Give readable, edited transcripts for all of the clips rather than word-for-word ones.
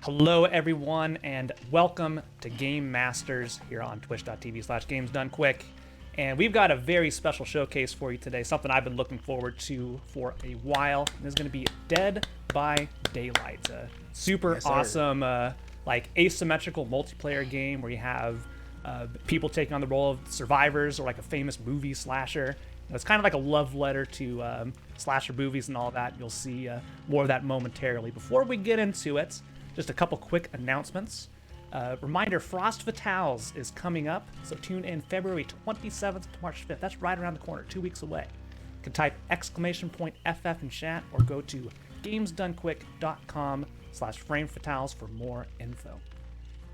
Hello, everyone, and welcome to Game Masters here on twitch.tv/gamesdonequick. And we've got a very special showcase for you today, something I've been looking forward to for a while. This is going to be Dead by Daylight, a super awesome, asymmetrical multiplayer game where you have people taking on the role of survivors or like a famous movie slasher. It's kind of like a love letter to slasher movies and all that. You'll see more of that momentarily. Before we get into it, just a couple quick announcements. Reminder, Frost Fatales is coming up, so tune in February 27th to March 5th. That's right around the corner, 2 weeks away. You can type !FF in chat or go to gamesdonequick.com/framefatales for more info.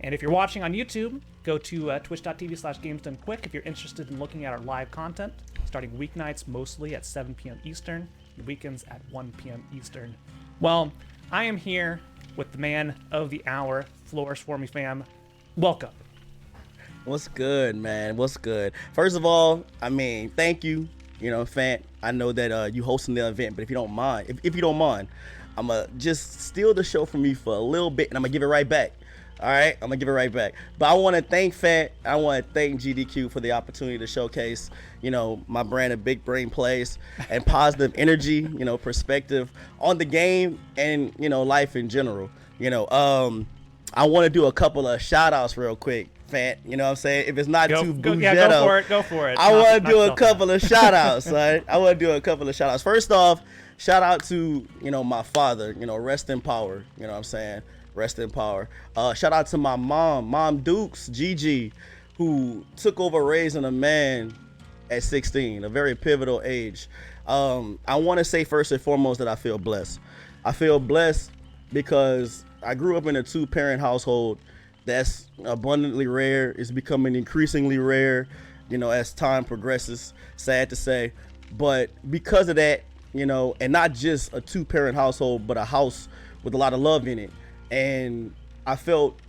And if you're watching on YouTube, go to twitch.tv/gamesdonequick if you're interested in looking at our live content, starting weeknights mostly at 7 p.m. Eastern, and weekends at 1 p.m. Eastern. Well, I am here with the man of the hour, Flourish for me, fam. Welcome. What's good, man? What's good? First of all, thank you. Fant, I know that you hosting the event, but if you don't mind, I'm gonna just steal the show from you for a little bit, and I'm gonna give it right back. All right, I'm gonna give it right back. But I want to thank Fant. I want to thank GDQ for the opportunity to showcase, my brand of Big Brain Plays and positive energy, perspective on the game and life in general. I want to do a couple of shout outs real quick, Fant. You know what I'm saying? If it's not too bougie, go for it. I want to do a couple of shout outs. Right? I want to do a couple of shout outs. First off, shout out to my father. Rest in power. You know what I'm saying? Rest in power. Shout out to my Mom Dukes, Gigi, who took over raising a man at 16, a very pivotal age. I want to say first and foremost that I feel blessed. I feel blessed because I grew up in a 2-parent household. That's abundantly rare. It's becoming increasingly rare, as time progresses, sad to say. But because of that, and not just a 2-parent household, but a house with a lot of love in it. And I felt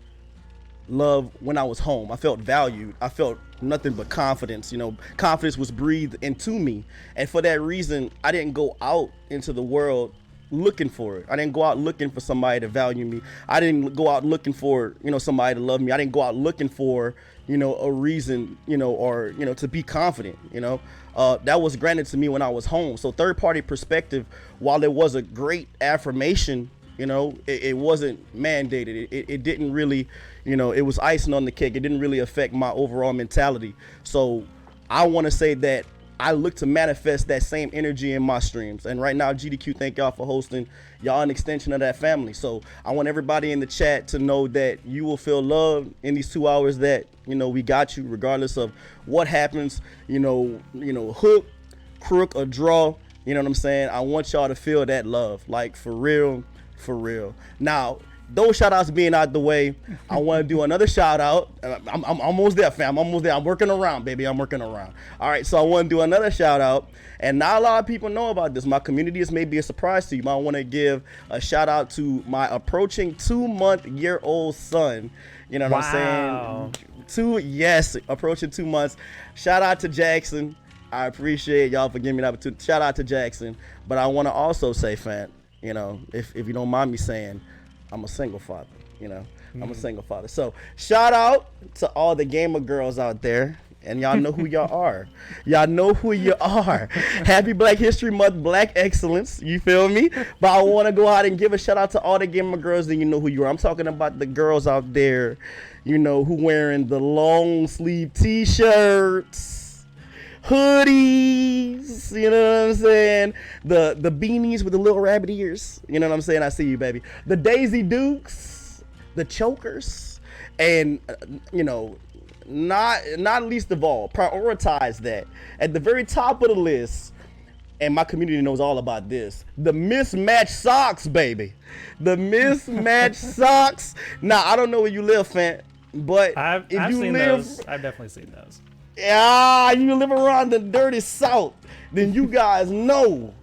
love when I was home. I felt valued. I felt nothing but confidence. Confidence was breathed into me. And for that reason, I didn't go out into the world looking for it. I didn't go out looking for somebody to value me. I didn't go out looking for, somebody to love me. I didn't go out looking for, a reason, or, to be confident, that was granted to me when I was home. So third party perspective, while it was a great affirmation, it wasn't mandated. It didn't really, it was icing on the cake. It didn't really affect my overall mentality. So I want to say that I look to manifest that same energy in my streams. And right now, GDQ, thank y'all for hosting. Y'all an extension of that family. So I want everybody in the chat to know that you will feel loved in these 2 hours that, we got you, regardless of what happens, hook, crook, or draw. You know what I'm saying? I want y'all to feel that love, like for real. For real. Now, those shout outs being out the way, I want to do another shout out. I'm almost there, fam. I'm almost there. I'm working around, baby. I'm working around. All right, so I want to do another shout out. And not a lot of people know about this. My community is maybe a surprise to you. I want to give a shout out to my approaching 2-month-old son. You know what I'm saying? Approaching 2 months. Shout out to Jackson. I appreciate y'all for giving me the opportunity. Shout out to Jackson. But I want to also say, fam, if you don't mind me saying, I'm a single father, I'm a single father. So shout out to all the gamer girls out there, and y'all know who y'all are. Y'all know who you are. Happy Black History Month, Black Excellence, you feel me? But I want to go out and give a shout out to all the gamer girls, and you know who you are. I'm talking about the girls out there, who wearing the long sleeve t-shirts, hoodies, you know what I'm saying? The beanies with the little rabbit ears, you know what I'm saying? I see you, baby. The Daisy Dukes, the chokers, and not least of all, prioritize that at the very top of the list. And my community knows all about this. The mismatched socks, baby. The mismatched socks. Now, I don't know where you live, fam, but I've seen those. I've definitely seen those. Yeah, you live around the dirty South, then you guys know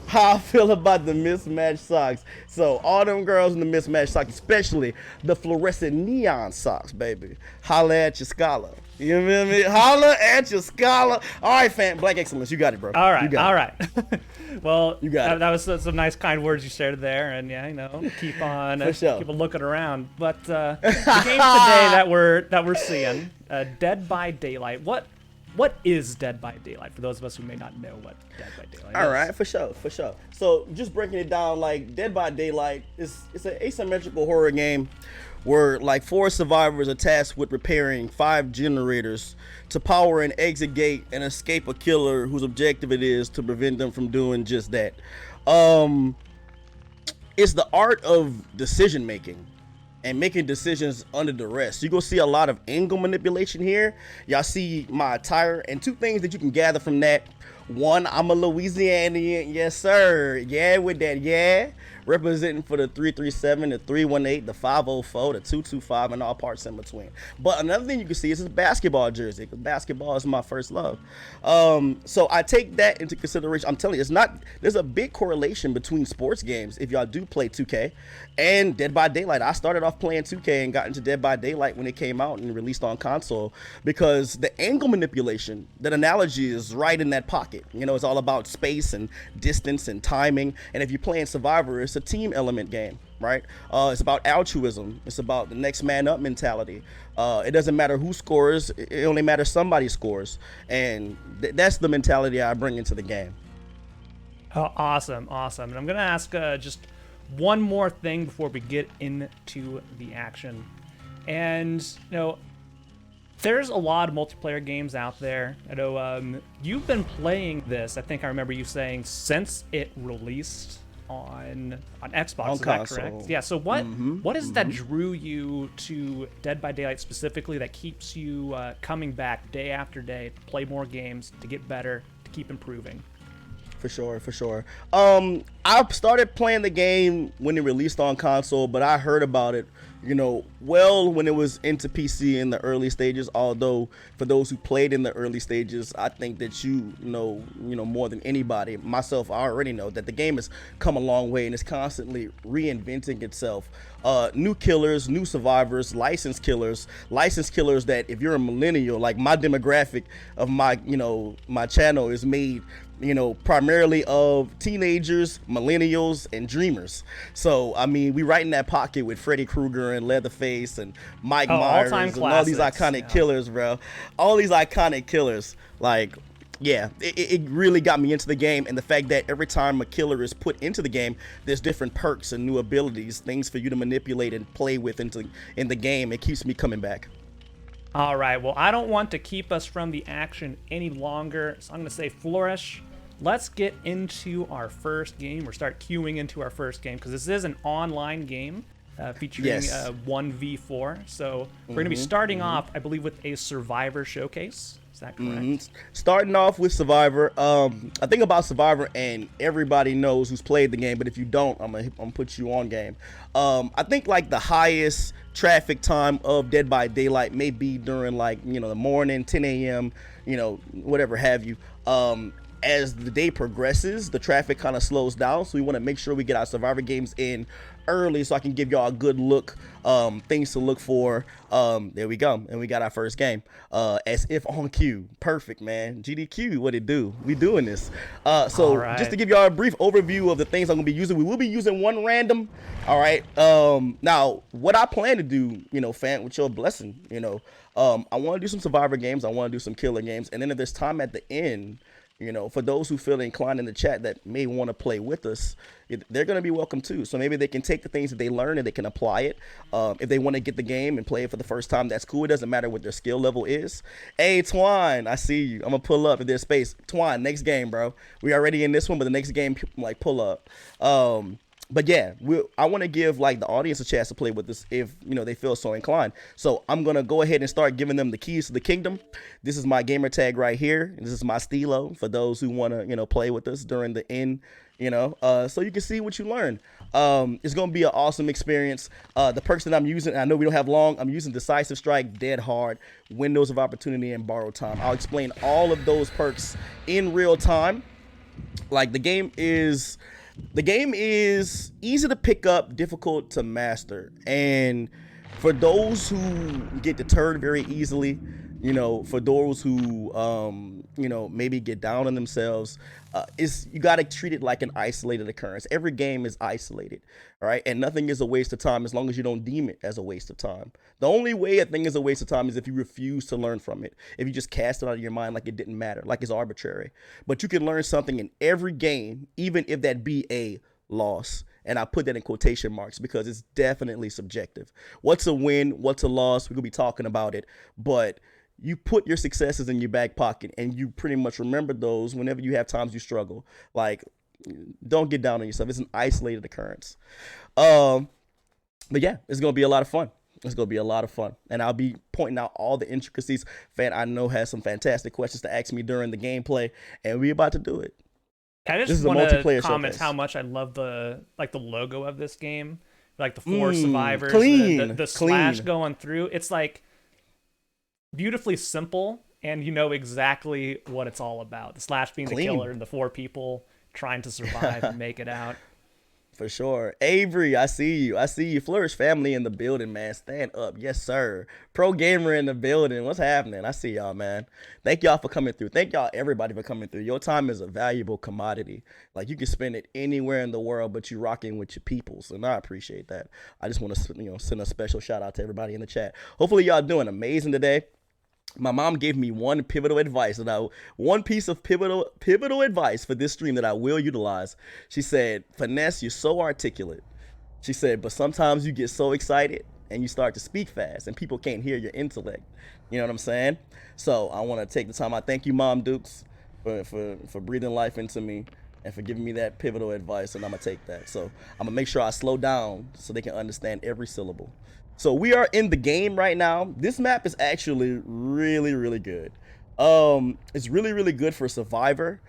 how I feel about the mismatched socks. So all them girls in the mismatched socks, especially the fluorescent neon socks, baby. Holla at your scholar. You feel me? Holla at your scholar. All right, fam. Black excellence. You got it, bro. All right, You got all it. right. Well, You got it. that was some nice, kind words you shared there, and yeah, keep on For sure. keep on looking around. But the game today that we're seeing, Dead by Daylight. What is Dead by Daylight for those of us who may not know what Dead by Daylight is? All right, for sure. So just breaking it down, like Dead by Daylight it's an asymmetrical horror game where like 4 survivors are tasked with repairing 5 generators to power an exit gate and escape a killer whose objective it is to prevent them from doing just that. It's the art of decision making and making decisions under duress. You go see a lot of angle manipulation here. Y'all see my attire, and 2 things that you can gather from that. 1, I'm a Louisianian, yes sir. Yeah, with that, yeah. Representing for the 337, the 318, the 504, the 225, and all parts in between. But another thing you can see is his basketball jersey, because basketball is my first love. So I take that into consideration. I'm telling you, there's a big correlation between sports games, if y'all do play 2K, and Dead by Daylight. I started off playing 2K and got into Dead by Daylight when it came out and released on console, because the angle manipulation, that analogy is right in that pocket. It's all about space and distance and timing. And if you're playing Survivor, it's a team element game, right? It's about altruism. It's about the next man up mentality. It doesn't matter who scores. It only matters somebody scores. And that's the mentality I bring into the game. Oh, awesome. And I'm going to ask just one more thing before we get into the action. And, there's a lot of multiplayer games out there. I know you've been playing this, I think I remember you saying, since it released on Xbox, is that correct? Yeah, so what is it that drew you to Dead by Daylight specifically, that keeps you coming back day after day to play more games, to get better, to keep improving? For sure. I started playing the game when it released on console, but I heard about it, when it was into PC in the early stages. Although for those who played in the early stages, I think that you know more than anybody, myself, I already know that the game has come a long way and is constantly reinventing itself. New killers, new survivors, licensed killers that if you're a millennial, like my demographic of my channel is made primarily of teenagers, millennials, and dreamers. So, I mean, we right in that pocket with Freddy Krueger and Leatherface and Mike Myers and all these iconic killers, bro. All these iconic killers. Like, yeah, it really got me into the game. And the fact that every time a killer is put into the game, there's different perks and new abilities, things for you to manipulate and play with in the game. It keeps me coming back. All right, well, I don't want to keep us from the action any longer, so I'm going to say flourish. Let's get into our first game, or start queuing into our first game, because this is an online game featuring 1v4. So we're going to be starting off, I believe, with a Survivor showcase. Is that correct? Starting off with Survivor. I think about Survivor, and everybody knows who's played the game, but if you don't, I'm gonna put you on game. I think like the highest traffic time of Dead by Daylight may be during like the morning, 10 a.m. Whatever have you. As the day progresses, the traffic kind of slows down, so we want to make sure we get our Survivor games in early so I can give y'all a good look, things to look for. There we go, and we got our first game, as if on cue. Perfect, man. GDQ, what it do? We doing this. So right. Just to give y'all a brief overview of the things I'm gonna be using, we will be using one random. All right. Now what I plan to do, fam, with your blessing, I want to do some Survivor games, I want to do some killer games, and then if there's time at the end, for those who feel inclined in the chat that may want to play with us, they're going to be welcome too. So maybe they can take the things that they learn and they can apply it. If they want to get the game and play it for the first time, that's cool. It doesn't matter what their skill level is. Hey, Twine, I see you. I'm going to pull up if there's space. Twine, next game, bro. We already in this one, but the next game, like, pull up. But yeah, I want to give like the audience a chance to play with this if they feel so inclined. So I'm gonna go ahead and start giving them the keys to the kingdom. This is my gamer tag right here. This is my stilo for those who want to play with us during the end. So you can see what you learn. It's gonna be an awesome experience. The perks that I'm using, I know we don't have long. I'm using Decisive Strike, Dead Hard, Windows of Opportunity, and Borrowed Time. I'll explain all of those perks in real time. Like the game is easy to pick up, difficult to master. And for those who get deterred very easily, you know, for those who, you know, maybe get down on themselves, you got to treat it like an isolated occurrence. Every game is isolated, all right? And nothing is a waste of time as long as you don't deem it as a waste of time. The only way a thing is a waste of time is if you refuse to learn from it. If you just cast it out of your mind like it didn't matter, like it's arbitrary. But you can learn something in every game, even if that be a loss. And I put that in quotation marks because it's definitely subjective. What's a win? What's a loss? We're going to be talking about it. But you put your successes in your back pocket and you pretty much remember those whenever you have times you struggle. Like, don't get down on yourself. It's an isolated occurrence. But yeah, it's going to be a lot of fun. It's going to be a lot of fun. And I'll be pointing out all the intricacies. Fan, I know, has some fantastic questions to ask me during the gameplay, and we're about to do it. I just want to comment how much I love the logo of this game, like the four survivors, clean, the slash going through. It's like beautifully simple, and you know exactly what it's all about. The slash being the killer, and the four people trying to survive and make it out. For sure. Avery, I see you. I see you. Flourish family in the building, man. Stand up. Yes, sir. Pro gamer in the building. What's happening? I see y'all, man. Thank y'all for coming through. Thank y'all, everybody, for coming through. Your time is a valuable commodity. Like, you can spend it anywhere in the world, but you rocking with your peoples, and I appreciate that. I just want to, you know, send a special shout out to everybody in the chat. Hopefully, y'all doing amazing today. My mom gave me one piece of pivotal advice for this stream that I will utilize. She said, Finesse, you're so articulate. She said, but sometimes you get so excited and you start to speak fast and people can't hear your intellect. You know what I'm saying? So I want to take the time. I thank you, Mom Dukes, for breathing life into me and for giving me that pivotal advice, and I'm going to take that. So I'm going to make sure I slow down so they can understand every syllable. So we are in the game right now. This map is actually really, really good. It's really, really good for Survivor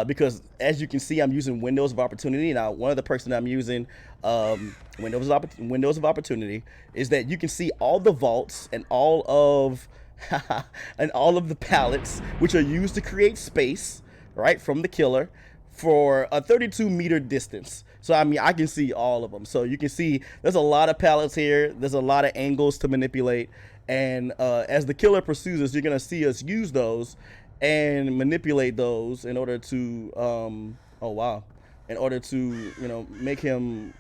because, as you can see, I'm using Windows of Opportunity. Now, one of the perks that I'm using, Windows of Opportunity, is that you can see all the vaults and all of the pallets, which are used to create space, right, from the killer, for a 32-meter distance. So, I mean, I can see all of them. So you can see there's a lot of pallets here. There's a lot of angles to manipulate. And as the killer pursues us, you're going to see us use those and manipulate those in order to, in order to, you know, make him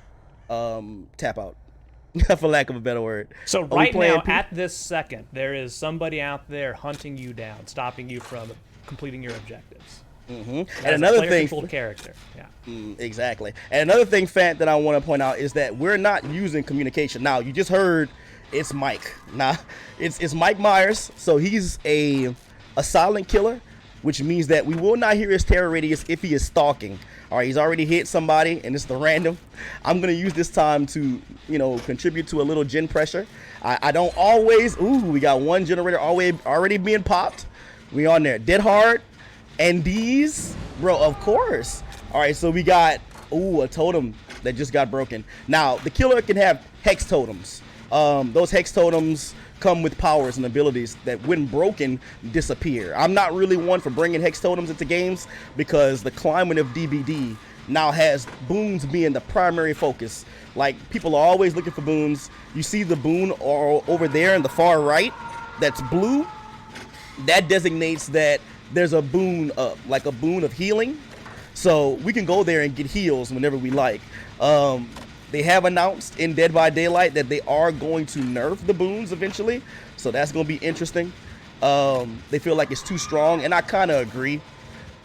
tap out, for lack of a better word. So right now, at this second, there is somebody out there hunting you down, stopping you from completing your objectives. And another thing, character, yeah, exactly. And another thing, Fant, that I want to point out is that we're not using communication. Now, you just heard it's Mike. Now, it's Mike Myers. So he's a silent killer, which means that we will not hear his terror radius if he is stalking. All right, he's already hit somebody, and it's the random. I'm gonna use this time to, you know, contribute to a little gen pressure. I don't always. Ooh, we got one generator already being popped. We on there, dead hard. And these, bro, of course. All right, so we got, a totem that just got broken. Now, the killer can have hex totems. Those hex totems come with powers and abilities that, when broken, disappear. I'm not really one for bringing hex totems into games because the climate of DBD now has boons being the primary focus. Like, people are always looking for boons. You see the boon over there in the far right that's blue. That designates that there's a boon up, like a boon of healing. So we can go there and get heals whenever we like. They have announced in Dead by Daylight that they are going to nerf the boons eventually. So that's going to be interesting. They feel like it's too strong, and I kind of agree.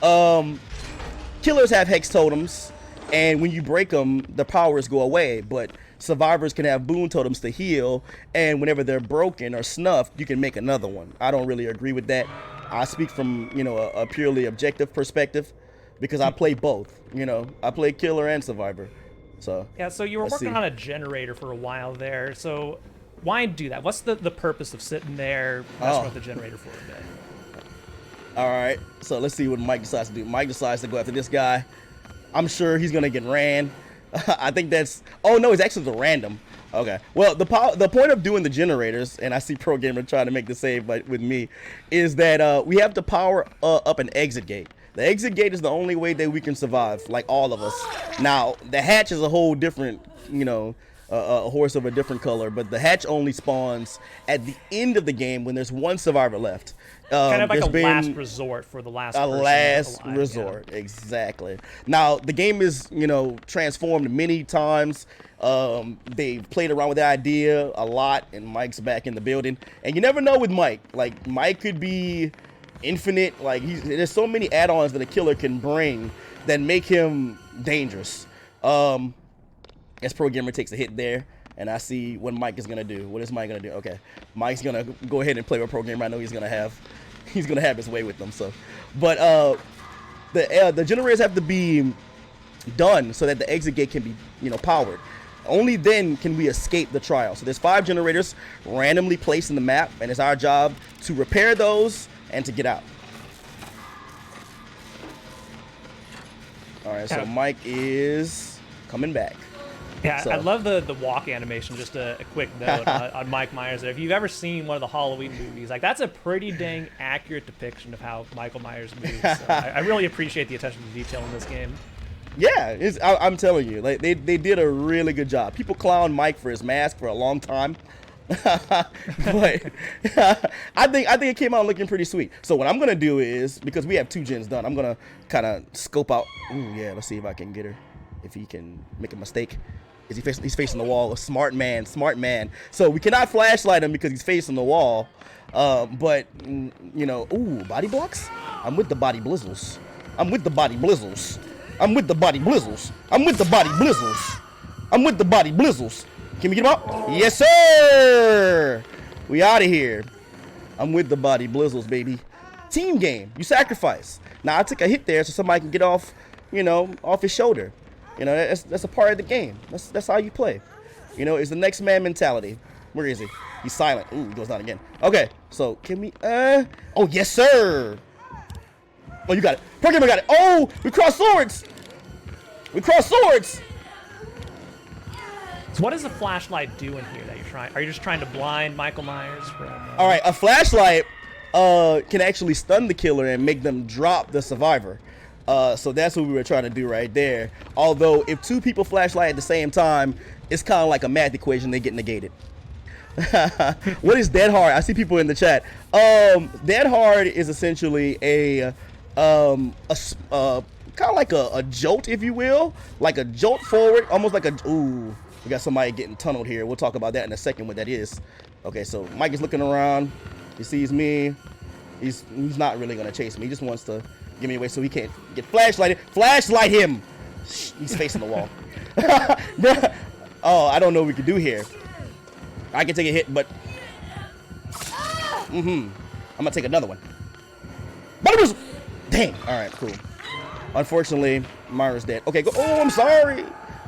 Killers have hex totems, and when you break them, the powers go away. But survivors can have boon totems to heal, and whenever they're broken or snuffed, you can make another one. I don't really agree with that. I speak from, you know, a purely objective perspective because I play both. You know, I play killer and survivor. So yeah. So you were working on a generator for a while there. So why do that? What's the purpose of sitting there messing with the generator for a bit? All right. So let's see what Mike decides to do. Mike decides to go after this guy. I'm sure he's gonna get ran. I think that's. Oh no, it's actually the random. Okay. Well, the point of doing the generators, and I see Pro Gamer trying to make the save with me, is that we have to power up an exit gate. The exit gate is the only way that we can survive, like all of us. Now, the hatch is a whole different, you know, a horse of a different color, but the hatch only spawns at the end of the game when there's one survivor left. Kind of like a last resort for the last person last alive, resort, exactly. Now the game is, transformed many times. They've played around with the idea a lot, and Mike's back in the building. And you never know with Mike. Like, Mike could be infinite. Like, there's so many add-ons that a killer can bring that make him dangerous. As Pro Gamer takes a hit there, and I see what Mike is gonna do. What is Mike gonna do? Okay, Mike's gonna go ahead and play with Pro Gamer. I know he's gonna have his way with them. So, but the generators have to be done so that the exit gate can be powered. Only then can we escape the trial. So there's 5 generators randomly placed in the map, and it's our job to repair those and to get out. All right, so Mike is coming back. Yeah, so. I love the walk animation. Just a quick note on Mike Myers there. If you've ever seen one of the Halloween movies, like, that's a pretty dang accurate depiction of how Michael Myers moves. So I really appreciate the attention to detail in this game. Yeah, I'm telling you, like, they did a really good job. People clown Mike for his mask for a long time, but I think it came out looking pretty sweet. So what I'm gonna do is, because we have 2 gens done, I'm gonna kind of scope out. Ooh, yeah, let's see if I can get her. If he can make a mistake. He's facing the wall. A smart man. So we cannot flashlight him because he's facing the wall. But ooh, body blocks. I'm with the body blizzles. I'm with the body blizzles. Can we get him out? Yes, sir. We out of here. I'm with the body blizzles, baby. Team game. You sacrifice. Now I took a hit there so somebody can get off, off his shoulder. That's a part of the game. That's how you play. It's the next man mentality. Where is he? He's silent. Ooh, he goes down again. Okay, so can we, oh, yes, sir. Oh, you got it. Programmer got it. Oh, we crossed swords. So what does the flashlight do in here that you're trying? Are you just trying to blind Michael Myers from? All right, a flashlight can actually stun the killer and make them drop the survivor. So that's what we were trying to do right there. Although if 2 people flashlight at the same time, it's kind of like a math equation. They get negated. What is dead hard? I see people in the chat. Dead hard is essentially a kind of like a jolt, if you will, like a jolt forward, almost like a. Ooh, we got somebody getting tunneled here. We'll talk about that in a second. What that is. Okay, so Mike is looking around. He sees me. He's not really gonna chase me. He just wants to give me away so he can't get flashlighted. Flashlight him. He's facing the wall. Oh, I don't know what we can do here. I can take a hit, but I'm gonna take another one. Dang. All right, cool. Unfortunately, Myra's dead. Okay, go. Oh, I'm sorry.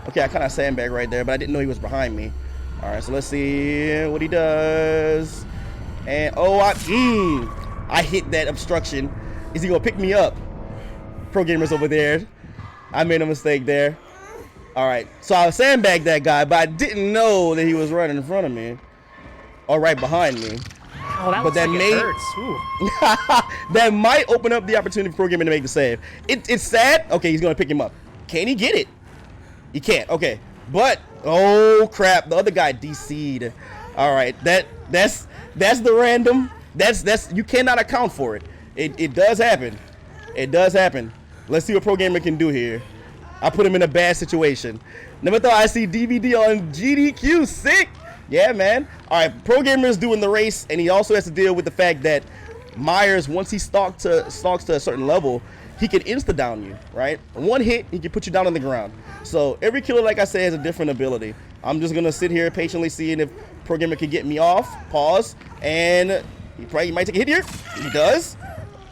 Okay, I kind of sandbagged right there, but I didn't know he was behind me. All right, so let's see what he does. And oh, I hit that obstruction. Is he gonna pick me up? Pro Gamer's over there. I made a mistake there. All right, so I sandbagged that guy, but I didn't know that he was running in front of me or right behind me. Oh, that looks like it hurts. That might open up the opportunity for Pro Gamer to make the save. It's sad. Okay, he's gonna pick him up. Can he get it? He can't. Okay, but oh crap, the other guy DC'd. All right, that's the random. That's you cannot account for it. It does happen. It does happen. Let's see what Pro Gamer can do here. I put him in a bad situation. Never thought I'd see DVD on GDQ. Sick. Yeah, man. All right, Pro Gamer is doing the race, and he also has to deal with the fact that Myers, once he stalks to a certain level, he can insta-down you, right? One hit, he can put you down on the ground. So every killer, like I said, has a different ability. I'm just going to sit here patiently seeing if Pro Gamer can get me off. Pause. And he might take a hit here. He does.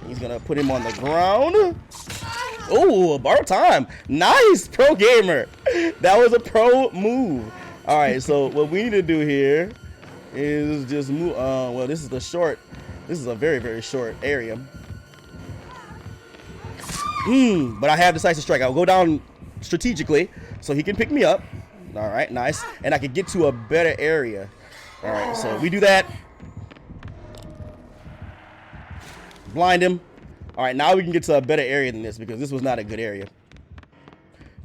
He's going to put him on the ground. Oh, borrow time. Nice, Pro Gamer. That was a pro move. All right, so what we need to do here is just move. Well, this is a very, very short area. But I have decisive strike. I'll go down strategically so he can pick me up. All right, nice. And I can get to a better area. All right, so we do that. Blind him. All right, now we can get to a better area than this because this was not a good area.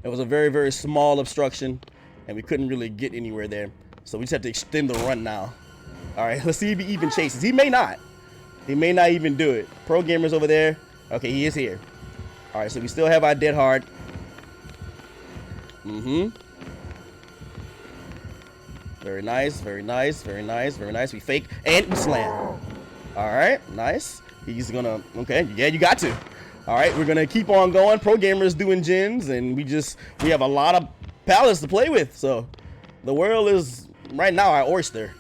It was a very, very small obstruction. and we couldn't really get anywhere there. So we just have to extend the run now. All right, let's see if he even chases. He may not. He may not even do it. Pro Gamer's over there. Okay, he is here. All right, so we still have our dead hard. Very nice, very nice, very nice, very nice. We fake and we slam. All right, nice. He's gonna, okay, yeah, you got to. All right, we're gonna keep on going. Pro Gamer's doing gens, and we have a lot of palettes to play with. So the world is right now our oyster.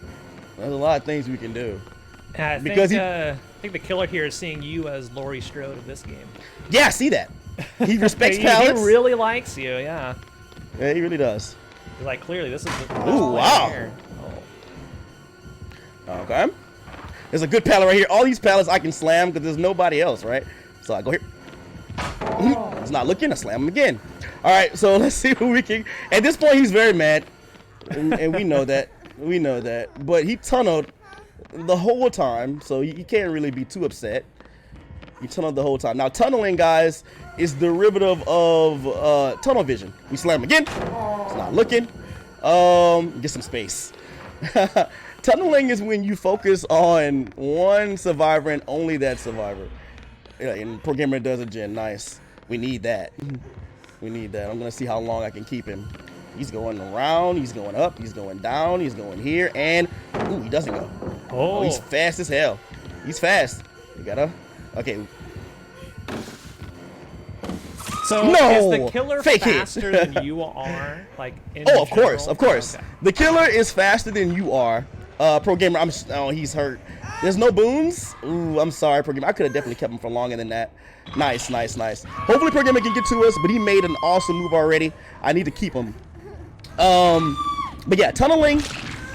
There's a lot of things we can do. I think the killer here is seeing you as Laurie Strode of this game. Yeah, I see that. He respects palettes. He really likes you, yeah. Yeah, he really does. He's like, clearly, this is the ooh, wow. Here. Oh. Okay. There's a good pallet right here. All these pallets I can slam because there's nobody else, right? So I go here. He's not looking. I slam him again. All right, so let's see who we can. At this point, he's very mad, and we know that. We know that. But he tunneled the whole time, so you can't really be too upset. You tunneled the whole time. Now, tunneling, guys, is derivative of tunnel vision. We slam again. It's not looking. Get some space. Tunneling is when you focus on one survivor and only that survivor. Yeah, and Pro Gamer does a gen. Nice. We need that. We need that. I'm going to see how long I can keep him. He's going around. He's going up. He's going down. He's going here. And, ooh, he doesn't go. Oh, he's fast as hell. He's fast. You gotta, okay. So no! Is the killer Fake faster than you are? Like, in oh, of course, general? of course. Okay. The killer is faster than you are. Pro Gamer, oh, he's hurt. There's no booms. Ooh, I'm sorry, Pro Gamer. I could have definitely kept him for longer than that. Nice, nice, nice. Hopefully Pro Gamer can get to us, but he made an awesome move already. I need to keep him. But yeah, tunneling,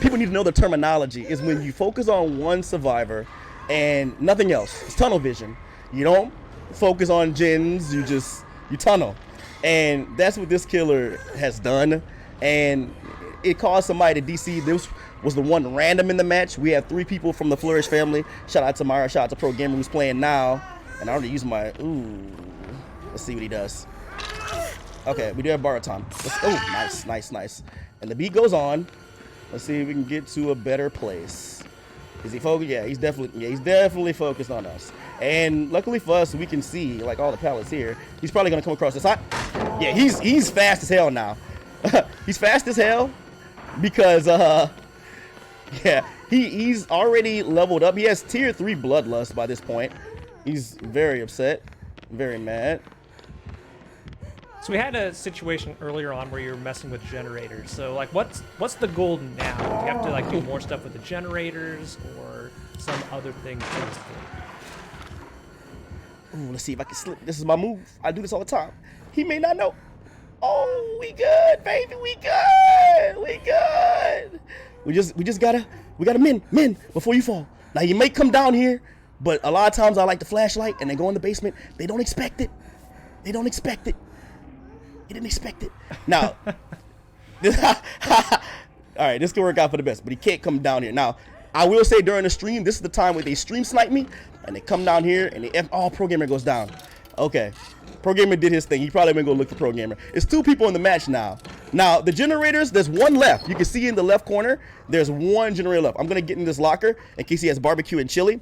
people need to know the terminology, is when you focus on one survivor and nothing else. It's tunnel vision. You don't focus on gens, you tunnel. And that's what this killer has done. And it caused somebody to DC. This was the one random in the match. We have 3 people from the Flourish family. Shout out to Myra, shout out to Pro Gamer who's playing now. And I already used my, ooh, let's see what he does. Okay, we do have borrowed time. Oh, nice, nice, nice. And the beat goes on. Let's see if we can get to a better place. Is he focused? Yeah, he's definitely focused on us. And luckily for us, we can see like all the pallets here. He's probably gonna come across the side. Yeah, he's fast as hell now. He's fast as hell because yeah, he's already leveled up. He has tier 3 bloodlust by this point. He's very upset, very mad. So we had a situation earlier on where you were messing with generators. So like, what's the goal now? Do you have to like do more stuff with the generators or some other thing? Ooh, let's see if I can slip. This is my move. I do this all the time. He may not know. Oh, we good, baby. We good. We good. We just gotta min before you fall. Now you may come down here, but a lot of times I like the flashlight and they go in the basement. They don't expect it. They don't expect it. You didn't expect it. Now, all right, this can work out for the best, but he can't come down here. Now, I will say during the stream, this is the time where they stream snipe me, and they come down here, and Pro Gamer goes down. Okay, Pro Gamer did his thing. He probably been go look for Pro Gamer. It's 2 people in the match now. Now, the generators, there's 1 left. You can see in the left corner, there's 1 generator left. I'm gonna get in this locker in case he has barbecue and chili.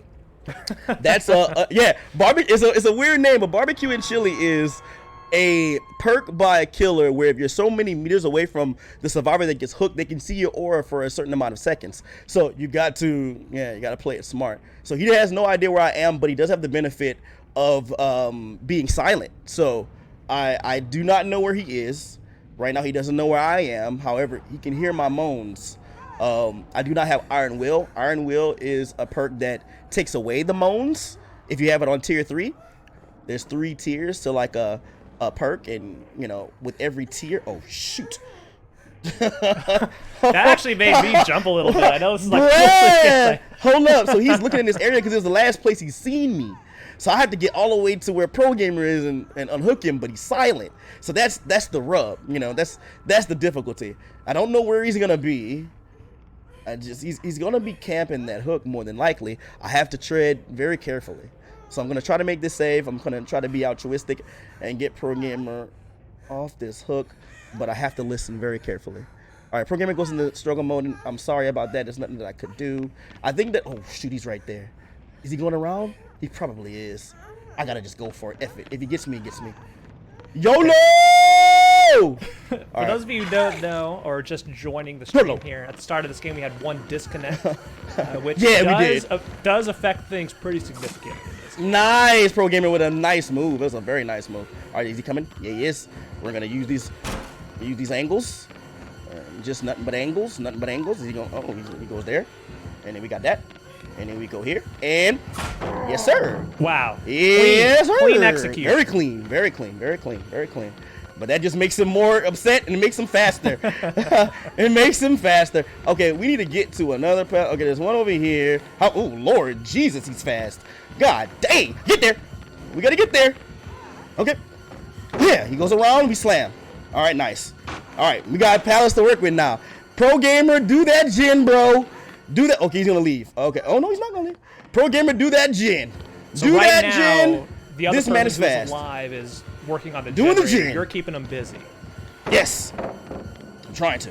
That's yeah, barbecue is a weird name, but barbecue and chili is a perk by a killer where if you're so many meters away from the survivor that gets hooked, they can see your aura for a certain amount of seconds. So you got to play it smart. So he has no idea where I am, but he does have the benefit of being silent. So I do not know where he is. Right now he doesn't know where I am. However, he can hear my moans. I do not have Iron Will. Iron Will is a perk that takes away the moans if you have it on tier 3. There's 3 tiers to like a perk, and you know, with every tier, oh shoot. That actually made me jump a little bit. I know this is like, hold up. So he's looking in this area because it was the last place he's seen me. So I have to get all the way to where Pro Gamer is and unhook him, but he's silent. So that's the rub. You know, that's the difficulty. I don't know where he's gonna be. He's gonna be camping that hook more than likely. I have to tread very carefully. So I'm going to try to make this save. I'm going to try to be altruistic and get Pro Gamer off this hook. But I have to listen very carefully. All right, programmer goes into struggle mode. And I'm sorry about that. There's nothing that I could do. I think that, oh, shoot, he's right there. Is he going around? He probably is. I got to just go for it. F it. If he gets me, he gets me. YOLO! For those of you who don't know, or just joining the stream here, at the start of this game we had one disconnect, which does affect things pretty significantly. Nice, Pro Gamer with a nice move. That was a very nice move. All right, is he coming? Yeah, he is. We're gonna use these angles. Just nothing but angles, nothing but angles. Is he going? Oh, he goes there, and then we got that, and then we go here, and yes, sir. Wow. Yes, sir. Clean execution. Very clean, very clean, very clean, very clean. But that just makes him more upset, and it makes him faster. It makes him faster. Okay, we need to get to another path. Okay, there's one over here. Oh, Lord Jesus, he's fast. God dang, get there. We gotta get there. Okay. Yeah, he goes around, we slam. All right, nice. All right, we got pallets to work with now. Pro Gamer, do that gen, bro. Do that. Okay, he's gonna leave. Okay. Oh no, he's not gonna leave. Pro Gamer, do that gen. So do right that now, gen. The other this man is person who's fast. alive is working on the Doing the generator. gen. You're keeping him busy. Yes. I'm trying to.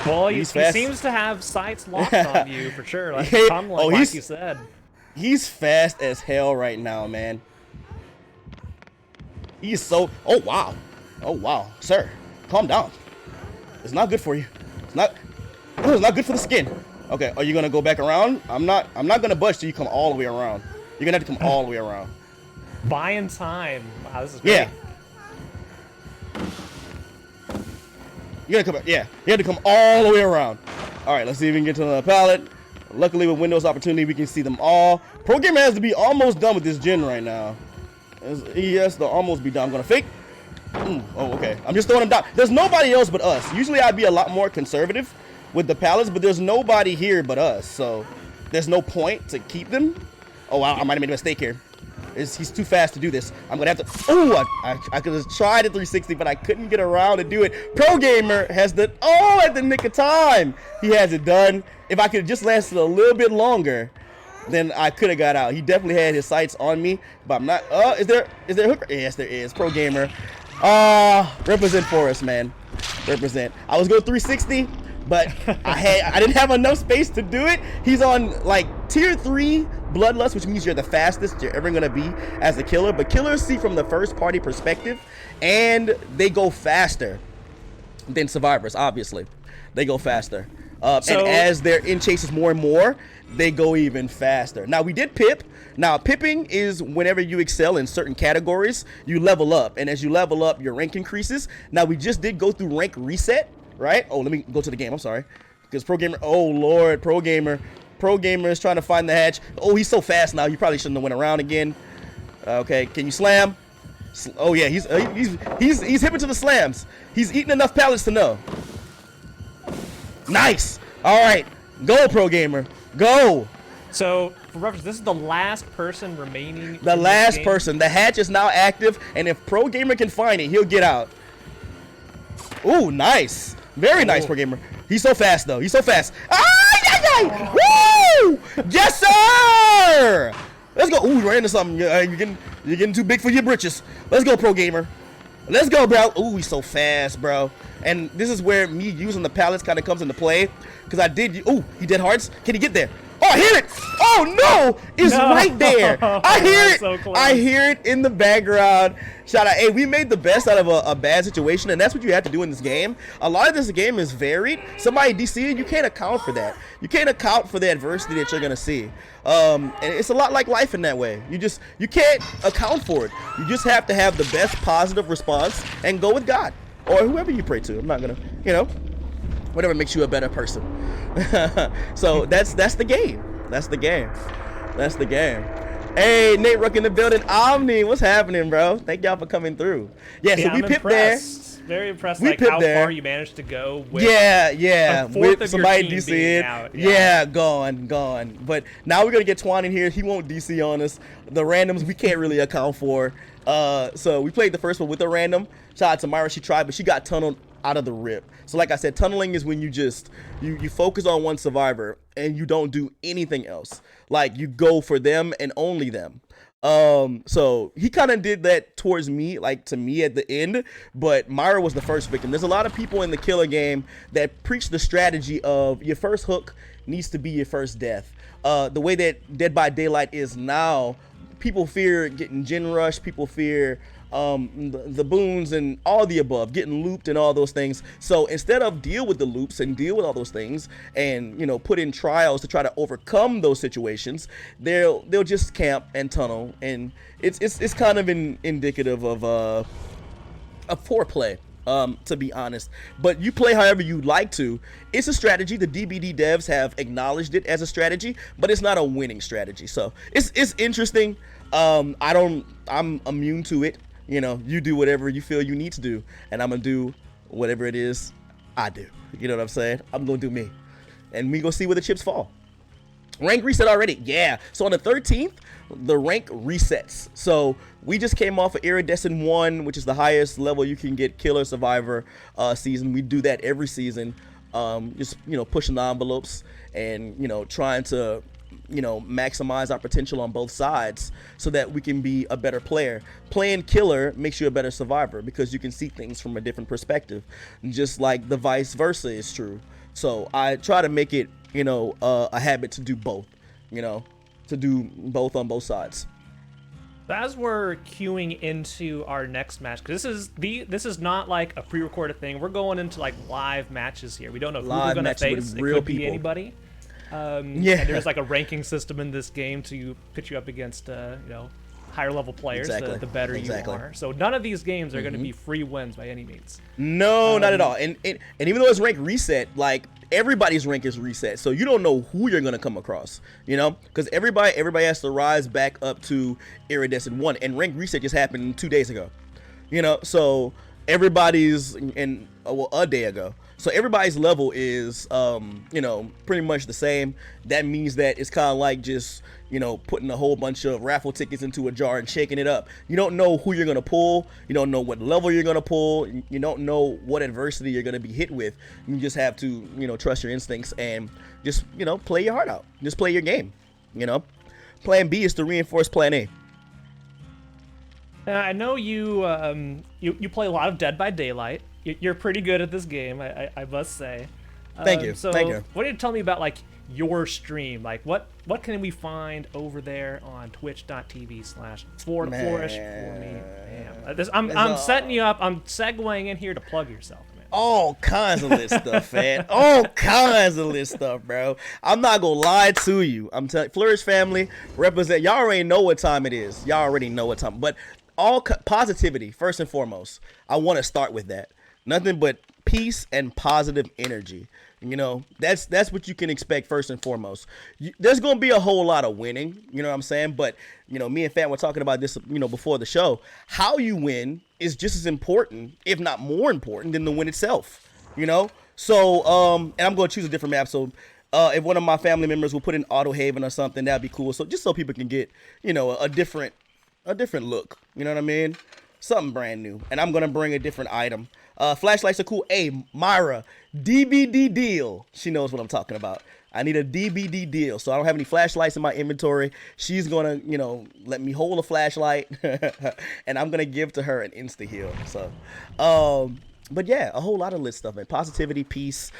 Well, he fast. seems to have sights locked on you for sure. Like, like you said. He's fast as hell right now, man. He's so. Oh wow. Oh wow, sir. Calm down. It's not good for you. It's not. Oh, it's not good for the skin. Okay. Are you gonna go back around? I'm not gonna budge till you come all the way around. You're gonna have to come all the way around. Buying time. Wow, this is great. Yeah. You gotta come back. Yeah. You have to come all the way around. All right. Let's see if we can get to the pallet. Luckily, with Windows Opportunity, we can see them all. Pro Gamer has to be almost done with this gen right now. He has to almost be done. I'm gonna fake. Oh, okay. I'm just throwing them down. There's nobody else but us. Usually, I'd be a lot more conservative with the pallets, but there's nobody here but us. So there's no point to keep them. Oh, wow. I might have made a mistake here. He's too fast to do this. I'm gonna have to. Oh, I could have tried a 360, but I couldn't get around to do it. Pro Gamer has the. Oh, at the nick of time, he has it done. If I could have just lasted a little bit longer, then I could have got out. He definitely had his sights on me, but I'm not. Is there a hooker? Yes, there is. Pro Gamer. Represent for us, man. Represent. I was going 360, but I didn't have enough space to do it. He's on like tier 3 bloodlust, which means you're the fastest you're ever gonna be as a killer. But killers see from the first party perspective, and they go faster than survivors. Obviously, they go faster. And as they're in chases more and more, they go even faster. Now, we did pip. Now, pipping is whenever you excel in certain categories, you level up. And as you level up, your rank increases. Now, we just did go through rank reset, right? Oh, let me go to the game. I'm sorry. Because Pro Gamer, oh, Lord, Pro Gamer is trying to find the hatch. Oh, he's so fast now. You probably shouldn't have went around again. Okay, can you slam? Oh, yeah, he's hipping to the slams. He's eating enough pallets to know. Nice. All right. Go, Pro Gamer. Go. So, for reference, this is the last person remaining. The last person. The hatch is now active, and if Pro Gamer can find it, he'll get out. Ooh, nice. Very nice, Pro Gamer. He's so fast, though. He's so fast. Ah, woo! Yes, sir. Let's go. Ooh, you ran into something. You're getting too big for your britches. Let's go, Pro Gamer. Let's go, bro. Ooh, he's so fast, bro. And this is where me using the pallets kind of comes into play. Because I did. Ooh, he did hearts. Can he get there? Oh, I hear it. Oh, no. It's right there. I hear it. So close. I hear it in the background. Shout out. Hey, we made the best out of a bad situation. And that's what you have to do in this game. A lot of this game is varied. Somebody DC'd, you can't account for that. You can't account for the adversity that you're going to see. And it's a lot like life in that way. You can't account for it. You just have to have the best positive response and go with God or whoever you pray to. I'm not gonna, whatever makes you a better person. So that's the game. That's the game. That's the game. Hey, Nate Ruck in the building. Omni, what's happening, bro? Thank y'all for coming through. Yeah, so we pipped there. Very impressed, like how far you managed to go with with somebody DC out. Yeah, gone. But now we're gonna get Twan in here. He won't DC on us. The randoms we can't really account for. So we played the first one with a random. Shout out to Myra, she tried, but she got tunneled out of the rip. So like I said, tunneling is when you just you focus on one survivor and you don't do anything else. Like you go for them and only them. So he kind of did that towards me, like to me at the end, but Myra was the first victim. There's a lot of people in the killer game that preach the strategy of your first hook needs to be your first death. The way that Dead by Daylight is now, people fear getting gen rush, people fear the boons and all the above, getting looped and all those things. So instead of deal with the loops and deal with all those things and put in trials to try to overcome those situations, they'll just camp and tunnel, and it's kind of indicative of foreplay, to be honest. But you play however you like to. It's a strategy. The DBD devs have acknowledged it as a strategy, but it's not a winning strategy. So it's interesting. I'm immune to it. You do whatever you feel you need to do, and I'm gonna do whatever it is I do. You know what I'm saying? I'm gonna do me, and we gonna see where the chips fall. Rank reset already? Yeah. So on the 13th, the rank resets. So we just came off of Iridescent 1, which is the highest level you can get Killer Survivor season. We do that every season. Just pushing the envelopes and trying to maximize our potential on both sides so that we can be a better player. Playing Killer makes you a better survivor because you can see things from a different perspective, just like the vice versa is true. So I try to make it a habit to do both, to do both on both sides. As we're queuing into our next match, because this is not like a pre-recorded thing. We're going into like live matches here. We don't know who we're going to face. It could be anybody. And there's like a ranking system in this game to put you up against higher level players. Exactly. The better you are. So none of these games are going to be free wins by any means. No, not at all. And even though it's rank reset, like everybody's rank is reset, so you don't know who you're gonna come across. Because everybody has to rise back up to Iridescent 1, and rank reset just happened 2 days ago. So everybody's a day ago. So everybody's level is, pretty much the same. That means that it's kind of like just, putting a whole bunch of raffle tickets into a jar and shaking it up. You don't know who you're going to pull. You don't know what level you're going to pull. You don't know what adversity you're going to be hit with. You just have to, trust your instincts and just, play your heart out. Just play your game, Plan B is to reinforce Plan A. I know you play a lot of Dead by Daylight. You're pretty good at this game, I must say. Thank you. So Thank you. What do you tell me about like your stream? Like what can we find over there on twitch.tv/flourish4me? I'm setting you up. I'm segueing in here to plug yourself, man. All kinds of lit stuff, man. All kinds of lit stuff, bro. I'm not gonna lie to you. I'm telling Flourish family represent. Y'all already know what time it is. Y'all already know what time. But all positivity first and foremost. I want to start with that. Nothing but peace and positive energy. That's what you can expect first and foremost. There's going to be a whole lot of winning, you know what I'm saying? But, me and Fat were talking about this, before the show. How you win is just as important, if not more important, than the win itself, So, and I'm going to choose a different map. So, if one of my family members will put in Auto Haven or something, that'd be cool. So, just so people can get, a different look, you know what I mean? Something brand new. And I'm going to bring a different item. Flashlights are cool. Hey, Myra, DBD deal. She knows what I'm talking about. I need a DBD deal. So I don't have any flashlights in my inventory. She's going to, let me hold a flashlight. And I'm going to give to her an insta heal. So, but yeah, a whole lot of lit stuff, man. Positivity, peace.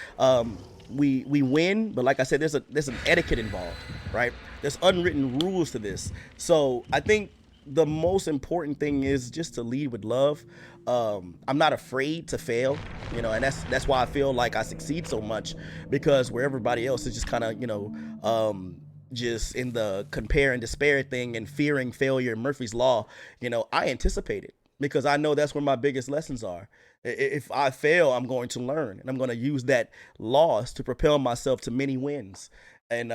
We win. But like I said, there's an etiquette involved, right? There's unwritten rules to this. So I think the most important thing is just to lead with love. I'm not afraid to fail, and that's why I feel like I succeed so much, because where everybody else is just kind of, just in the compare and despair thing and fearing failure, Murphy's Law, I anticipate it because I know that's where my biggest lessons are. If I fail, I'm going to learn, and I'm going to use that loss to propel myself to many wins. And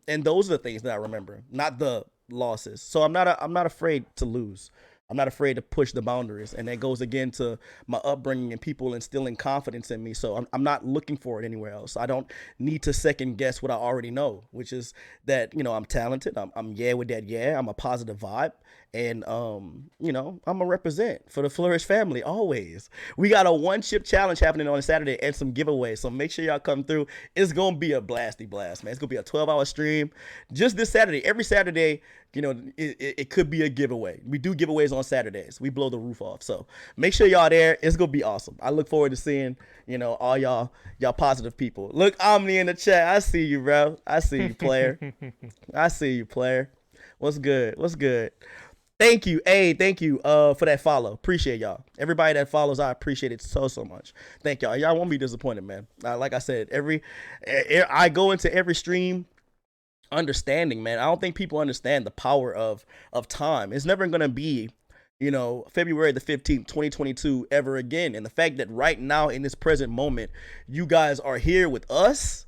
those are the things that I remember, not the losses. So I'm not afraid to lose. I'm not afraid to push the boundaries, and that goes again to my upbringing and people instilling confidence in me. So I'm not looking for it anywhere else. I don't need to second guess what I already know, which is that I'm talented. I'm with that. I'm a positive vibe, and I'm a represent for the Flourish family always. We got a 1-chip challenge happening on Saturday and some giveaways, so make sure y'all come through. It's gonna be a blasty blast, man. It's gonna be a 12-hour stream just this Saturday. Every Saturday, you know, it could be a giveaway. We do giveaways on Saturdays. We blow the roof off. So make sure y'all there. It's gonna be awesome. I look forward to seeing, you know, all y'all positive people. Look, Omni in the chat. I see you, bro. I see you, player. I see you, player. What's good? What's good? Thank you. Hey, thank you for that follow. Appreciate y'all. Everybody that follows, I appreciate it so much. Thank y'all. Y'all won't be disappointed, man. Like I said, I go into every stream understanding, man. I don't think people understand the power of time. It's never gonna be, you know, February the 15th, 2022 ever again. And the fact that right now in this present moment, you guys are here with us,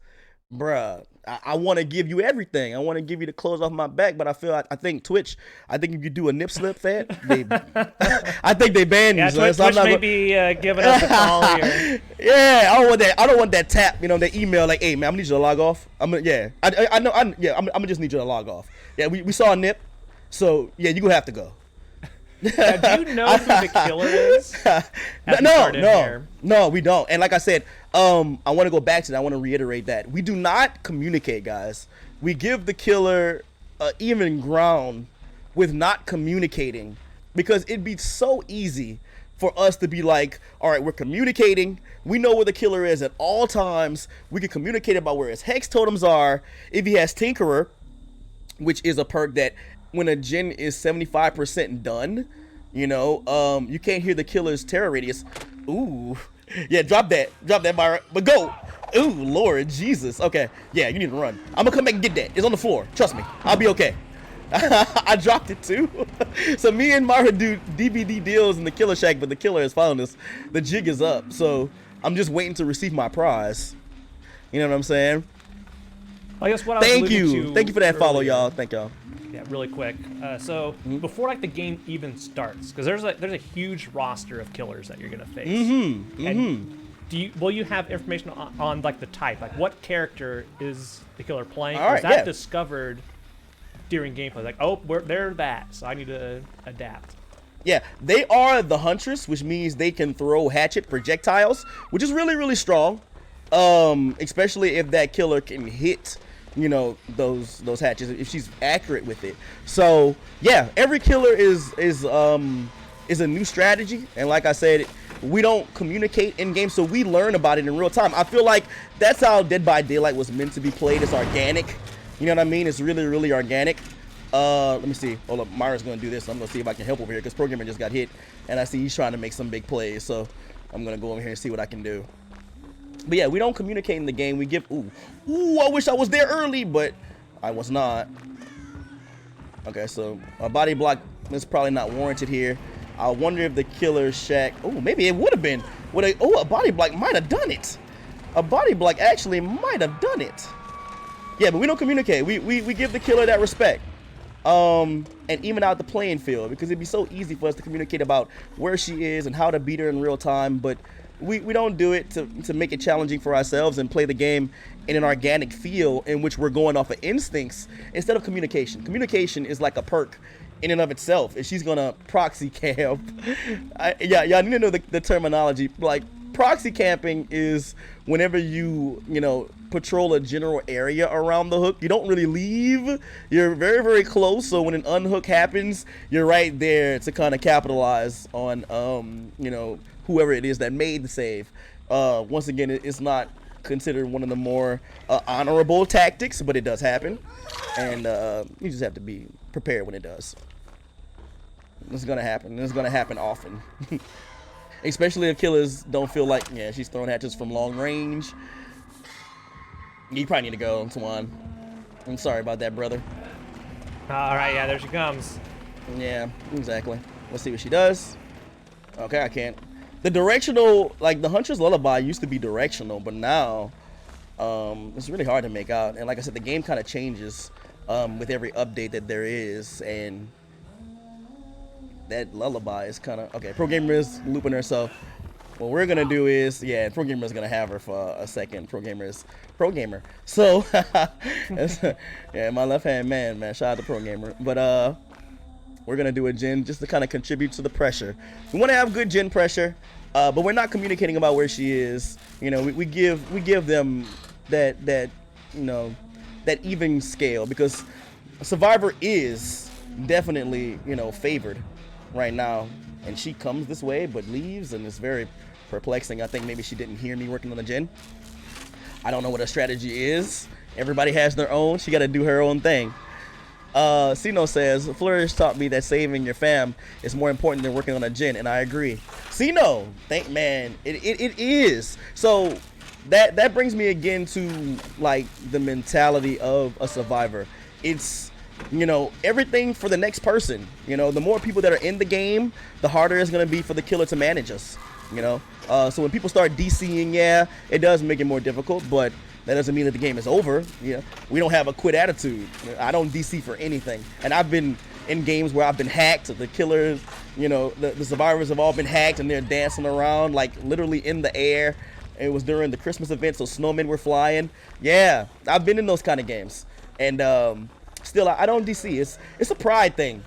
bruh. I want to give you everything. I want to give you the clothes off my back, but I think Twitch, I think if you do a nip slip, fan, I think they ban you. Twitch may be giving us a call here. Yeah, I don't want that. I don't want that tap. You know, that email like, "Hey man, I'm gonna need you to log off." I'm gonna I'm just need you to log off. Yeah, we saw a nip, so yeah, you gonna have to go. Now, do you know who the killer is? No, we don't. And like I said, I want to go back to that. I want to reiterate that we do not communicate, guys. We give the killer even ground with not communicating, because it'd be so easy for us to be like, all right, we're communicating. We know where the killer is at all times. We can communicate about where his hex totems are. If he has Tinkerer, which is a perk that when a gen is 75% done, you know, you can't hear the killer's terror radius. Ooh, yeah, drop that, Myra, but go. Ooh, Lord Jesus. Okay, yeah, you need to run. I'm gonna come back and get that. It's on the floor. Trust me, I'll be okay. I dropped it too. So me and Myra do DVD deals in the killer shack, but the killer has found us. The jig is up, so I'm just waiting to receive my prize. You know what I'm saying? I guess what I was Thank you for that follow, y'all. Thank y'all. Yeah, really quick. Before like the game even starts, because there's a huge roster of killers that you're gonna face. And will you have information on like the type, like what character is the killer playing? All right, is that discovered during gameplay? Like, oh, they're that, so I need to adapt. Yeah, they are the Huntress, which means they can throw hatchet projectiles, which is really, really strong. Especially if that killer can hit, you know, those hatches, if she's accurate with it. So yeah, every killer is a new strategy, and like I said, we don't communicate in game, so we learn about it in real time. I feel like that's how Dead by Daylight was meant to be played. It's organic, you know what I mean? It's really, really organic. Let me see. Hold up, Myra's gonna do this. I'm gonna see if I can help over here, because Programmer just got hit, and I see he's trying to make some big plays, so I'm gonna go over here and see what I can do. But yeah, we don't communicate in the game. We give, ooh, I wish I was there early, but I was not. Okay, so a body block is probably not warranted here. I wonder if the killer shack, oh, maybe it would have been. A body block might have done it. A body block actually might have done it. Yeah, but we don't communicate. We give the killer that respect. And even out the playing field, because it'd be so easy for us to communicate about where she is and how to beat her in real time, but we don't do it to make it challenging for ourselves and play the game in an organic feel in which we're going off of instincts instead of communication. Communication is like a perk in and of itself. If she's gonna proxy camp, y'all need to know the terminology. Like, proxy camping is whenever you patrol a general area around the hook. You don't really leave. You're very, very close. So when an unhook happens, you're right there to kind of capitalize on whoever it is that made the save. Once again, it's not considered one of the more honorable tactics, but it does happen, and you just have to be prepared when it does. It's gonna happen. It's gonna happen often. Especially if killers don't feel like, yeah, she's throwing hatches from long range. You probably need to go, Tuan. I'm sorry about that, brother. All right, yeah, there she comes. Yeah, exactly. Let's see what she does. Okay, I can't. The directional, like the Huntress Lullaby used to be directional, but now it's really hard to make out. And like I said, the game kind of changes with every update that there is, and that lullaby is kind of okay. Pro Gamer is looping herself. What we're gonna do is, yeah, Pro Gamer is gonna have her for a second. Pro Gamer is Pro Gamer. So yeah, my left hand man. Shout out to Pro Gamer. But we're gonna do a gen just to kind of contribute to the pressure. We want to have good gen pressure, but we're not communicating about where she is. You know, we give them that even scale, because Survivor is definitely, favored right now. And she comes this way but leaves, and it's very perplexing. I think maybe she didn't hear me working on the gen. I don't know what her strategy is. Everybody has their own. She got to do her own thing. Sino says, Flourish taught me that saving your fam is more important than working on a gen, and I agree. Sino, man, it is. So that brings me again to like the mentality of a survivor. It's, everything for the next person. The more people that are in the game, the harder it's going to be for the killer to manage us. So when people start DCing, yeah, it does make it more difficult, but that doesn't mean that the game is over. We don't have a quit attitude. I don't DC for anything. And I've been in games where I've been hacked. The killers, the survivors have all been hacked, and they're dancing around like literally in the air. It was during the Christmas event, so snowmen were flying. Yeah, I've been in those kind of games. And still, I don't DC. It's a pride thing.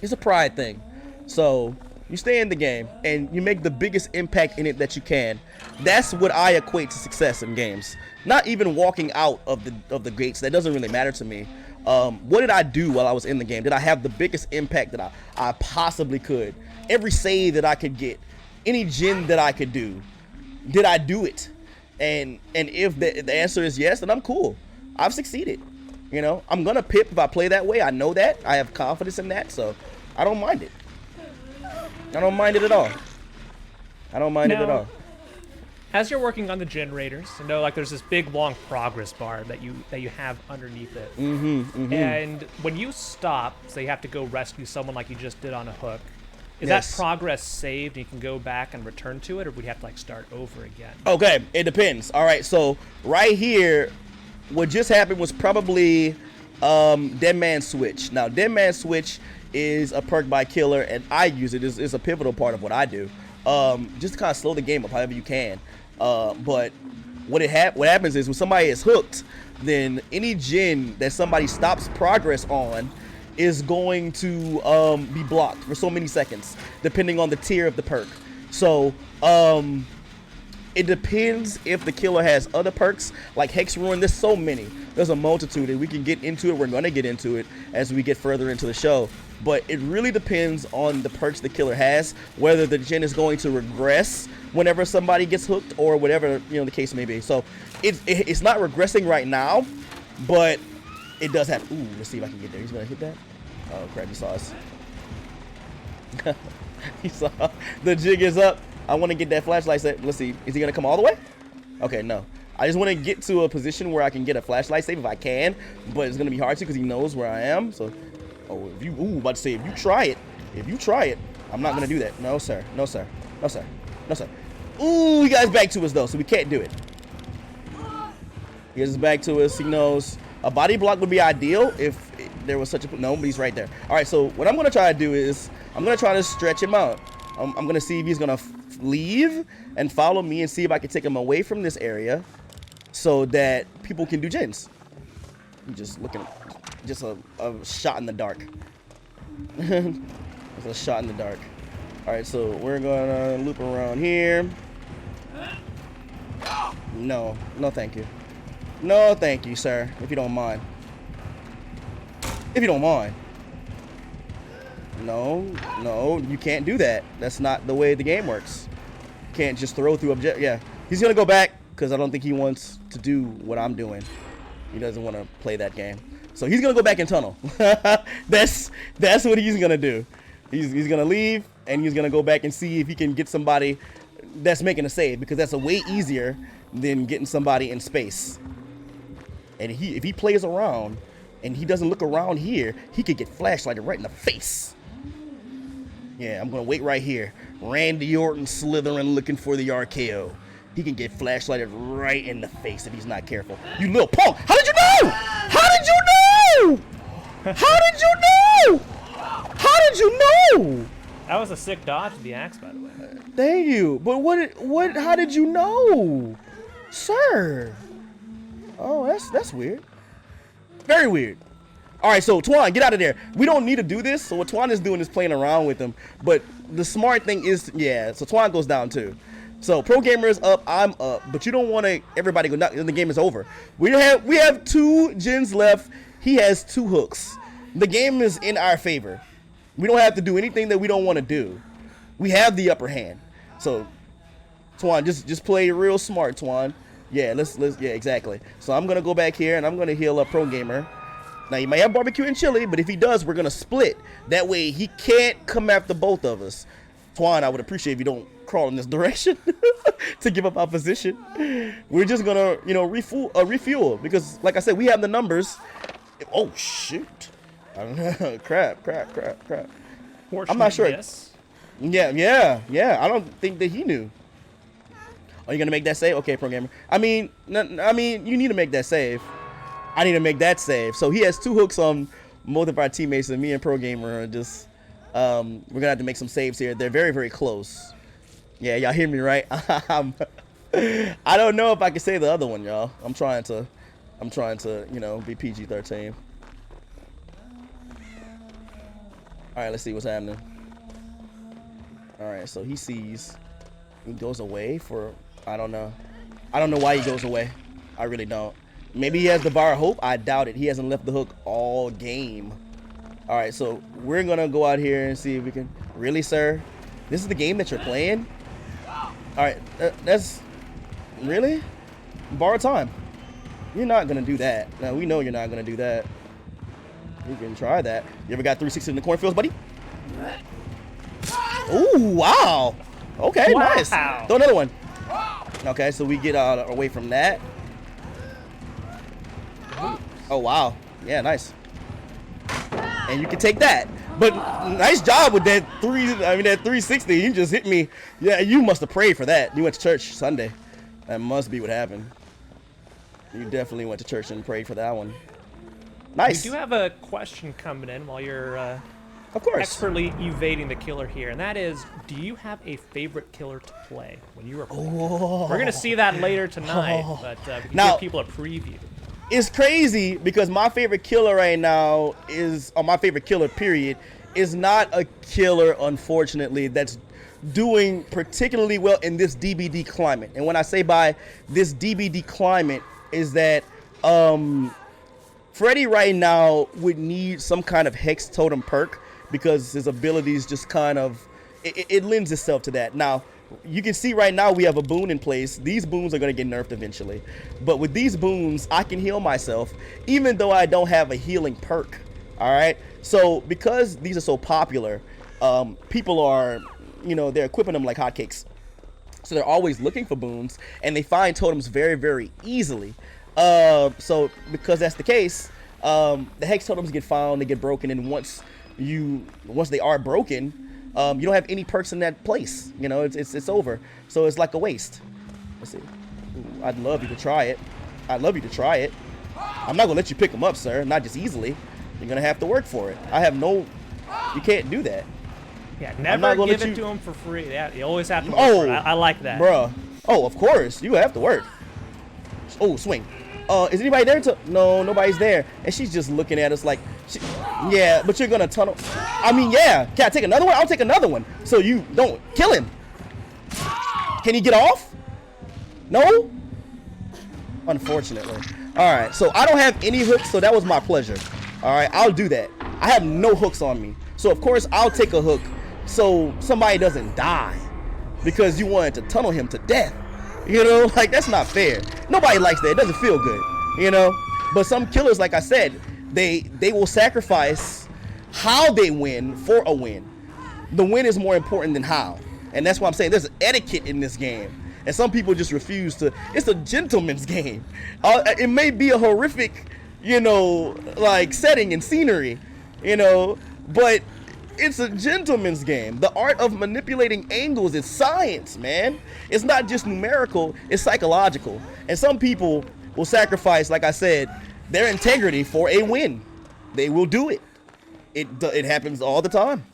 It's a pride thing. So you stay in the game and you make the biggest impact in it that you can. That's what I equate to success in games. Not even walking out of the gates. That doesn't really matter to me. What did I do while I was in the game? Did I have the biggest impact that I possibly could? Every save that I could get, any gen that I could do, did I do it? And if the answer is yes, then I'm cool. I've succeeded. I'm gonna pip if I play that way. I know that. I have confidence in that, so I don't mind it. I don't mind it at all. I don't mind it at all. As you're working on the generators, like there's this big long progress bar that you have underneath it. And when you stop, so you have to go rescue someone like you just did on a hook, is that progress saved and you can go back and return to it, or would you have to like start over again? Okay, it depends. All right, so right here, what just happened was probably Dead Man Switch. Now, Dead Man Switch is a perk by killer, and I use it. It's a pivotal part of what I do. Just to kind of slow the game up however you can. But what happens is when somebody is hooked, then any gen that somebody stops progress on is going to be blocked for so many seconds, depending on the tier of the perk. So it depends if the killer has other perks like Hex Ruin. There's so many. There's a multitude, and we can get into it. We're going to get into it as we get further into the show. But it really depends on the perks the killer has, whether the gen is going to regress whenever somebody gets hooked or whatever the case may be. So it's not regressing right now, but it does have. Ooh, let's see if I can get there. He's gonna hit that. Oh crap! He saw us. He saw the jig is up. I want to get that flashlight set. Let's see. Is he gonna come all the way? Okay, no. I just want to get to a position where I can get a flashlight save if I can, but it's gonna be hard to because he knows where I am. So. Oh, about to say, if you try it, I'm not gonna do that. No, sir. No, sir. No, sir. No, sir. Ooh, he got his back to us though, so we can't do it. He has his back to us. He knows a body block would be ideal if there was such a. No, but he's right there. All right, so what I'm gonna try to do is I'm gonna try to stretch him out. I'm gonna see if he's gonna leave and follow me and see if I can take him away from this area, so that people can do gens. I'm just looking. Just a shot in the dark. Just a shot in the dark. All right, so we're gonna loop around here. No, thank you. No, thank you, sir. If you don't mind. If you don't mind. No, you can't do that. That's not the way the game works. You can't just throw through object. Yeah, he's gonna go back because I don't think he wants to do what I'm doing. He doesn't want to play that game. So he's gonna go back in tunnel. That's what he's gonna do. He's gonna leave and he's gonna go back and see if he can get somebody that's making a save, because that's a way easier than getting somebody in space. And if he plays around and he doesn't look around here, he could get flashlighted right in the face. Yeah, I'm gonna wait right here. Randy Orton slithering looking for the RKO. He can get flashlighted right in the face if he's not careful. You little punk! How did you know? How did you know? How did you know? How did you know? That was a sick dodge to the axe, by the way. Thank you. But what? How did you know, sir? Oh, that's weird. Very weird. All right, so Twan, get out of there. We don't need to do this. So what Twan is doing is playing around with him. But the smart thing is, yeah. So Twan goes down too. So Pro Gamer is up, I'm up, but you don't want to everybody go down. The game is over. We have 2 gens left. He has 2 hooks. The game is in our favor. We don't have to do anything that we don't want to do. We have the upper hand. So, Twan, just play real smart, Twan. Yeah, yeah, exactly. So I'm gonna go back here and I'm gonna heal up Pro Gamer. Now he might have barbecue and chili, but if he does, we're gonna split. That way he can't come after both of us. Twan, I would appreciate if you don't crawl in this direction to give up our position. We're just gonna, you know, refuel because, like I said, we have the numbers. Oh shoot! crap. I'm not sure. Yes. Yeah. I don't think that he knew. Are you gonna make that save? Okay, Pro Gamer. I mean, you need to make that save. I need to make that save. So he has 2 hooks on both of our teammates, and me and Pro Gamer are just. We're gonna have to make some saves here. They're very, very close. Yeah, y'all hear me, right? I don't know if I can say the other one, y'all. I'm trying to, you know, be PG-13. All right, let's see what's happening. All right, so he sees. He goes away for. I don't know why he goes away. I really don't. Maybe he has Devour Hope. I doubt it. He hasn't left the hook all game. All right, so we're gonna go out here and see if we can. Really, sir? This is the game that you're playing? All right, that's really borrow time. You're not gonna do that. Now we know you're not gonna do that. You can try that. You ever got 360 in the cornfields, buddy? Ooh, wow. Okay, wow. Nice. Throw another one. Okay, so we get away from that. Oh wow, yeah, nice. And you can take that. But nice job with that that 360. You just hit me. Yeah, you must have prayed for that. You went to church Sunday. That must be what happened. You definitely went to church and prayed for that one. Nice. We do have a question coming in while you're of course expertly evading the killer here, and that is, do you have a favorite killer to play when you were playing? Oh. We're gonna see that later tonight, but we can give people a preview. It's crazy because my favorite killer right now is, or my favorite killer period, is not a killer, unfortunately, that's doing particularly well in this DBD climate. And when I say by this DBD climate is that Freddy right now would need some kind of Hex Totem perk because his abilities just kind of, it lends itself to that. Now, you can see right now we have a boon in place. These boons are going to get nerfed eventually. But with these boons, I can heal myself, even though I don't have a healing perk. All right? So because these are so popular, people are, you know, they're equipping them like hotcakes. So they're always looking for boons, and they find totems very, very easily. So because that's the case, the Hex totems get found, they get broken, and once they are broken, you don't have any perks in that place. You know, it's over. So it's like a waste. Let's see. Ooh, I'd love you to try it. I'm not gonna let you pick them up, sir. Not just easily. You're gonna have to work for it. You can't do that. Yeah, never give it to them for free. Yeah, you always have to work for it. I like that. Bruh. Oh, of course. You have to work. Oh, swing. Is anybody there? No, nobody's there. And she's just looking at us like, yeah, but you're gonna tunnel. I mean, yeah. Can I take another one? I'll take another one. So you don't kill him. Can he get off? No? Unfortunately. All right, so I don't have any hooks, so that was my pleasure. All right, I'll do that. I have no hooks on me. So, of course, I'll take a hook so somebody doesn't die because you wanted to tunnel him to death. You know, like, that's not fair. Nobody likes that. It doesn't feel good, you know? But some killers, like I said, they will sacrifice how they win for a win. The win is more important than how. And that's why I'm saying there's etiquette in this game. And some people just refuse to. It's a gentleman's game. It may be a horrific, you know, like setting and scenery, you know, but it's a gentleman's game. The art of manipulating angles is science, man. It's not just numerical, it's psychological. And some people will sacrifice, like I said, their integrity for a win. They will do it. It happens all the time.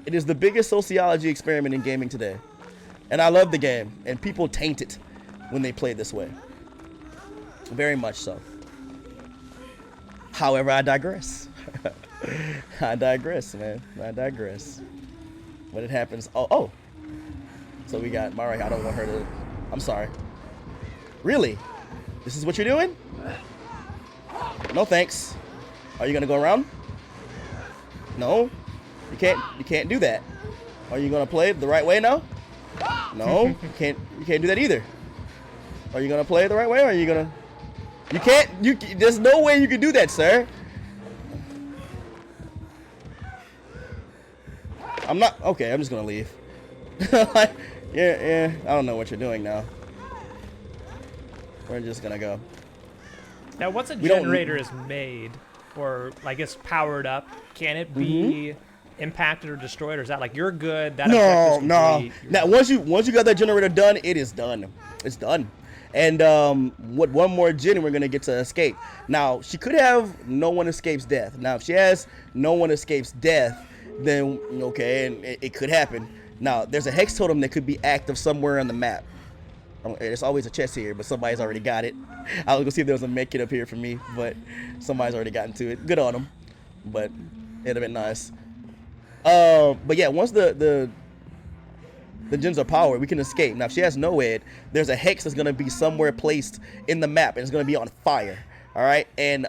It is the biggest sociology experiment in gaming today. And I love the game, and people taint it when they play this way. Very much so. However, I digress. I digress, man. I digress. When it happens, oh. So we got Mari. I don't want her to. I'm sorry. Really? This is what you're doing? No thanks. Are you gonna go around? No, you can't do that. Are you gonna play the right way now? No, you can't do that either. Are you gonna play it the right way, or are you gonna? You can't. There's no way you can do that, sir. I'm not. Okay, I'm just gonna leave. Yeah. I don't know what you're doing now. We're just gonna go. Now, once a generator is made, or I guess powered up, can it be impacted or destroyed, or is that like you're good? That No. complete, Now, once you got that generator done, it is done. It's done. And what one more gen, we're gonna get to escape. Now, she could have no one escapes death. Now, if she has no one escapes death, then okay, and it could happen. Now, there's a hex totem that could be active somewhere on the map. There's always a chest here, but somebody's already got it. I was gonna see if there was a med kit up here for me, but somebody's already gotten to it. Good on them, but it'd have been nice. But yeah, once the gens are powered, we can escape. Now, if she has no ed, there's a hex that's gonna be somewhere placed in the map, and it's gonna be on fire. All right, and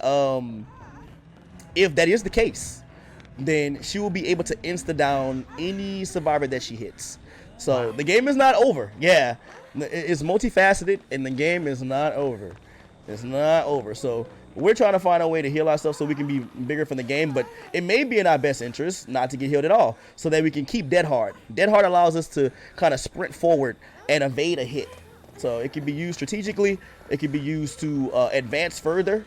if that is the case, then she will be able to insta down any survivor that she hits. So the game is not over. Yeah, it's multifaceted, and the game is not over. It's not over. So we're trying to find a way to heal ourselves so we can be bigger for the game, but it may be in our best interest not to get healed at all, so that we can keep dead hard. Dead hard allows us to kind of sprint forward and evade a hit. So it can be used strategically. It can be used to advance further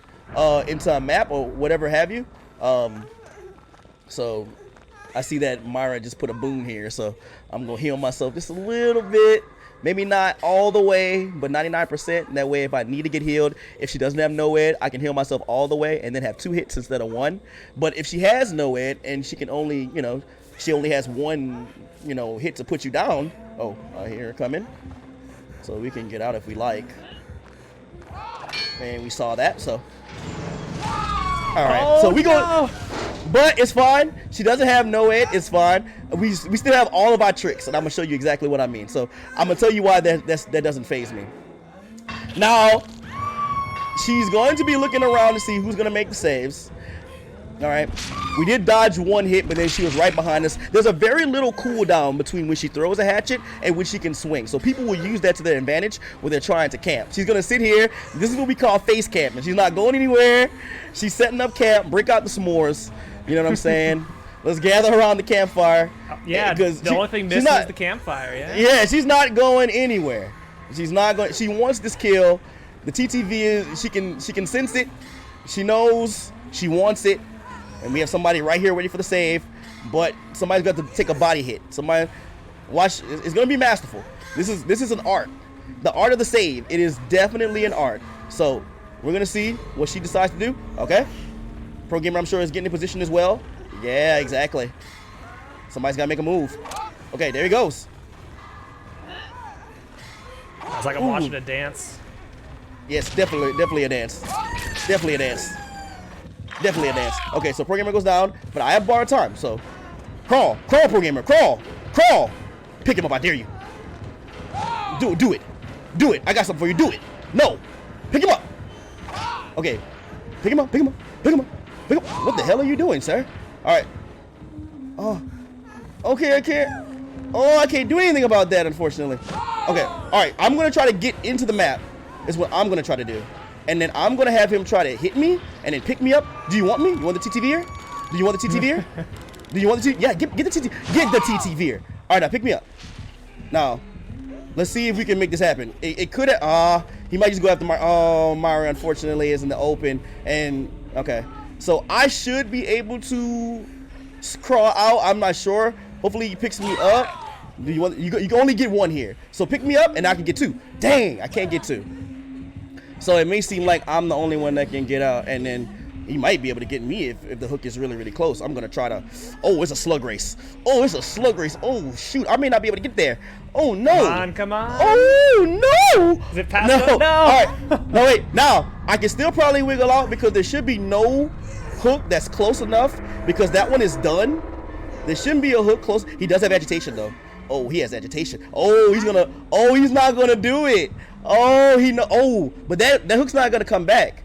into a map or whatever have you. So I see that Myra just put a boon here, so I'm gonna heal myself just a little bit. Maybe not all the way, but 99%. That way, if I need to get healed, if she doesn't have no ed, I can heal myself all the way and then have 2 hits instead of 1. But if she has no ed and she can only, she only has 1, hit to put you down. Oh, I hear her coming. So we can get out if we like. And we saw that, so. All right, so we go. But it's fine. She doesn't have no ed. It's fine. We still have all of our tricks, and I'm gonna show you exactly what I mean. So I'm gonna tell you why that doesn't faze me. Now, she's going to be looking around to see who's gonna make the saves. All right. We did dodge 1 hit, but then she was right behind us. There's a very little cooldown between when she throws a hatchet and when she can swing. So people will use that to their advantage when they're trying to camp. She's gonna sit here. This is what we call face camping. She's not going anywhere. She's setting up camp. Break out the s'mores. You know what I'm saying? Let's gather around the campfire. Yeah, because the only thing missing is the campfire. Yeah, she's not going anywhere. She's not going. She wants this kill. The TTV is. She can sense it. She knows. She wants it. And we have somebody right here waiting for the save, but somebody's got to take a body hit. Somebody, watch. It's gonna be masterful. This is an art. The art of the save. It is definitely an art. So we're gonna see what she decides to do. Okay. Pro gamer, I'm sure, is getting in position as well. Yeah, exactly. Somebody's gotta make a move. Okay, there he goes. It's like I'm watching a dance. Yes, definitely a dance. Definitely a dance. Definitely a dance. Okay, so Pro Gamer goes down, but I have borrowed time, so crawl, Pro Gamer, crawl. Pick him up, I dare you. Do it. I got something for you. Do it. No, pick him up. Okay, pick him up. What the hell are you doing, sir? All right. Oh, okay, I can't. Oh, I can't do anything about that, unfortunately. Okay, all right. I'm gonna try to get into the map. Is what I'm gonna try to do. And then I'm gonna have him try to hit me and then pick me up. Do you want me? You want the TTV here? Do you want the TTV here? Do you want the TTV? Yeah, get the TTV. Get the TTV here. All right, now pick me up. Now, let's see if we can make this happen. It could have. He might just go after my. Oh, Mario unfortunately is in the open. And okay, so I should be able to crawl out. I'm not sure. Hopefully he picks me up. Do you want? You can only get 1 here. So pick me up and I can get 2. Dang, I can't get 2. So it may seem like I'm the only one that can get out, and then he might be able to get me if the hook is really, really close. I'm gonna try to. Oh, it's a slug race. Oh, shoot, I may not be able to get there. Oh no! Come on! Oh no! Is it past? No. All right. No wait. Now I can still probably wiggle out because there should be no hook that's close enough because that one is done. There shouldn't be a hook close. He does have agitation though. Oh, he has agitation. Oh, he's gonna. Oh, he's not gonna do it. Oh, but that hook's not gonna come back.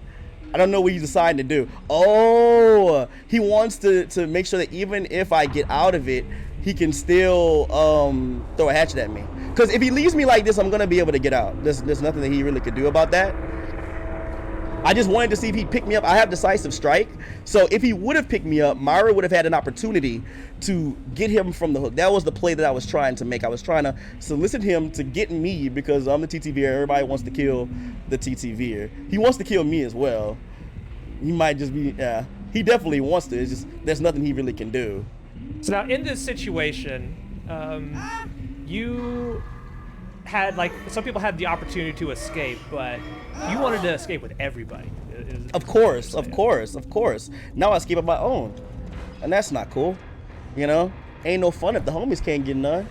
I don't know what he's deciding to do. Oh, he wants to make sure that even if I get out of it, he can still throw a hatchet at me. Because if he leaves me like this, I'm gonna be able to get out. There's nothing that he really could do about that. I just wanted to see if he'd pick me up. I have decisive strike, so if he would have picked me up, Myra would have had an opportunity to get him from the hook. That was the play that I was trying to make. I was trying to solicit him to get me because I'm the TTVer. Everybody wants to kill the TTVer. He wants to kill me as well. He might just be, yeah. He definitely wants to. It's just there's nothing he really can do. So now in this situation, you had, like, some people had the opportunity to escape, but you wanted to escape with everybody. Of course. Now I escape on my own, and that's not cool. You know, ain't no fun if the homies can't get none.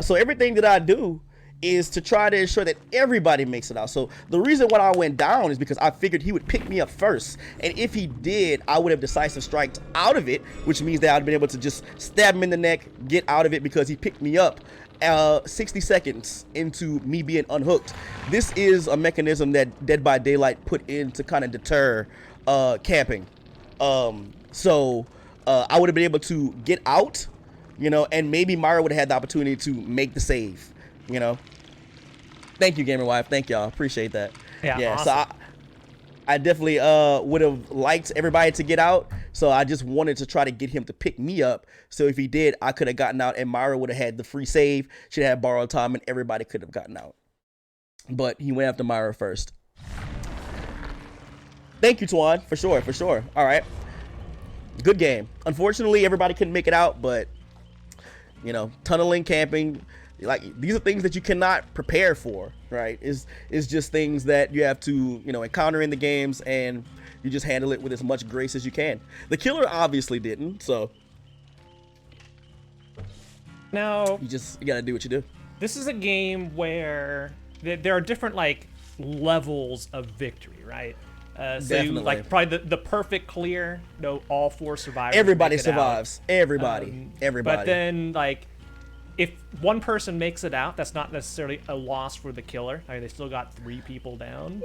So everything that I do is to try to ensure that everybody makes it out. So the reason why I went down is because I figured he would pick me up first, and if he did, I would have decisive striked out of it, which means that I'd been able to just stab him in the neck, get out of it because he picked me up 60 seconds into me being unhooked. This is a mechanism that Dead by Daylight put in to kind of deter camping. So I would have been able to get out, you know, and maybe Myra would have had the opportunity to make the save, you know. Thank you, Gamer Wife. Thank y'all. Appreciate that. Yeah, awesome. So I definitely would have liked everybody to get out. So I just wanted to try to get him to pick me up. So if he did, I could have gotten out, and Myra would have had the free save. She'd have borrowed time, and everybody could have gotten out. But he went after Myra first. Thank you, Twan, for sure. All right. Good game. Unfortunately, everybody couldn't make it out, but, you know, tunneling, camping, like, these are things that you cannot prepare for, right? It's just things that you have to, you know, encounter in the games, and you just handle it with as much grace as you can. The killer obviously didn't, so now you gotta do what you do. This is a game where there are different, like, levels of victory, right? So Definitely. you, like, probably the perfect clear, no, all 4 survivors. Everybody make it survives. out. Everybody. But then, like, if one person makes it out, that's not necessarily a loss for the killer. I mean, they still got 3 people down.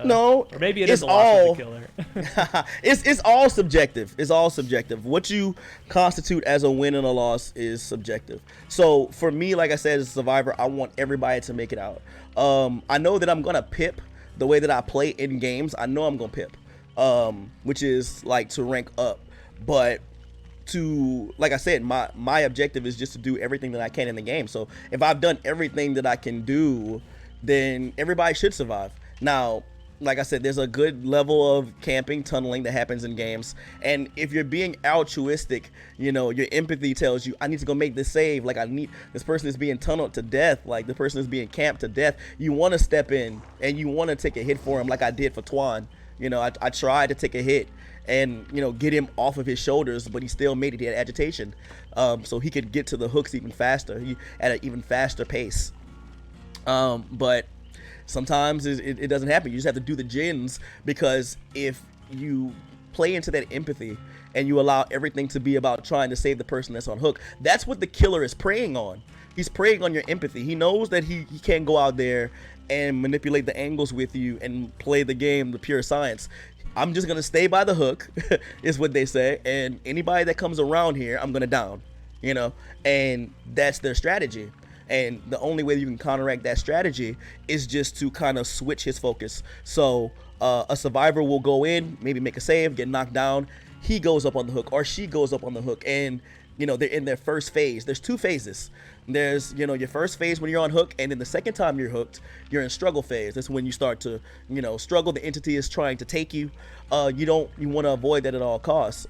No. Or maybe it is a loss for the killer. It's all subjective. It's all subjective. What you constitute as a win and a loss is subjective. So for me, like I said, as a survivor, I want everybody to make it out. I know that I'm gonna pip the way that I play in games. I know I'm gonna pip, which is like to rank up. But like I said, my objective is just to do everything that I can in the game. So if I've done everything that I can do, then everybody should survive. Now, like I said, there's a good level of camping, tunneling that happens in games. And if you're being altruistic, you know, your empathy tells you, I need to go make this save. Like, this person is being tunneled to death. Like, the person is being camped to death. You want to step in and you want to take a hit for him, like I did for Twan. You know, I tried to take a hit and, you know, get him off of his shoulders, but he still made it. He had agitation, so he could get to the hooks even faster, at an even faster pace. But sometimes it doesn't happen. You just have to do the gens, because if you play into that empathy and you allow everything to be about trying to save the person that's on hook, that's what the killer is preying on. He's preying on your empathy. He knows that he can't go out there and manipulate the angles with you and play the game, the pure science. I'm just gonna stay by the hook, is what they say, and anybody that comes around here, I'm gonna down, you know, and that's their strategy. And the only way you can counteract that strategy is just to kind of switch his focus. So a survivor will go in, maybe make a save, get knocked down, he goes up on the hook, or she goes up on the hook, and, you know, they're in their first phase. There's 2 phases. There's, you know, your first phase when you're on hook, and then the second time you're hooked, you're in struggle phase. That's when you start to, you know, struggle. The entity is trying to take you. You want to avoid that at all costs.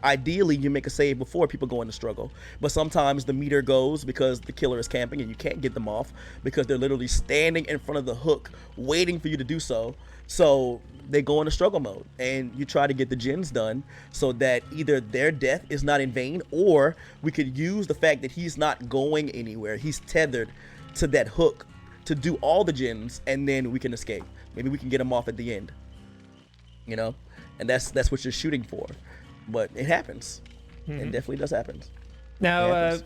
Ideally, you make a save before people go into struggle, but sometimes the meter goes because the killer is camping and you can't get them off because they're literally standing in front of the hook waiting for you to do so. So they go into struggle mode, and you try to get the gens done so that either their death is not in vain, or we could use the fact that he's not going anywhere. He's tethered to that hook to do all the gens, and then we can escape. Maybe we can get him off at the end, you know, and that's what you're shooting for. But it happens. It definitely does happen. Now,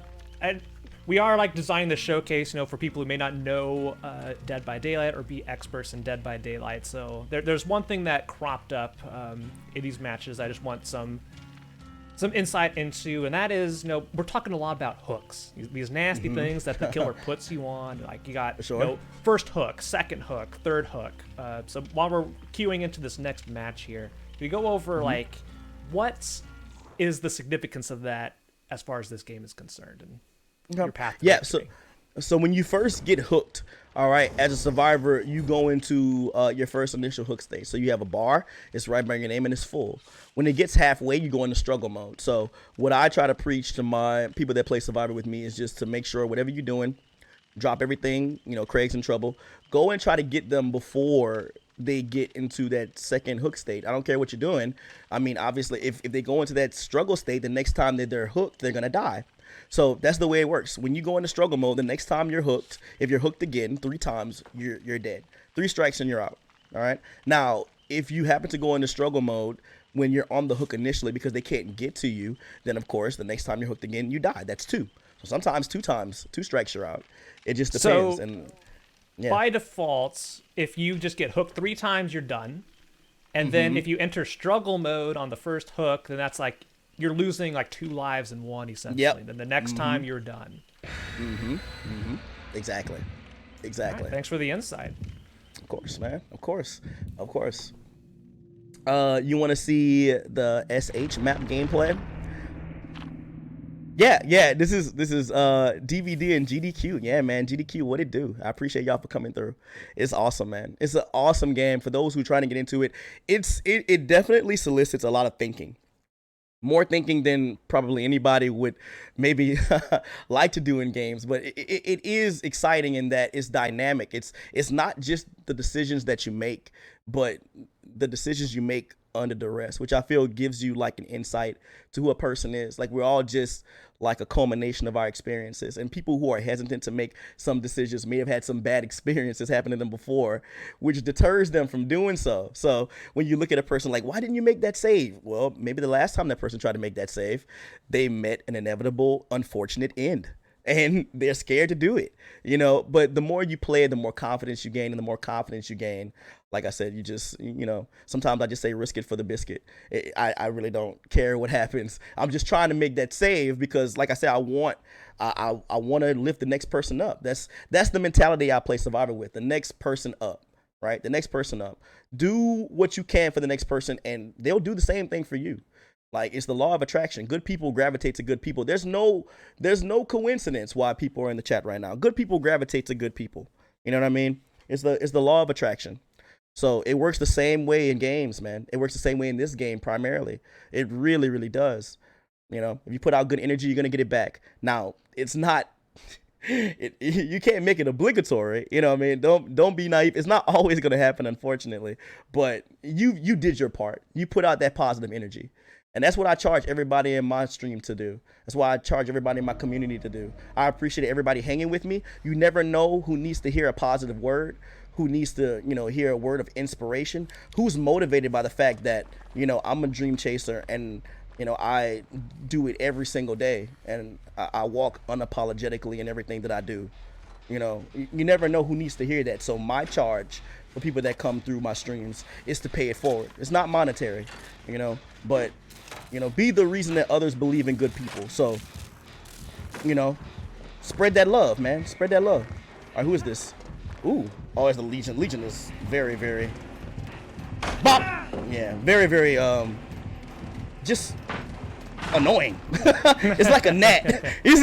we are like designing the showcase, for people who may not know Dead by Daylight or be experts in Dead by Daylight. So there's one thing that cropped up in these matches I just want some insight into, and that is, we're talking a lot about hooks, these nasty things that the killer puts you on. Like you got first hook, second hook, third hook. So while we're queuing into this next match here, we go over like what is the significance of that as far as this game is concerned and your path to victory. So when you first get hooked, all right, as a survivor, you go into your first initial hook stage. So you have a bar, it's right by your name, and it's full. When it gets halfway, you go into struggle mode. So what I try to preach to my people that play Survivor with me is just to make sure whatever you're doing, drop everything. Craig's in trouble. Go and try to get them before they get into that second hook state. I don't care what you're doing. I mean, obviously, if they go into that struggle state, the next time that they're hooked, they're going to die. So that's the way it works. When you go into struggle mode, the next time you're hooked, if you're hooked again 3 times, you're dead. 3 strikes and you're out. All right. Now, if you happen to go into struggle mode when you're on the hook initially because they can't get to you, then of course the next time you're hooked again, you die. That's 2. So sometimes 2 times, 2 strikes, you're out. It just depends. So by default, if you just get hooked 3 times, you're done. And then if you enter struggle mode on the first hook, then that's like you're losing like 2 lives in one, essentially. Yep. Then the next time you're done. Exactly. Right, thanks for the insight. Of course, man. Of course. You want to see the SH map gameplay? Yeah. This is DVD and GDQ. Yeah, man. GDQ, what it do? I appreciate y'all for coming through. It's awesome, man. It's an awesome game for those who are trying to get into it. It definitely solicits a lot of thinking. More thinking than probably anybody would maybe like to do in games, but it is exciting in that it's dynamic. It's not just the decisions that you make, but the decisions you make under duress, which I feel gives you like an insight to who a person is. Like we're all just like a culmination of our experiences, and people who are hesitant to make some decisions may have had some bad experiences happen to them before, which deters them from doing so. So when you look at a person like, why didn't you make that save? Well, maybe the last time that person tried to make that save, they met an inevitable, unfortunate end. And they're scared to do it, but the more you play, the more confidence you gain, and the more confidence you gain, like I said, you just, sometimes I just say risk it for the biscuit. I really don't care what happens. I'm just trying to make that save because, like I said, I want to lift the next person up. That's the mentality I play Survivor with. The next person up, right? The next person up. Do what you can for the next person, and they'll do the same thing for you. Like, it's the law of attraction. Good people gravitate to good people. There's no coincidence why people are in the chat right now. Good people gravitate to good people. You know what I mean? It's the law of attraction. So it works the same way in games, man. It works the same way in this game primarily. It really, really does. If you put out good energy, you're gonna get it back. Now, it's not. You can't make it obligatory. You know what I mean? Don't be naive. It's not always gonna happen, unfortunately. But you did your part. You put out that positive energy. And that's what I charge everybody in my stream to do. That's why I charge everybody in my community to do. I appreciate everybody hanging with me. You never know who needs to hear a positive word, who needs to, hear a word of inspiration, who's motivated by the fact that, I'm a dream chaser and, I do it every single day. And I walk unapologetically in everything that I do. You never know who needs to hear that. So my charge for people that come through my streams is to pay it forward. It's not monetary, but be the reason that others believe in good people. So, spread that love, man. Spread that love. All right, who is this? Ooh, oh, it's the Legion. Legion is very, very, bop. Yeah, very, very, just annoying. It's like a gnat. He's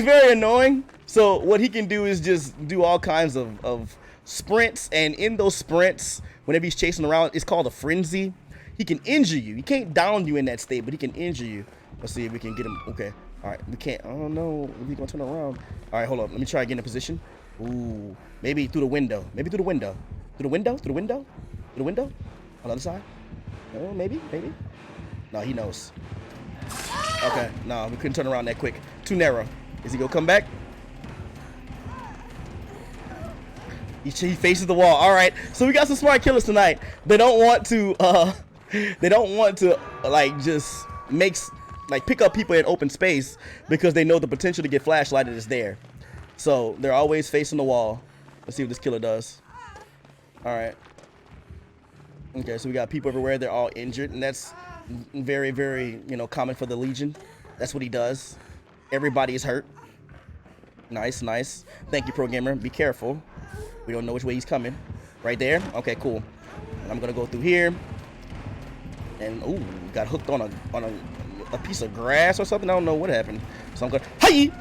very annoying. So what he can do is just do all kinds of sprints, and in those sprints, whenever he's chasing around, it's called a frenzy. He can injure you. He can't down you in that state, but he can injure you. Let's see if we can get him. Okay. All right. We can't. I don't know if he's going to turn around. All right. Hold up. Let me try to get in a position. Ooh. Maybe through the window. Maybe through the window. Through the window? Through the window? Through the window? On the other side? Oh, maybe. Maybe. No, he knows. Okay. No, we couldn't turn around that quick. Too narrow. Is he going to come back? He faces the wall. All right. So we got some smart killers tonight. They don't want to like just make like pick up people in open space because they know the potential to get flashlighted is there. So they're always facing the wall. Let's see what this killer does. All right. Okay, so we got people everywhere. They're all injured, and that's very, very, common for the Legion. That's what he does. Everybody is hurt. Nice, nice. Thank you, Pro Gamer. Be careful. We don't know which way he's coming. Right there? Okay, cool. I'm gonna go through here. And ooh, got hooked on a piece of grass or something. I don't know what happened. So I'm gonna hi,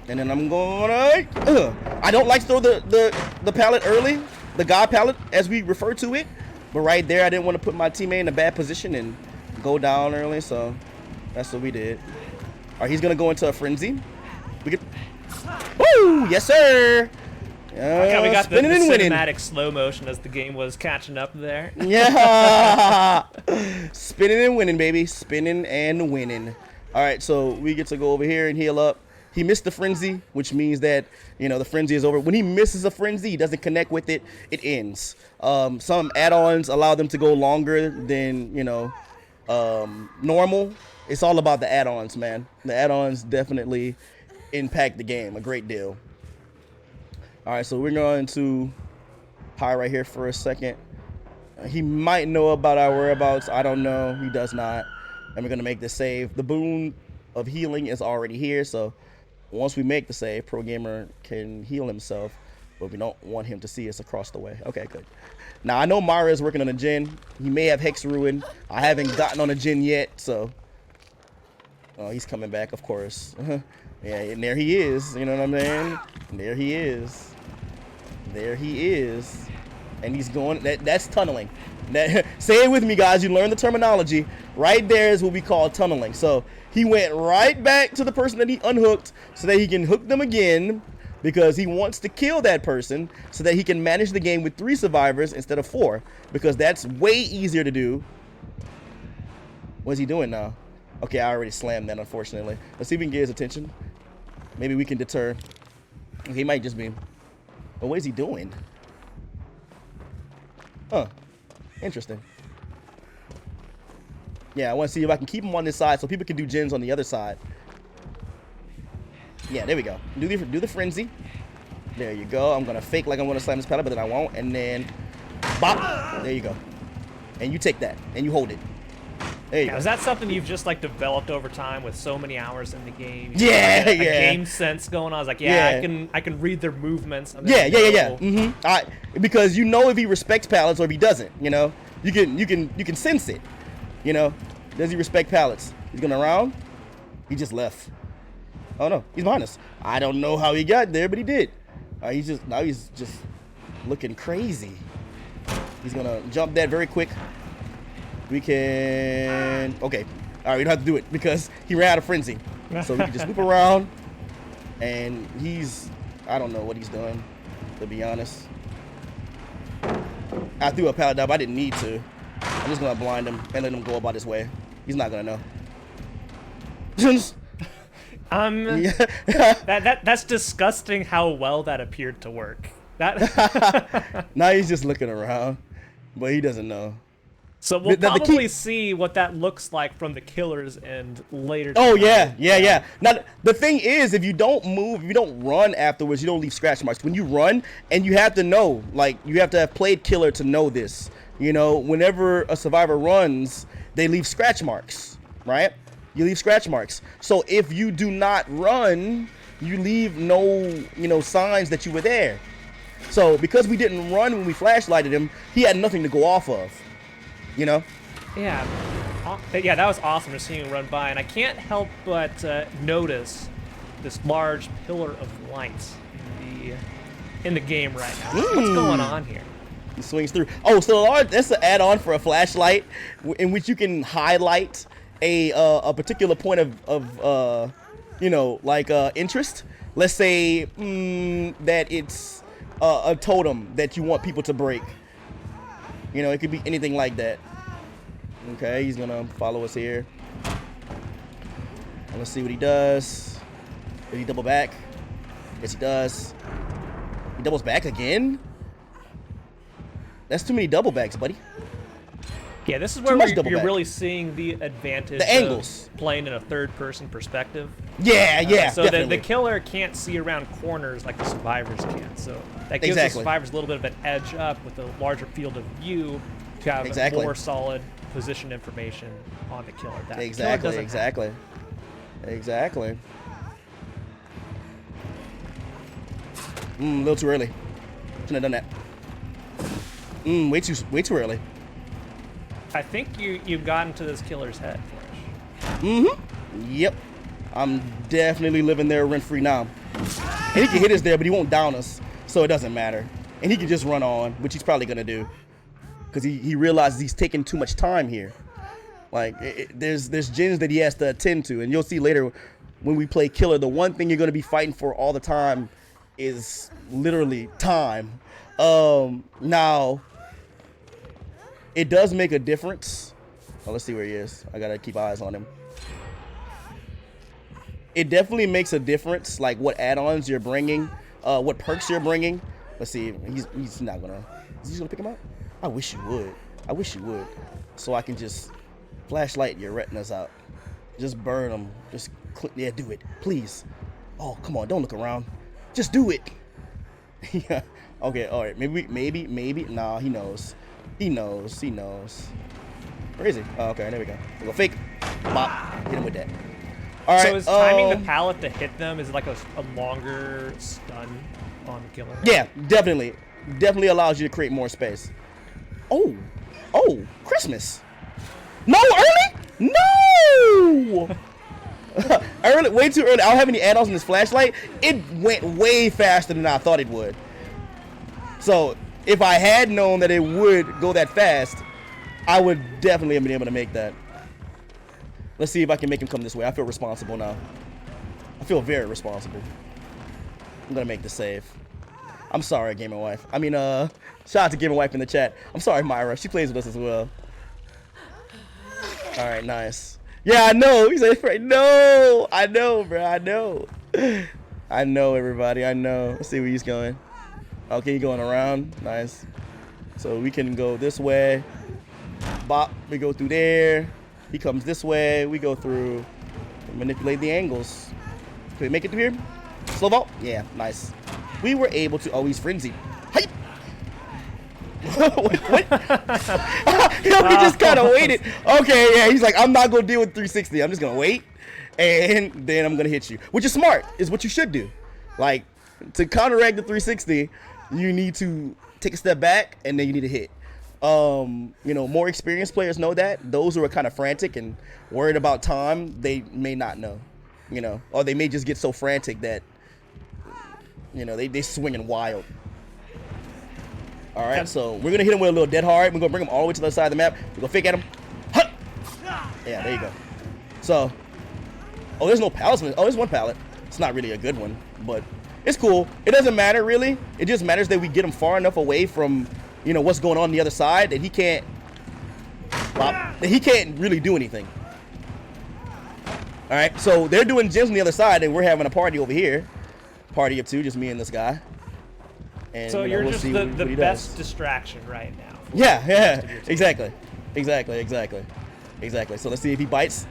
and then I'm gonna. I don't like to throw the pallet early, the God pallet as we refer to it. But right there, I didn't want to put my teammate in a bad position and go down early. So that's what we did. All right, he's gonna go into a frenzy. We get. Woo! Yes, sir. Okay, we got the cinematic slow motion as the game was catching up there. Yeah. Spinning and winning, baby. Spinning and winning. All right, so we get to go over here and heal up. He missed the frenzy, which means that, the frenzy is over. When he misses a frenzy, he doesn't connect with it, it ends. Some add-ons allow them to go longer than, normal. It's all about the add-ons, man. The add-ons definitely impact the game a great deal. All right, so we're going to hide right here for a second. He might know about our whereabouts. I don't know. He does not. And we're going to make the save. The boon of healing is already here, so once we make the save, Pro Gamer can heal himself, but we don't want him to see us across the way. Okay, good. Now, I know Mara is working on a gen. He may have Hex Ruin. I haven't gotten on a gen yet, so... Oh, he's coming back, of course. Yeah, and there he is. You know what I'm saying? And there he is. There he is. And he's going... That's tunneling. Say it with me, guys. You learn the terminology. Right there is what we call tunneling. So he went right back to the person that he unhooked so that he can hook them again because he wants to kill that person so that he can manage the game with 3 survivors instead of 4 because that's way easier to do. What's he doing now? Okay, I already slammed that, unfortunately. Let's see if we can get his attention. Maybe we can deter. He might just be... But what is he doing? Huh. Interesting. Yeah, I want to see if I can keep him on this side so people can do gens on the other side. Yeah, there we go. Do the frenzy. There you go. I'm going to fake like I'm going to slam this pallet, but then I won't. And then... Bop! There you go. And you take that. And you hold it. There you go. Is that something you've just like developed over time with so many hours in the game? Yeah, a game sense going on. I was like, I can read their movements. Yeah. Mm-hmm. Because if he respects pallets or if he doesn't, you can sense it. Does he respect pallets? He's going around. He just left. Oh no, he's behind us. I don't know how he got there, but he did. He's just looking crazy. He's gonna jump that very quick. We can... Okay. All right, we don't have to do it because he ran out of frenzy. So we can just loop around. And he's... I don't know what he's doing, to be honest. I threw a pallet down, but I didn't need to. I'm just going to blind him and let him go about his way. He's not going to know. That's disgusting how well that appeared to work. Now he's just looking around, but he doesn't know. So we'll probably see what that looks like from the killer's end later. Oh, yeah. Now, the thing is, if you don't move, if you don't run afterwards, you don't leave scratch marks. When you run, and you have to know, like, you have to have played killer to know this. Whenever a survivor runs, they leave scratch marks, right? You leave scratch marks. So if you do not run, you leave no, signs that you were there. So because we didn't run when we flashlighted him, he had nothing to go off of. Yeah, that was awesome to see him run by, and I can't help but notice this large pillar of light in the game right now. What's going on here? He swings through. Oh, so that's an add-on for a flashlight in which you can highlight a particular point of interest. Let's say that it's a totem that you want people to break. It could be anything like that. Okay, he's gonna follow us here. Let's see what he does. Did he double back? Yes, he does. He doubles back again? That's too many double backs, buddy. Yeah, this is where much you're double back. really seeing the advantage The angles. of playing in a third-person perspective. Yeah, yeah, So definitely. the killer can't see around corners like the survivors can. So that gives Exactly. the survivors a little bit of an edge up with a larger field of view to have Exactly. more solid position information on the killer. That the killer Exactly, doesn't exactly. Exactly. A little too early. Shouldn't have done that. Way too early. I think you've gotten to this killer's head, Flash. Yep. I'm definitely living there rent-free now. And he can hit us there, but he won't down us, so it doesn't matter. And he can just run on, which he's probably gonna do, because he realizes he's taking too much time here. Like there's gens that he has to attend to, and you'll see later when we play killer, the one thing you're gonna be fighting for all the time is literally time. Now it does make a difference. Oh, let's see where he is. I gotta keep eyes on him. It definitely makes a difference, like what add-ons you're bringing, what perks you're bringing. Let's see, he's not gonna. Is he gonna pick him up? I wish you would. I wish you would, so I can just flashlight your retinas out. Just burn them. Just yeah, do it, please. Oh, come on, don't look around. Just do it. Yeah. Okay. All right. Maybe. Nah, he knows. He knows. Where is he? Oh, okay. There we go. We'll go fake. Bop. Hit him with that. All right. So is timing the pallet to hit them is it like a longer stun on the killer? Yeah, definitely. Definitely allows you to create more space. Oh, Christmas. No, early? No! Early, way too early. I don't have any add-ons in this flashlight. It went way faster than I thought it would. So if I had known that it would go that fast, I would definitely have been able to make that. Let's see if I can make him come this way. I feel responsible now. I feel very responsible. I'm gonna make the save. I'm sorry, Gamer Wife. I mean, shout out to Gamer Wife in the chat. I'm sorry, Myra. She plays with us as well. All right, nice. Yeah, I know. He's like, no. I know, bro. I know. I know, everybody. I know. Let's see where he's going. Okay, he's going around. Nice. So we can go this way. Bop. We go through there. He comes this way. We go through. Manipulate the angles. Can we make it through here? Slow vault? Yeah, nice. We were able to always frenzy. Hype! what? He just kind of waited. Okay, yeah, he's like, I'm not going to deal with 360. I'm just going to wait, and then I'm going to hit you. Which is smart, is what you should do. Like, to counteract the 360, you need to take a step back, and then you need to hit. More experienced players know that. Those who are kind of frantic and worried about time, they may not know. Or they may just get so frantic that, they swinging wild. All right, so we're going to hit him with a little dead hard. We're going to bring him all the way to the other side of the map. We're going to fake at him. Huh! Yeah, there you go. So, there's no pallets. Oh, there's one pallet. It's not really a good one, but it's cool. It doesn't matter, really. It just matters that we get him far enough away from, what's going on the other side that he can't really do anything. All right, so they're doing gyms on the other side, and we're having a party over here. Party of two, just me and this guy. And, so you're we'll just see the what best distraction right now. Yeah, exactly. So let's see if he bites.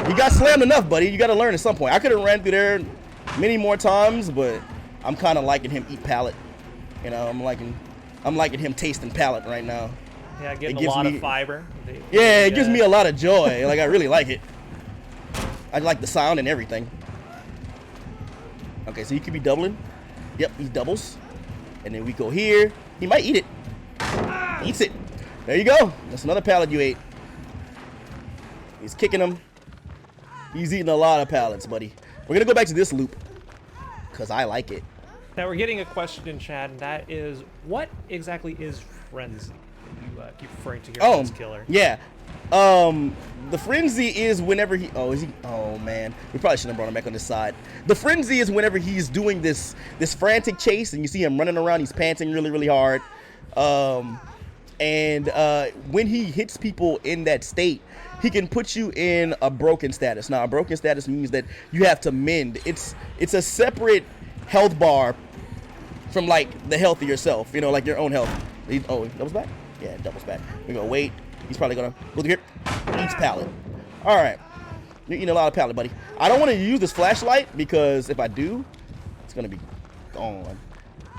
You got slammed enough, buddy. You got to learn at some point. I could have ran through there many more times, but I'm kind of liking him eat pallet. I'm liking him tasting pallet right now. Yeah, getting a lot of fiber. It gives me a lot of joy. Like, I really like it. I like the sound and everything. Okay, so he could be doubling. Yep, he doubles. And then we go here. He might eat it. Eats it. There you go. That's another pallet you ate. He's kicking him. He's eating a lot of pallets, buddy. We're going to go back to this loop because I like it. Now, we're getting a question in chat, and that is, what exactly is frenzy? You keep referring to here as killer. Yeah. The frenzy is whenever he... Oh, man. We probably shouldn't have brought him back on this side. The frenzy is whenever he's doing this frantic chase, and you see him running around. He's panting really, really hard. When he hits people in that state, he can put you in a broken status. Now, a broken status means that you have to mend. It's a separate health bar from, like, the health of yourself. Like your own health. He doubles back? Yeah, doubles back. We're going to wait. He's probably gonna go through here. Eats pallet. All right. You're eating a lot of pallet, buddy. I don't want to use this flashlight because if I do, it's gonna be gone.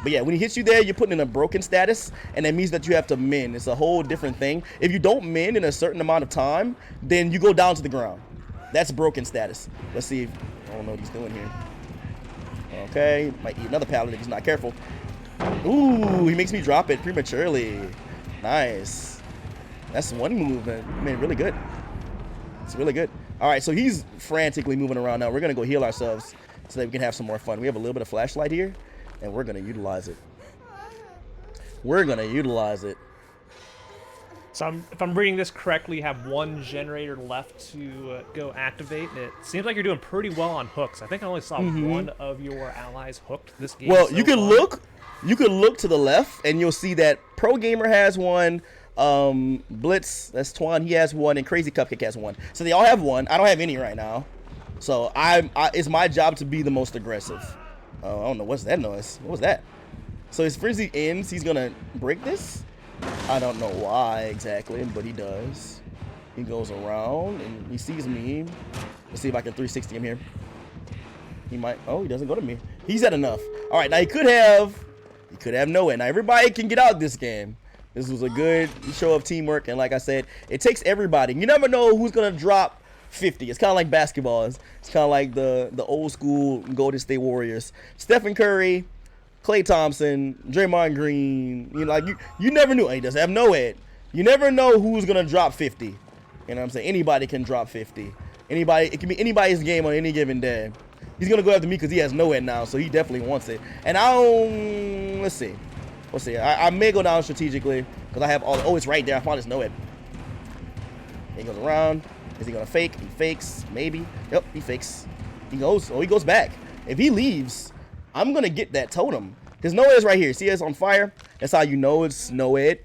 But yeah, when he hits you there, you're putting in a broken status, and that means that you have to mend. It's a whole different thing. If you don't mend in a certain amount of time, then you go down to the ground. That's broken status. Let's see if, I don't know what he's doing here. Okay, might eat another pallet if he's not careful. Ooh, he makes me drop it prematurely. Nice. That's one move, man. I mean, really good. It's really good. All right, so he's frantically moving around now. We're gonna go heal ourselves so that we can have some more fun. We have a little bit of flashlight here, and we're gonna utilize it. We're gonna utilize it. So if I'm reading this correctly, you have one generator left to go activate. It seems like you're doing pretty well on hooks. I think I only saw one of your allies hooked this game. Well, so you can far. look. You can look to the left, and you'll see that Pro Gamer has one. Blitz, that's Twan, he has one, and Crazy Cupcake has one. So they all have one. I don't have any right now. So it's my job to be the most aggressive. I don't know, what's that noise? What was that? So his frenzy ends, he's gonna break this. I don't know why exactly, but he does. He goes around and he sees me. Let's see if I can 360 him here. He might, oh, he doesn't go to me. He's had enough. All right, now he could have no way. Now everybody can get out this game. This was a good show of teamwork, and like I said, it takes everybody. You never know who's gonna drop 50. It's kind of like basketball. It's kind of like the old school Golden State Warriors. Stephen Curry, Klay Thompson, Draymond Green. You know, like you never knew. He doesn't have no head. You never know who's gonna drop 50. You know what I'm saying? Anybody can drop 50. Anybody, it can be anybody's game on any given day. He's gonna go after me because he has no head now, so he definitely wants it. And I don't. Let's see. Let's see. I may go down strategically because I have all. Oh, it's right there. I found his no head. He goes around. Is he gonna fake? He fakes. Maybe. Yep, he fakes. He goes. Oh, he goes back. If he leaves, I'm gonna get that totem. His no head is right here. See, it's on fire. That's how you know it's no head.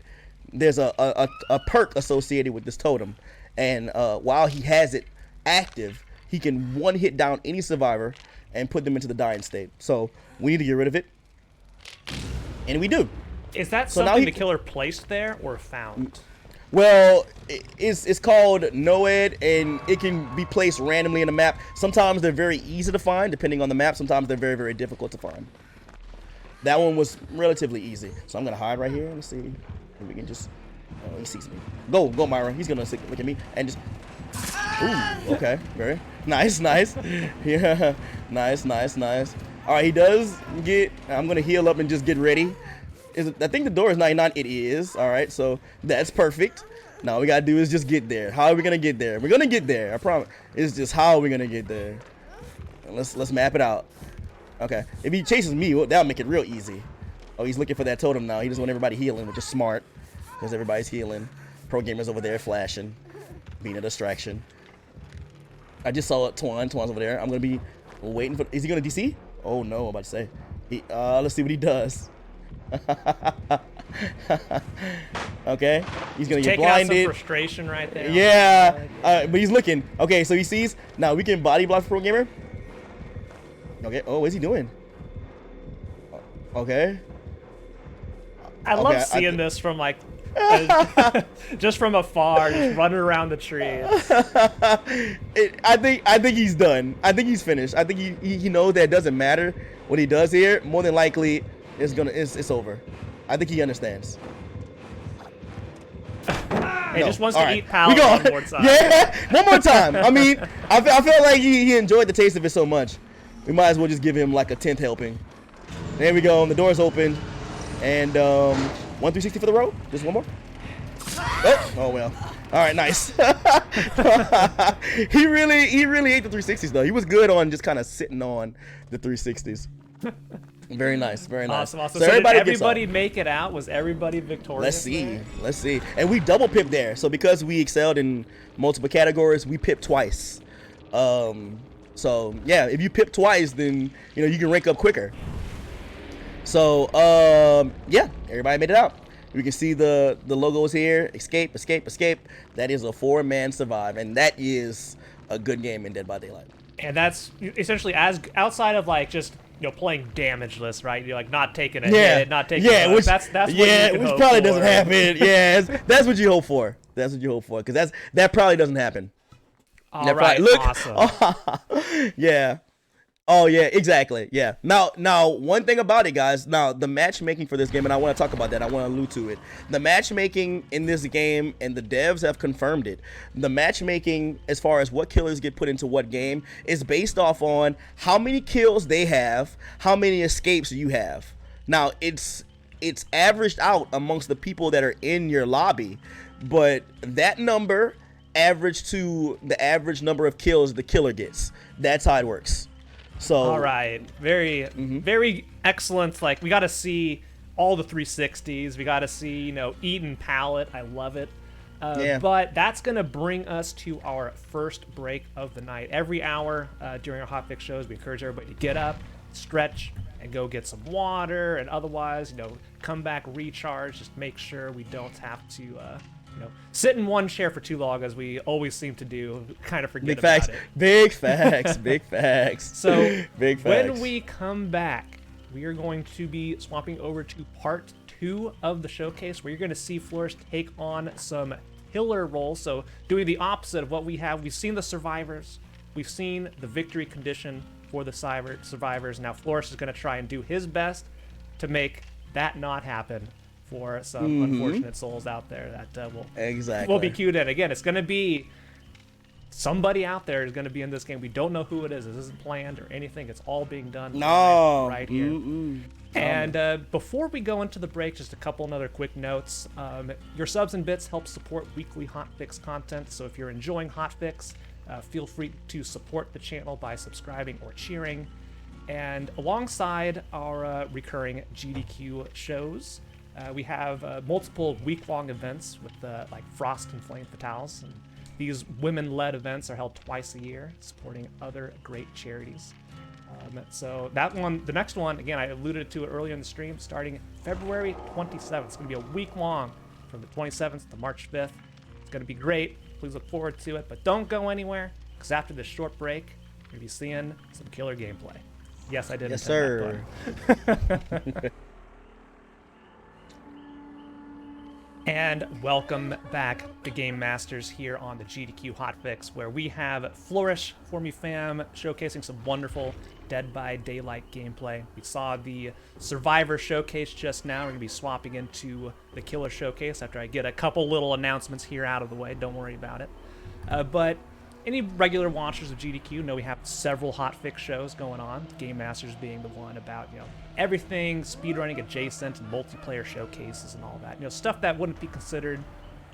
There's a perk associated with this totem, and while he has it active, he can one hit down any survivor and put them into the dying state. So we need to get rid of it. And we do. Is that something the killer placed there or found? Well, it's called Noed, and it can be placed randomly in the map. Sometimes they're very easy to find, depending on the map. Sometimes they're very, very difficult to find. That one was relatively easy. So I'm going to hide right here. Let's see if we can just... Oh, he sees me. Go, Myra. He's going to look at me and just... Ooh, okay. Very nice, nice. Yeah, nice. All right, he does get... I'm going to heal up and just get ready. I think the door is 99. It is. All right, so that's perfect. Now all we got to do is just get there. How are we going to get there? We're going to get there. I promise. It's just how are we going to get there? Let's map it out. Okay. If he chases me, that'll make it real easy. Oh, he's looking for that totem now. He doesn't want everybody healing, which is smart because everybody's healing. Pro gamers over there flashing, being a distraction. I just saw Twan. Twan's over there. I'm going to be waiting for... Is he going to DC? Oh, no. I'm about to say. Let's see what he does. Okay. He's going to get blinded. Taking out some frustration right there. Yeah. But he's looking. Okay, so he sees. Now we can body block Pro gamer. Okay. Oh, what's he doing? Okay. I love seeing this from like... just from afar, just running around the tree. I think he's done. I think he's finished. I think he knows that it doesn't matter what he does here. More than likely, it's over. I think he understands. He just wants to eat pallets one more time. Yeah, one more time. I mean, I feel like he enjoyed the taste of it so much. We might as well just give him like a 10th helping. There we go. The door's open, and 1-360 for the row. Just one more. Oh well. All right, nice. he really ate the 360s though. He was good on just kind of sitting on the 360s. Very nice, very nice. Awesome. So did everybody make it out? Was everybody victorious? Let's see. And we double pipped there. So because we excelled in multiple categories, we pipped twice. So yeah, if you pip twice, then you can rank up quicker. So yeah, everybody made it out. We can see the logos here. Escape. That is a 4-man survive, and that is a good game in Dead by Daylight. And that's essentially as outside of like just playing damageless, right? You're like not taking a hit, not taking which that's what you can which hope probably for. doesn't happen. Yeah, that's what you hope for. That's what you hope for, because that probably doesn't happen. All right, awesome. Yeah. Oh yeah, exactly. Yeah. Now, one thing about it, guys. Now, the matchmaking for this game, and I want to talk about that. I want to allude to it. The matchmaking in this game, and the devs have confirmed it. The matchmaking, as far as what killers get put into what game, is based off on how many kills they have, how many escapes you have. Now, it's averaged out amongst the people that are in your lobby, but that number averaged to the average number of kills the killer gets. That's how it works. So, all right, very excellent. Like, we got to see all the 360s. We got to see, Eden palette. I love it. Yeah. But that's going to bring us to our first break of the night. Every hour during our Hotfix shows, we encourage everybody to get up, stretch, and go get some water, and otherwise, come back, recharge. Just make sure we don't have to, sit in one chair for too long, as we always seem to do. Kind of forget about it. Big facts. Big facts. So big facts. When we come back, we are going to be swapping over to part 2 of the showcase, where you're going to see Flourish take on some killer roles. So doing the opposite of what we have. We've seen the survivors. We've seen the victory condition for the survivors. Now Flourish is going to try and do his best to make that not happen for some unfortunate souls out there that will be queued in. Again, it's going to be somebody out there is going to be in this game. We don't know who it is. This isn't planned or anything. It's all being done right here. And before we go into the break, just a couple other quick notes. Your subs and bits help support weekly Hotfix content. So if you're enjoying Hotfix, feel free to support the channel by subscribing or cheering. And alongside our recurring GDQ shows, we have multiple week-long events with like Frost and Flame Fatales. And these women-led events are held twice a year, supporting other great charities. So that one, the next one, again, I alluded to it earlier in the stream, starting February 27th. It's going to be a week long from the 27th to March 5th. It's going to be great. Please look forward to it. But don't go anywhere, because after this short break, you're going to be seeing some killer gameplay. Yes, I did. Yes, sir. And welcome back to Game Masters here on the GDQ Hotfix, where we have Flourish, For Me Fam, showcasing some wonderful Dead by Daylight gameplay. We saw the Survivor showcase just now. We're going to be swapping into the Killer showcase after I get a couple little announcements here out of the way. Don't worry about it. But any regular watchers of GDQ know we have several Hotfix shows going on, Game Masters being the one about, everything speedrunning adjacent and multiplayer showcases and all that. Stuff that wouldn't be considered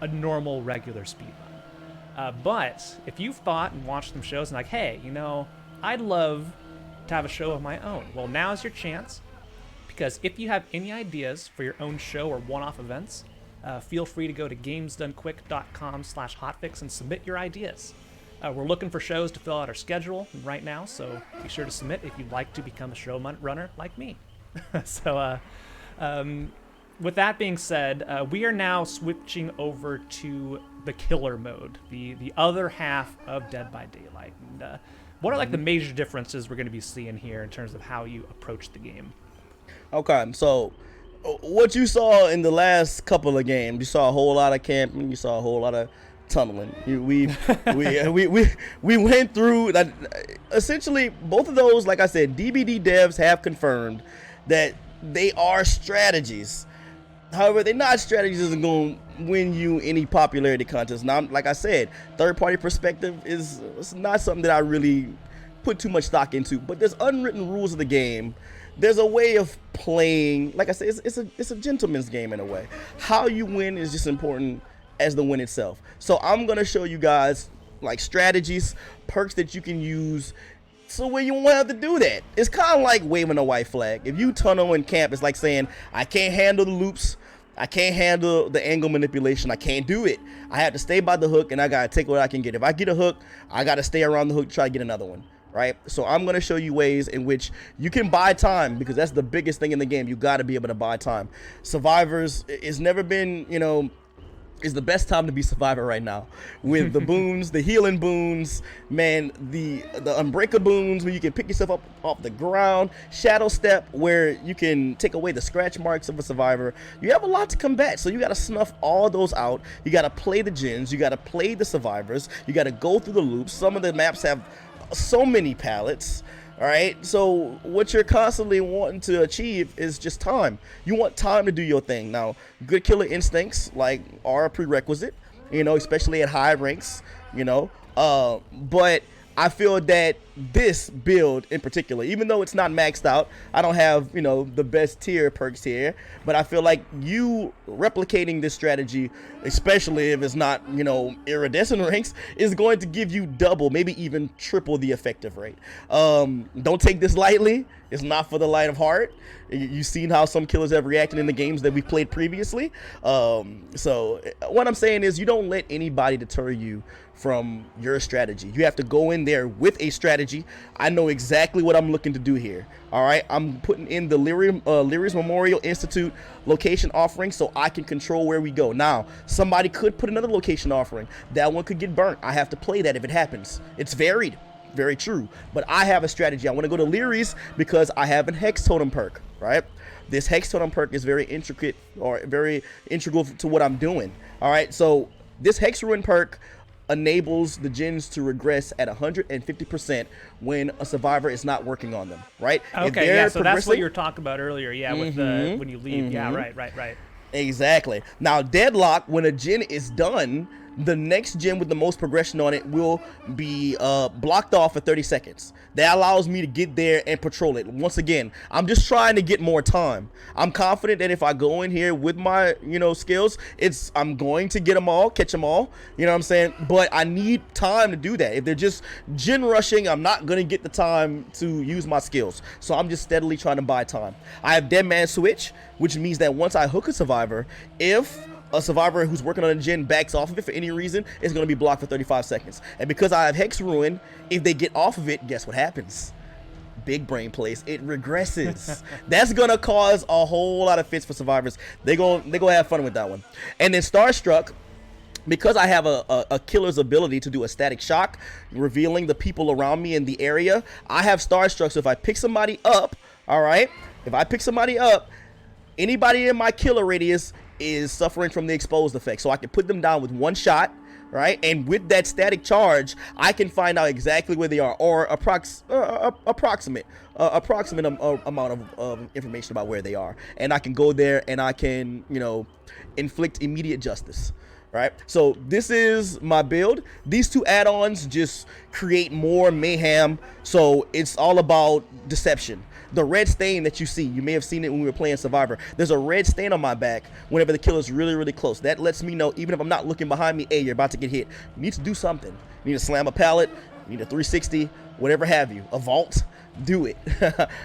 a normal, regular speedrun. But if you've thought and watched some shows and like, hey, I'd love to have a show of my own, well, now's your chance. Because if you have any ideas for your own show or one-off events, feel free to go to gamesdonequick.com/hotfix and submit your ideas. We're looking for shows to fill out our schedule right now, so be sure to submit if you'd like to become a showrunner like me. So, with that being said, we are now switching over to the killer mode, the other half of Dead by Daylight. And what are like the major differences we're going to be seeing here in terms of how you approach the game? Okay, so what you saw in the last couple of games, you saw a whole lot of camping, you saw a whole lot of tunneling. We went through that. Essentially, both of those, like I said, DBD devs have confirmed that they are strategies. However, they're not strategies that are going to win you any popularity contest. Now, like I said, third-party perspective is not something that I really put too much stock into. But there's unwritten rules of the game. There's a way of playing. Like I said, it's a gentleman's game in a way. How you win is just important as the win itself. So I'm gonna show you guys like strategies, perks that you can use, so when you won't have to do that. It's kind of like waving a white flag. If you tunnel in camp, it's like saying, I can't handle the loops, I can't handle the angle manipulation, I can't do it. I have to stay by the hook and I gotta take what I can get. If I get a hook, I gotta stay around the hook to try to get another one, right? So I'm gonna show you ways in which you can buy time, because that's the biggest thing in the game. You gotta be able to buy time. Survivors, it's never been, is the best time to be survivor right now, with the boons, the healing boons, man, the unbreaker boons where you can pick yourself up off the ground, shadow step where you can take away the scratch marks of a survivor. You have a lot to combat, so you got to snuff all those out. You got to play the gens, you got to play the survivors, you got to go through the loops. Some of the maps have so many palettes. All right, so what you're constantly wanting to achieve is just time. You want time to do your thing. Now, good killer instincts like are a prerequisite, especially at high ranks, but I feel that this build in particular, even though it's not maxed out, I don't have, the best tier perks here, but I feel like you replicating this strategy, especially if it's not, iridescent ranks, is going to give you double, maybe even triple the effective rate. Don't take this lightly. It's not for the light of heart. You've seen how some killers have reacted in the games that we played previously. So what I'm saying is you don't let anybody deter you from your strategy. You have to go in there with a strategy. I know exactly what I'm looking to do here. All right, I'm putting in the Lyri's Memorial Institute location offering so I can control where we go. Now, somebody could put another location offering. That one could get burnt. I have to play that if it happens. It's varied. Very true. But I have a strategy. I want to go to Lyri's because I have a Hex Totem perk, right? This Hex Totem perk is very intricate or very integral to what I'm doing. All right, so this Hex Ruin perk enables the gens to regress at 150% when a survivor is not working on them, right? Okay, yeah, so that's what you were talking about earlier, yeah, with the when you leave. Yeah, right. Exactly. Now, deadlock, when a gen is done, the next gen with the most progression on it will be blocked off for 30 seconds. That allows me to get there and patrol it. Once again, I'm just trying to get more time. I'm confident that if I go in here with my, skills, I'm going to get them all, catch them all. You know what I'm saying? But I need time to do that. If they're just gen rushing, I'm not going to get the time to use my skills. So I'm just steadily trying to buy time. I have Dead Man Switch, which means that once I hook a survivor, if a survivor who's working on a gen backs off of it for any reason, it's going to be blocked for 35 seconds. And because I have Hex Ruin, if they get off of it, guess what happens? Big brain plays. It regresses. That's going to cause a whole lot of fits for survivors. They gonna have fun with that one. And then Starstruck, because I have a killer's ability to do a static shock, revealing the people around me in the area, I have Starstruck. So if I pick somebody up, all right, anybody in my killer radius is suffering from the exposed effect, so I can put them down with one shot, right? And with that static charge, I can find out exactly where they are, or approximate amount of information about where they are, and I can go there and I can, inflict immediate justice. Right, so this is my build. These two add-ons just create more mayhem, so it's all about deception. The red stain that you see, you may have seen it when we were playing Survivor. There's a red stain on my back whenever the killer's really, really close. That lets me know, even if I'm not looking behind me, hey, you're about to get hit. You need to do something. You need to slam a pallet, you need a 360, whatever have you, a vault. Do it.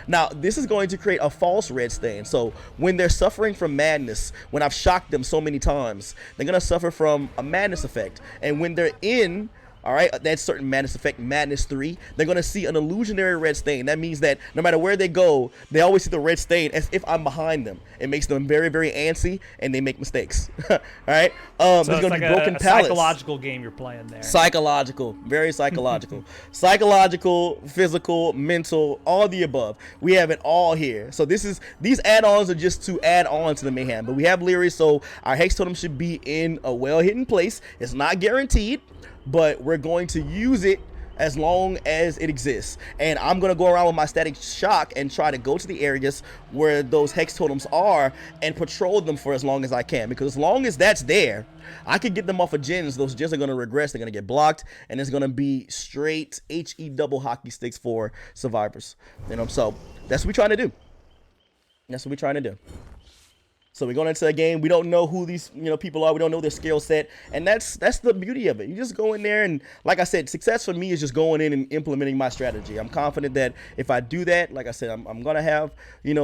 Now, this is going to create a false red stain. So when they're suffering from madness, when I've shocked them so many times, they're going to suffer from a madness effect. And when they're in, all right, that certain madness effect, madness 3, they're going to see an illusionary red stain. That means that no matter where they go, they always see the red stain as if I'm behind them. It makes them very, very antsy, and they make mistakes. All right? So there's going to like be broken a pallets. psychological game you're playing there. Psychological, very psychological. Psychological, physical, mental, all the above. We have it all here. So these add-ons are just to add on to the mayhem. But we have Lyri, so our Hex Totem should be in a well-hidden place. It's not guaranteed, but we're going to use it as long as it exists. And I'm going to go around with my static shock and try to go to the areas where those Hex Totems are and patrol them for as long as I can. Because as long as that's there, I can get them off of gens. Those gens are going to regress. They're going to get blocked. And it's going to be straight HE double hockey sticks for survivors. So that's what we're trying to do. So we're going into a game. We don't know who these people are. We don't know their skill set, and that's the beauty of it. You just go in there, and like I said, success for me is just going in and implementing my strategy. I'm confident that if I do that, like I said, I'm gonna have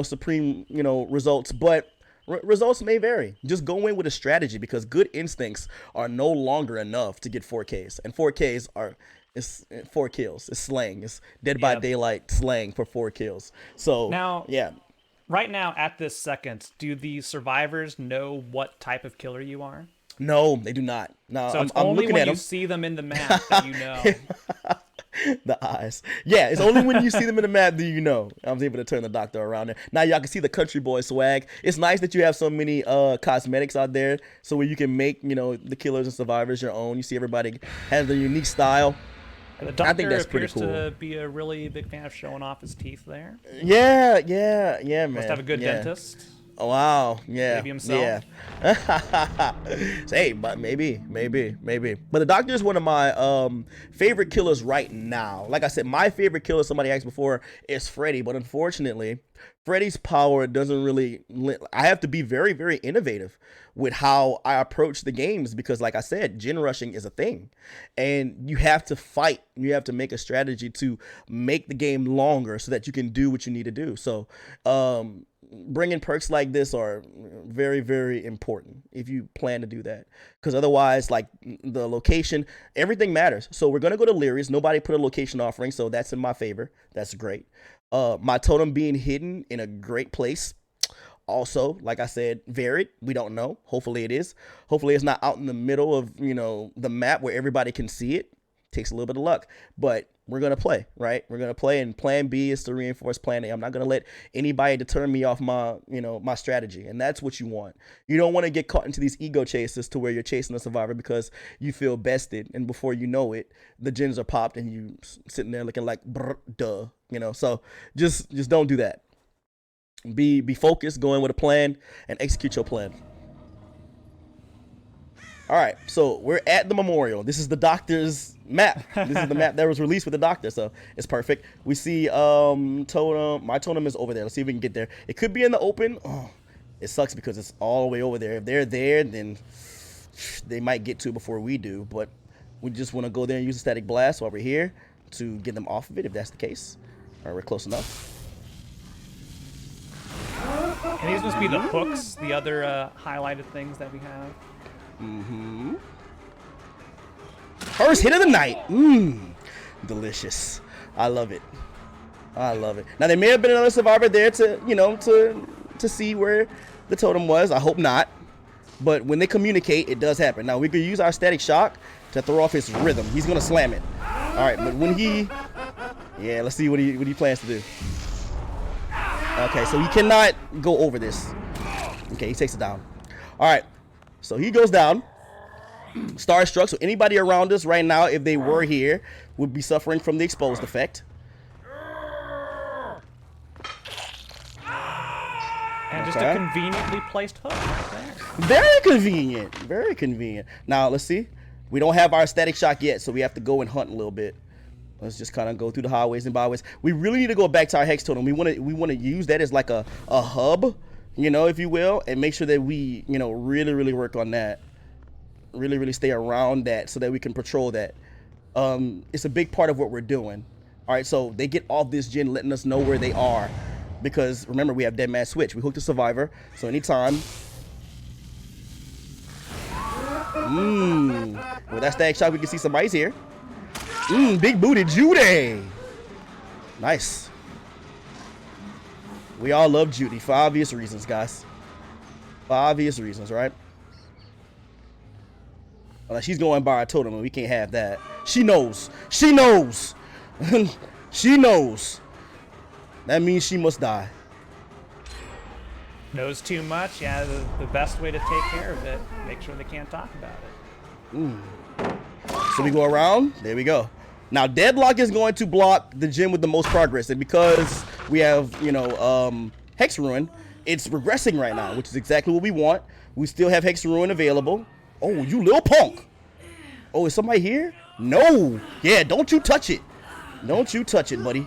supreme results, but results may vary. Just go in with a strategy, because good instincts are no longer enough to get 4Ks, and 4Ks are. It's 4 kills. It's slang. It's Dead by Daylight slang for 4 kills. So now, yeah. Right now, at this second, do the survivors know what type of killer you are? No, they do not. No, So it's I'm only looking when at you them. see them in the map that you know. The eyes. Yeah, it's only when you see them in the map do you know. I was able to turn the doctor around there. Now y'all can see the country boy swag. It's nice that you have so many cosmetics out there so where you can make, the killers and survivors your own. You see everybody has their unique style. The doctor I think that's pretty appears cool. to be a really big fan of showing off his teeth there. Yeah, man. Must have a good dentist. Oh, wow. Yeah. Maybe himself. Yeah. Hey, but maybe. But the doctor is one of my favorite killers right now. Like I said, my favorite killer, somebody asked before, is Freddy. But unfortunately, Freddy's power doesn't really... I have to be very, very innovative with how I approach the games because, like I said, gen rushing is a thing. And you have to fight. You have to make a strategy to make the game longer so that you can do what you need to do. So, bringing perks like this are very, very important if you plan to do that, because otherwise, like the location, everything matters. So we're gonna go to Leary's. Nobody put a location offering, so that's in my favor. That's great. My totem being hidden in a great place. Also, like I said, varied. We don't know. Hopefully it is. Hopefully it's not out in the middle of the map where everybody can see it. Takes a little bit of luck, but we're going to play, right? We're going to play, and plan B is to reinforce plan A. I'm not going to let anybody deter me off my, my strategy, and that's what you want. You don't want to get caught into these ego chases to where you're chasing a survivor because you feel bested, and before you know it, the gens are popped, and you sitting there looking like, duh, So just don't do that. Be focused, go in with a plan, and execute your plan. All right, so we're at the memorial. This is the doctor's map. This is the map that was released with the doctor, so it's perfect. We see totem. My totem is over there. Let's see if we can get there. It could be in the open. Oh, it sucks because it's all the way over there. If they're there, then they might get to it before we do, but we just want to go there and use a static blast while we're here to get them off of it, if that's the case. All right, we're close enough. And these must be the hooks, the other highlighted things that we have. First hit of the night. Delicious. I love it. Now there may have been another survivor there to see where the totem was. I hope not. But when they communicate, it does happen. Now we could use our static shock to throw off his rhythm. He's gonna slam it. All right, but when let's see what he plans to do. Okay, so he cannot go over this. Okay, he takes it down. All right. So he goes down, starstruck. So anybody around us right now, if they were here, would be suffering from the exposed effect. And just a conveniently placed hook right there. Very convenient. Now let's see. We don't have our static shock yet, so we have to go and hunt a little bit. Let's just kind of go through the highways and byways. We really need to go back to our hex totem. We want to use that as like a hub, if you will, and make sure that we, really, really work on that. Really, really stay around that so that we can patrol that. It's a big part of what we're doing. All right, so they get off this gen letting us know where they are. Because, remember, we have Dead Man Switch. We hooked a survivor, so anytime. With that static shot, we can see somebody's here. Big booty Judy. Nice. We all love Judy for obvious reasons, guys. For obvious reasons, right? Well, she's going by our totem, and we can't have that. She knows. She knows. She knows. That means she must die. Knows too much. Yeah, the best way to take care of it. Make sure they can't talk about it. So we go around. There we go. Now Deadlock is going to block the gym with the most progress, and because we have Hex Ruin, it's regressing right now, which is exactly what we want. We still have Hex Ruin available. Oh, you little punk! Oh, is somebody here? No. Yeah, don't you touch it. Don't you touch it, buddy.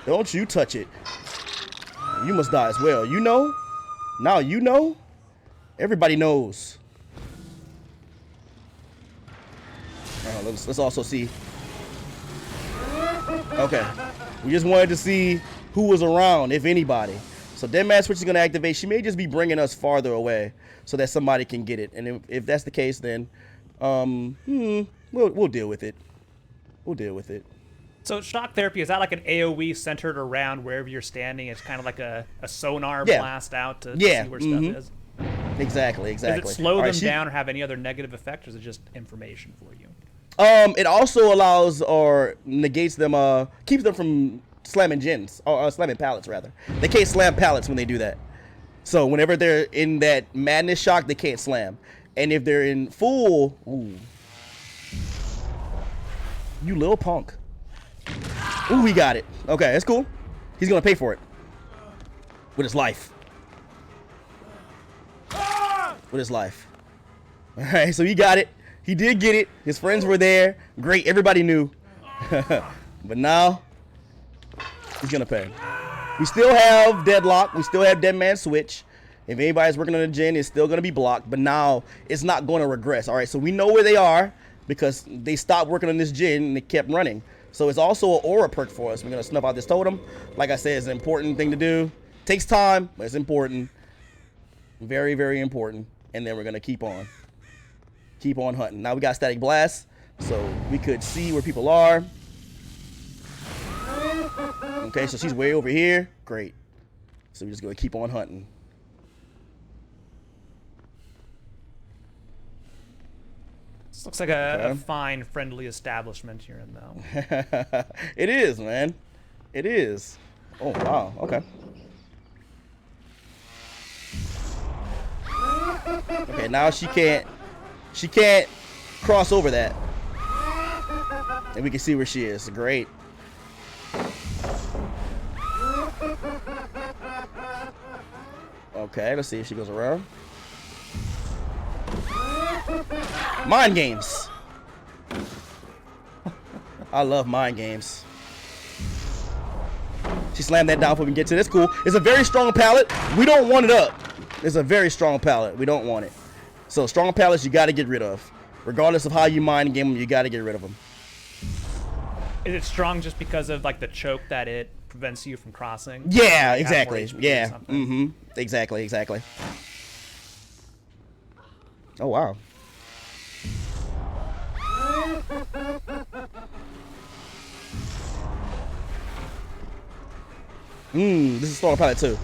Don't you touch it. You must die as well. You know? Now you know. Everybody knows. Let's also see. Okay, we just wanted to see who was around, if anybody. So Dead Man Switch is going to activate. She may just be bringing us farther away so that somebody can get it. And if that's the case, then we'll deal with it. We'll deal with it. So shock therapy, is that like an AoE centered around wherever you're standing? It's kind of like a sonar blast out to see where stuff is. Exactly. Does it slow them down or have any other negative effect, or is it just information for you? It also allows or negates them, keeps them from slamming gens, or slamming pallets rather. They can't slam pallets when they do that. So whenever they're in that madness shock, they can't slam. And if they're in full, ooh, you little punk. Ooh, we got it. Okay, that's cool. He's gonna pay for it with his life. With his life. All right, so he got it. He did get it. His friends were there. Great, everybody knew. But now he's gonna pay. We still have deadlock. We still have dead man switch. If anybody's working on a gen, it's still gonna be blocked. But now it's not going to regress. All right, so we know where they are because they stopped working on this gen and they kept running. So it's also an aura perk for us. We're gonna snuff out this totem. Like I said, it's an important thing to do. Takes time, but it's important. Very, very important. And then we're gonna keep on hunting. Now we got static blast, so we could see where people are. Okay, so she's way over here. Great. So we're just gonna keep on hunting. This looks like a fine, friendly establishment you're in, though. It is, man. It is. Oh wow. Okay. Okay, now she can't cross over that. And we can see where she is. Great. Okay, let's see if she goes around. Mind games. I love mind games. She slammed that down before we can get to this. Cool. It's a very strong pallet. We don't want it up. It's a very strong pallet. We don't want it. So strong pallets you got to get rid of. Regardless of how you mind game them, you got to get rid of them. Is it strong just because of like the choke that it prevents you from crossing? Yeah, exactly. Yeah. Exactly. Oh wow. This is strong pallet too.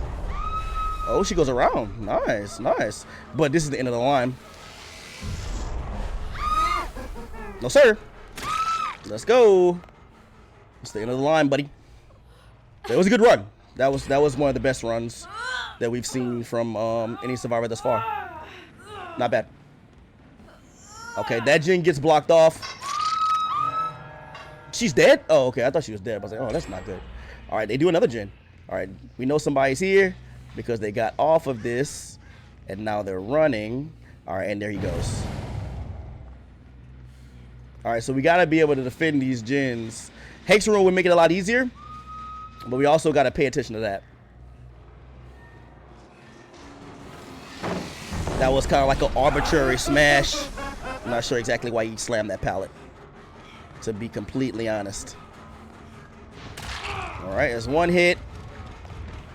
Oh, she goes around. Nice. But this is the end of the line. No, sir. Let's go. It's the end of the line, buddy. That was a good run. That was one of the best runs that we've seen from any survivor thus far. Not bad. Okay, that gen gets blocked off. She's dead? Oh, okay. I thought she was dead. I was like, oh, that's not good. All right, they do another gen. All right, we know somebody's here because they got off of this, and now they're running. All right, and there he goes. All right, so we got to be able to defend these gens. Hex Rune would make it a lot easier, but we also got to pay attention to that. That was kind of like an arbitrary smash. I'm not sure exactly why he slammed that pallet, to be completely honest. All right, there's one hit.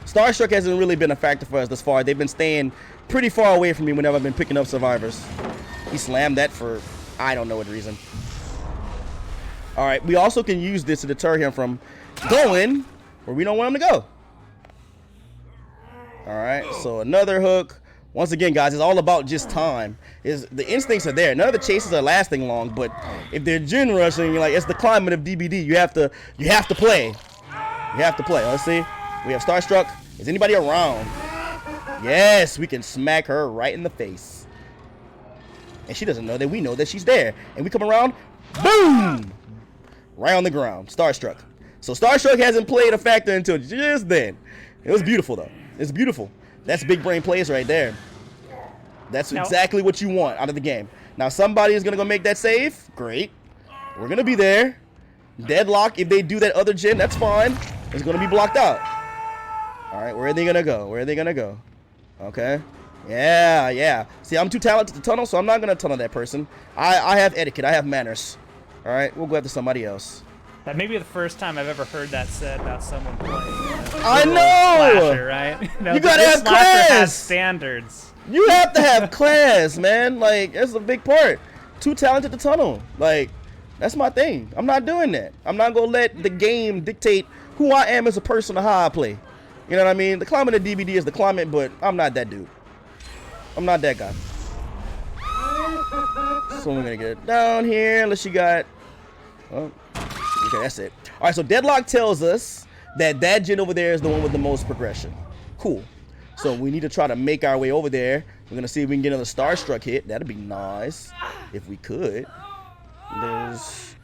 Starstruck hasn't really been a factor for us thus far. They've been staying pretty far away from me whenever I've been picking up survivors. He slammed that for I don't know what reason. All right, we also can use this to deter him from going where we don't want him to go. All right, so another hook. Once again, guys, it's all about just time. The instincts are there. None of the chases are lasting long, but if they're gen rushing, like it's the climate of DBD. You have to play. You have to play. Let's see. We have Starstruck. Is anybody around? Yes, we can smack her right in the face. And she doesn't know that we know that she's there. And we come around, boom! Right on the ground. Starstruck. So Starstruck hasn't played a factor until just then. It was beautiful, though. It's beautiful. That's big brain plays right there. That's exactly what you want out of the game. Now, somebody is going to go make that save. Great. We're going to be there. Deadlock, if they do that other gen, that's fine. It's going to be blocked out. All right, where are they going to go? Where are they going to go? Okay. Yeah. See, I'm too talented to tunnel, so I'm not going to tunnel that person. I have etiquette. I have manners. All right, we'll go after somebody else. That may be the first time I've ever heard that said about someone playing. I know! Slasher, right? No, you gotta have class! Has standards. You have to have class, man. Like, that's a big part. Too talented to tunnel. Like, that's my thing. I'm not doing that. I'm not gonna let the game dictate who I am as a person or how I play. You know what I mean? The climate of DBD is the climate, but I'm not that dude. I'm not that guy. So we're gonna get it down here unless she got. Oh, okay, that's it. All right, so Deadlock tells us that that gen over there is the one with the most progression. Cool. So we need to try to make our way over there. We're gonna see if we can get another Starstruck hit. That'd be nice if we could. There's.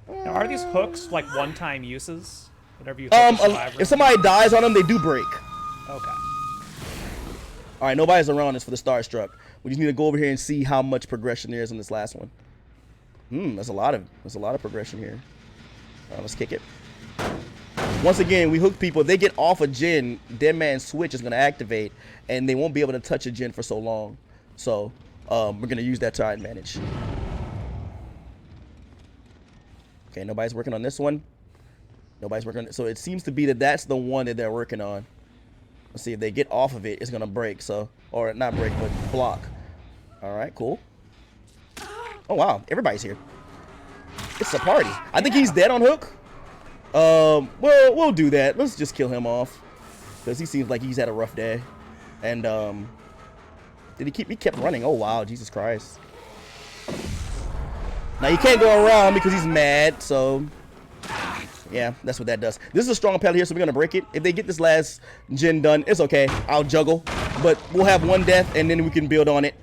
Now, are these hooks like one-time uses? Whatever you hook a survivor? If somebody dies on them, they do break. Okay. All right, nobody's around us for the Starstruck. We just need to go over here and see how much progression there is in this last one. There's a lot of progression here. Let's kick it. Once again, we hook people. If they get off a gen, Dead Man's Switch is going to activate, and they won't be able to touch a gen for so long. So we're going to use that to our advantage. Okay, nobody's working on this one. Nobody's working on it. So it seems to be that that's the one that they're working on. Let's see if they get off of it, it's going to break. So, or not break, but block. All right, cool. Oh, wow. Everybody's here. It's a party. I think he's dead on hook. Well, we'll do that. Let's just kill him off. Because he seems like he's had a rough day. And, did he keep... He kept running. Oh, wow. Jesus Christ. Now, you can't go around because he's mad, so... Yeah, that's what that does. This is a strong pallet here, so we're going to break it. If they get this last gen done, it's okay. I'll juggle. But we'll have one death, and then we can build on it.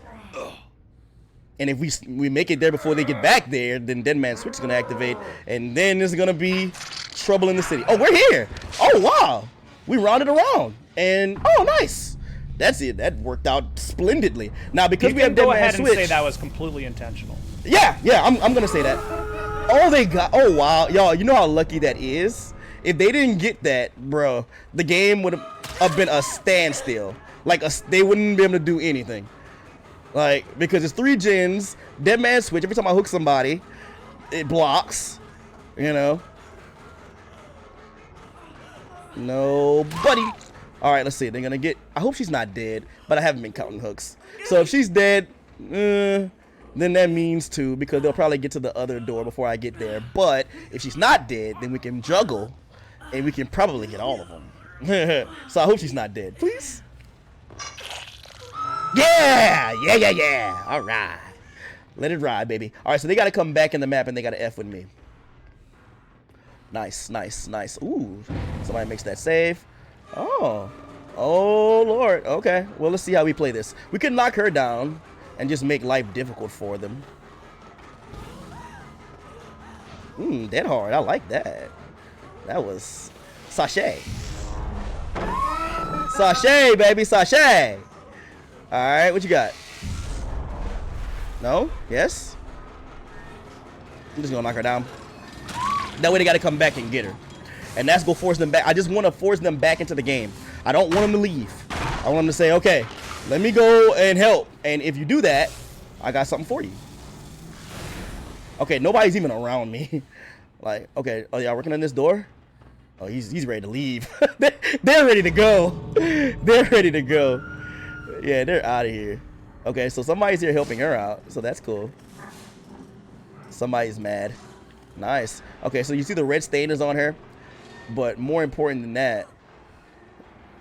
And if we make it there before they get back there, then Dead Man's Switch is going to activate. And then there's going to be trouble in the city. Oh, we're here. Oh, wow. We rounded around. And, oh, nice. That's it. That worked out splendidly. Now, because we have Dead Man's Switch. Go ahead and say that was completely intentional. Yeah, I'm going to say that. Oh, they got... Oh, wow. Y'all, you know how lucky that is? If they didn't get that, bro, the game would have been a standstill. Like, they wouldn't be able to do anything. Like, because it's 3 gens, Dead Man's Switch. Every time I hook somebody, it blocks. You know? Nobody. All right, let's see. They're going to get... I hope she's not dead, but I haven't been counting hooks. So if she's dead, then that means 2, because they'll probably get to the other door before I get there. But if she's not dead, then we can juggle, and we can probably get all of them. So I hope she's not dead. Please? Yeah! Yeah! All right. Let it ride, baby. All right, so they got to come back in the map, and they got to F with me. Nice. Ooh, somebody makes that save. Oh, Lord. Okay, well, let's see how we play this. We could knock her down and just make life difficult for them. Dead hard. I like that. That was sachet. Sachet, baby, sachet. All right, what you got? No? Yes? I'm just gonna knock her down. That way they gotta come back and get her. And that's gonna force them back. I just wanna force them back into the game. I don't want them to leave. I want them to say, okay, let me go and help. And if you do that, I got something for you. Okay, nobody's even around me. Like, okay, oh, y'all working on this door? Oh, he's ready to leave. They're ready to go. They're ready to go. Yeah, they're out of here. Okay, so somebody's here helping her out, so that's cool. Somebody's mad. Nice. Okay, so you see the red stain is on her, but more important than that,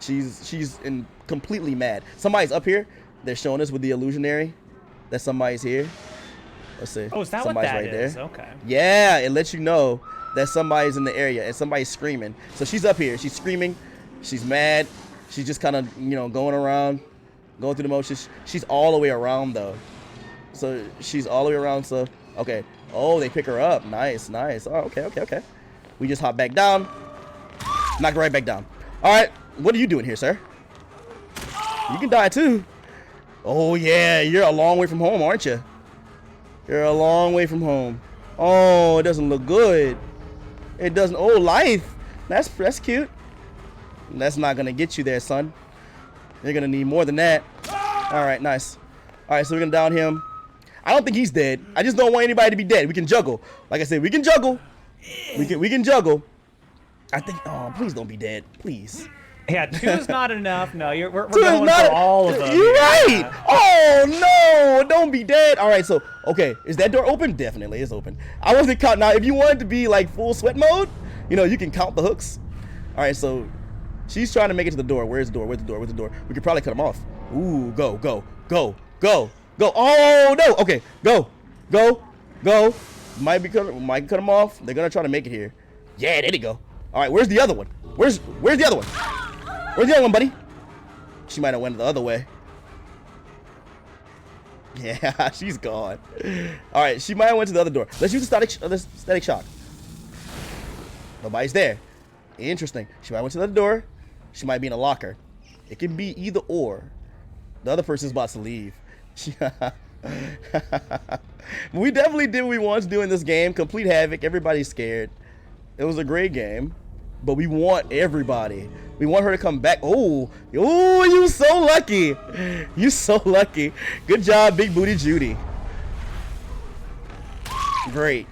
she's completely mad. Somebody's up here. They're showing us with the illusionary that somebody's here. Let's see. Oh, is that somebody's what that right is? there. Okay. Yeah, it lets you know that somebody's in the area and somebody's screaming. So she's up here. She's screaming. She's mad. She's just kind of, going around, going through the motions. She's all the way around, though. So she's all the way around. So, okay. Oh, they pick her up. Nice. Oh, okay. We just hop back down. Knocked right back down. All right. What are you doing here, sir? You can die, too. Oh, yeah. You're a long way from home, aren't you? You're a long way from home. Oh, it doesn't look good. It doesn't. Oh, life. That's cute. That's not going to get you there, son. You're going to need more than that. All right, nice. All right, so we're going to down him. I don't think he's dead. I just don't want anybody to be dead. We can juggle. Like I said, we can juggle. We can juggle. I think, oh, please don't be dead. Please. Yeah, 2 is not enough. No, we're going for all of them. You're right. Oh, no. Don't be dead. All right, so, okay. Is that door open? Definitely, it's open. I wasn't count. Now, if you wanted to be like full sweat mode, you can count the hooks. All right, so she's trying to make it to the door. Where's the door? Where's the door? We could probably cut them off. Ooh, go. Go. Oh no. Okay. Go. Might cut them off. They're gonna try to make it here. Yeah, there they go. All right, where's the other one? Where's the other one? Where's the other one, buddy? She might have went the other way. Yeah, she's gone. All right, she might have went to the other door. Let's use the static shock. Nobody's there. Interesting. She might have went to the other door. She might be in a locker. It can be either or. The other person's about to leave. We definitely did what we wanted to do in this game. Complete havoc. Everybody's scared. It was a great game, but we want everybody. We want her to come back. Oh, you so lucky. You so lucky. Good job, Big Booty Judy. Great.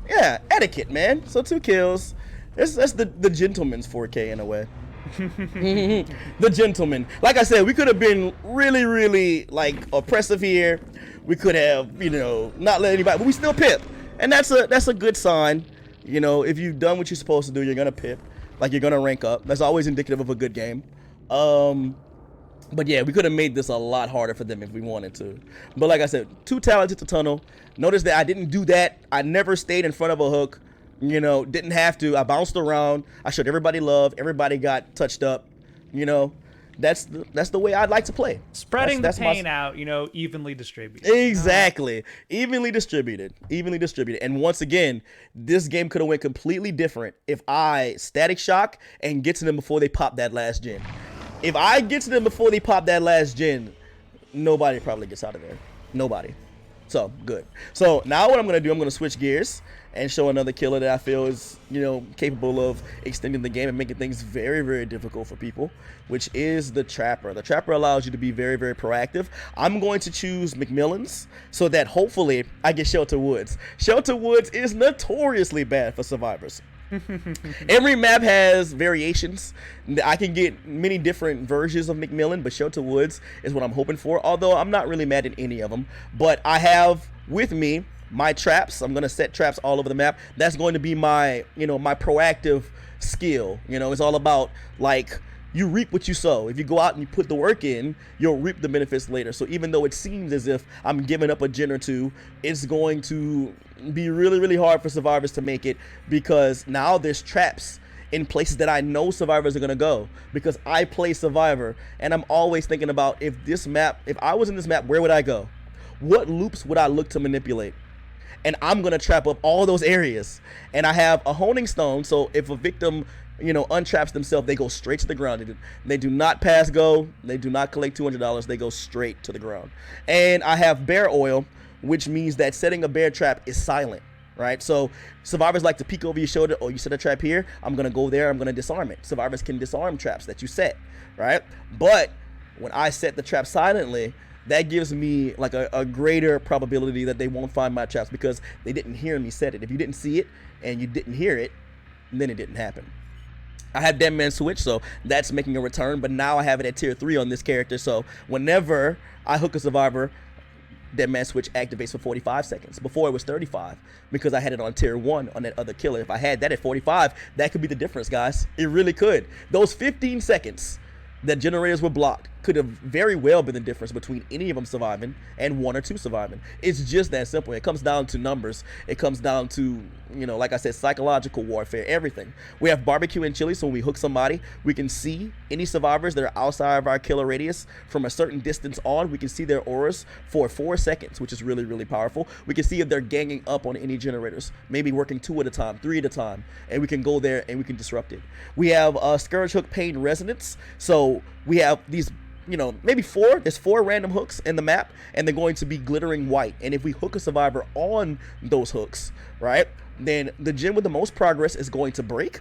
Yeah, etiquette, man. So 2 kills. That's the gentleman's 4K in a way. The gentleman. Like I said, we could have been really like oppressive here. We could have, not let anybody, but we still pip. And that's a good sign. If you've done what you're supposed to do, you're gonna pip. Like, you're gonna rank up. That's always indicative of a good game. But yeah, we could have made this a lot harder for them if we wanted to. But like I said, 2 talents hit the tunnel. Notice that I didn't do that. I never stayed in front of a hook. Didn't have to. I bounced around. I showed everybody love. Everybody got touched up. That's the way I'd like to play. Spreading the pain out, evenly distributed. Exactly. Evenly distributed. And once again, this game could have went completely different if I static shock and get to them before they pop that last gen. If I get to them before they pop that last gen, nobody probably gets out of there. Nobody. So, good. So, now what I'm going to do, I'm going to switch gears and show another killer that I feel is, capable of extending the game and making things very, very difficult for people, which is the Trapper. The Trapper allows you to be very, very proactive. I'm going to choose McMillan's so that hopefully I get Shelter Woods. Shelter Woods is notoriously bad for survivors. Every map has variations. I can get many different versions of McMillan, but Shelter Woods is what I'm hoping for, although I'm not really mad at any of them. But I have with me my traps. I'm going to set traps all over the map. That's going to be my, my proactive skill. It's all about, like, you reap what you sow. If you go out and you put the work in, you'll reap the benefits later. So even though it seems as if I'm giving up a gen or two, it's going to be really, really hard for survivors to make it, because now there's traps in places that I know survivors are going to go, because I play Survivor, and I'm always thinking about, if I was in this map, where would I go? What loops would I look to manipulate? And I'm going to trap up all those areas. And I have a honing stone, so if a victim untraps themselves, they go straight to the ground. They do not pass go. They do not collect $200. They go straight to the ground. And I have bear oil, which means that setting a bear trap is silent, right? So survivors like to peek over your shoulder. Oh, you set a trap here. I'm going to go there. I'm going to disarm it. Survivors can disarm traps that you set, right? But when I set the trap silently, that gives me like a greater probability that they won't find my traps, because they didn't hear me set it. If you didn't see it and you didn't hear it, then it didn't happen. I had Dead Man Switch, so that's making a return, but now I have it at tier 3 on this character, so whenever I hook a survivor, Dead Man Switch activates for 45 seconds. Before it was 35, because I had it on tier 1 on that other killer. If I had that at 45, that could be the difference, guys. It really could. Those 15 seconds that generators were blocked could have very well been the difference between any of them surviving and 1 or 2 surviving. It's just that simple. It comes down to numbers. It comes down to, like I said, psychological warfare, everything. We have barbecue and chili, so when we hook somebody, we can see any survivors that are outside of our killer radius from a certain distance on. We can see their auras for 4 seconds, which is really, really powerful. We can see if they're ganging up on any generators, maybe working 2 at a time, 3 at a time, and we can go there and we can disrupt it. We have Scourge Hook Pain Resonance, so we have these, maybe 4. There's 4 random hooks in the map, and they're going to be glittering white. And if we hook a survivor on those hooks, right, then the gen with the most progress is going to break.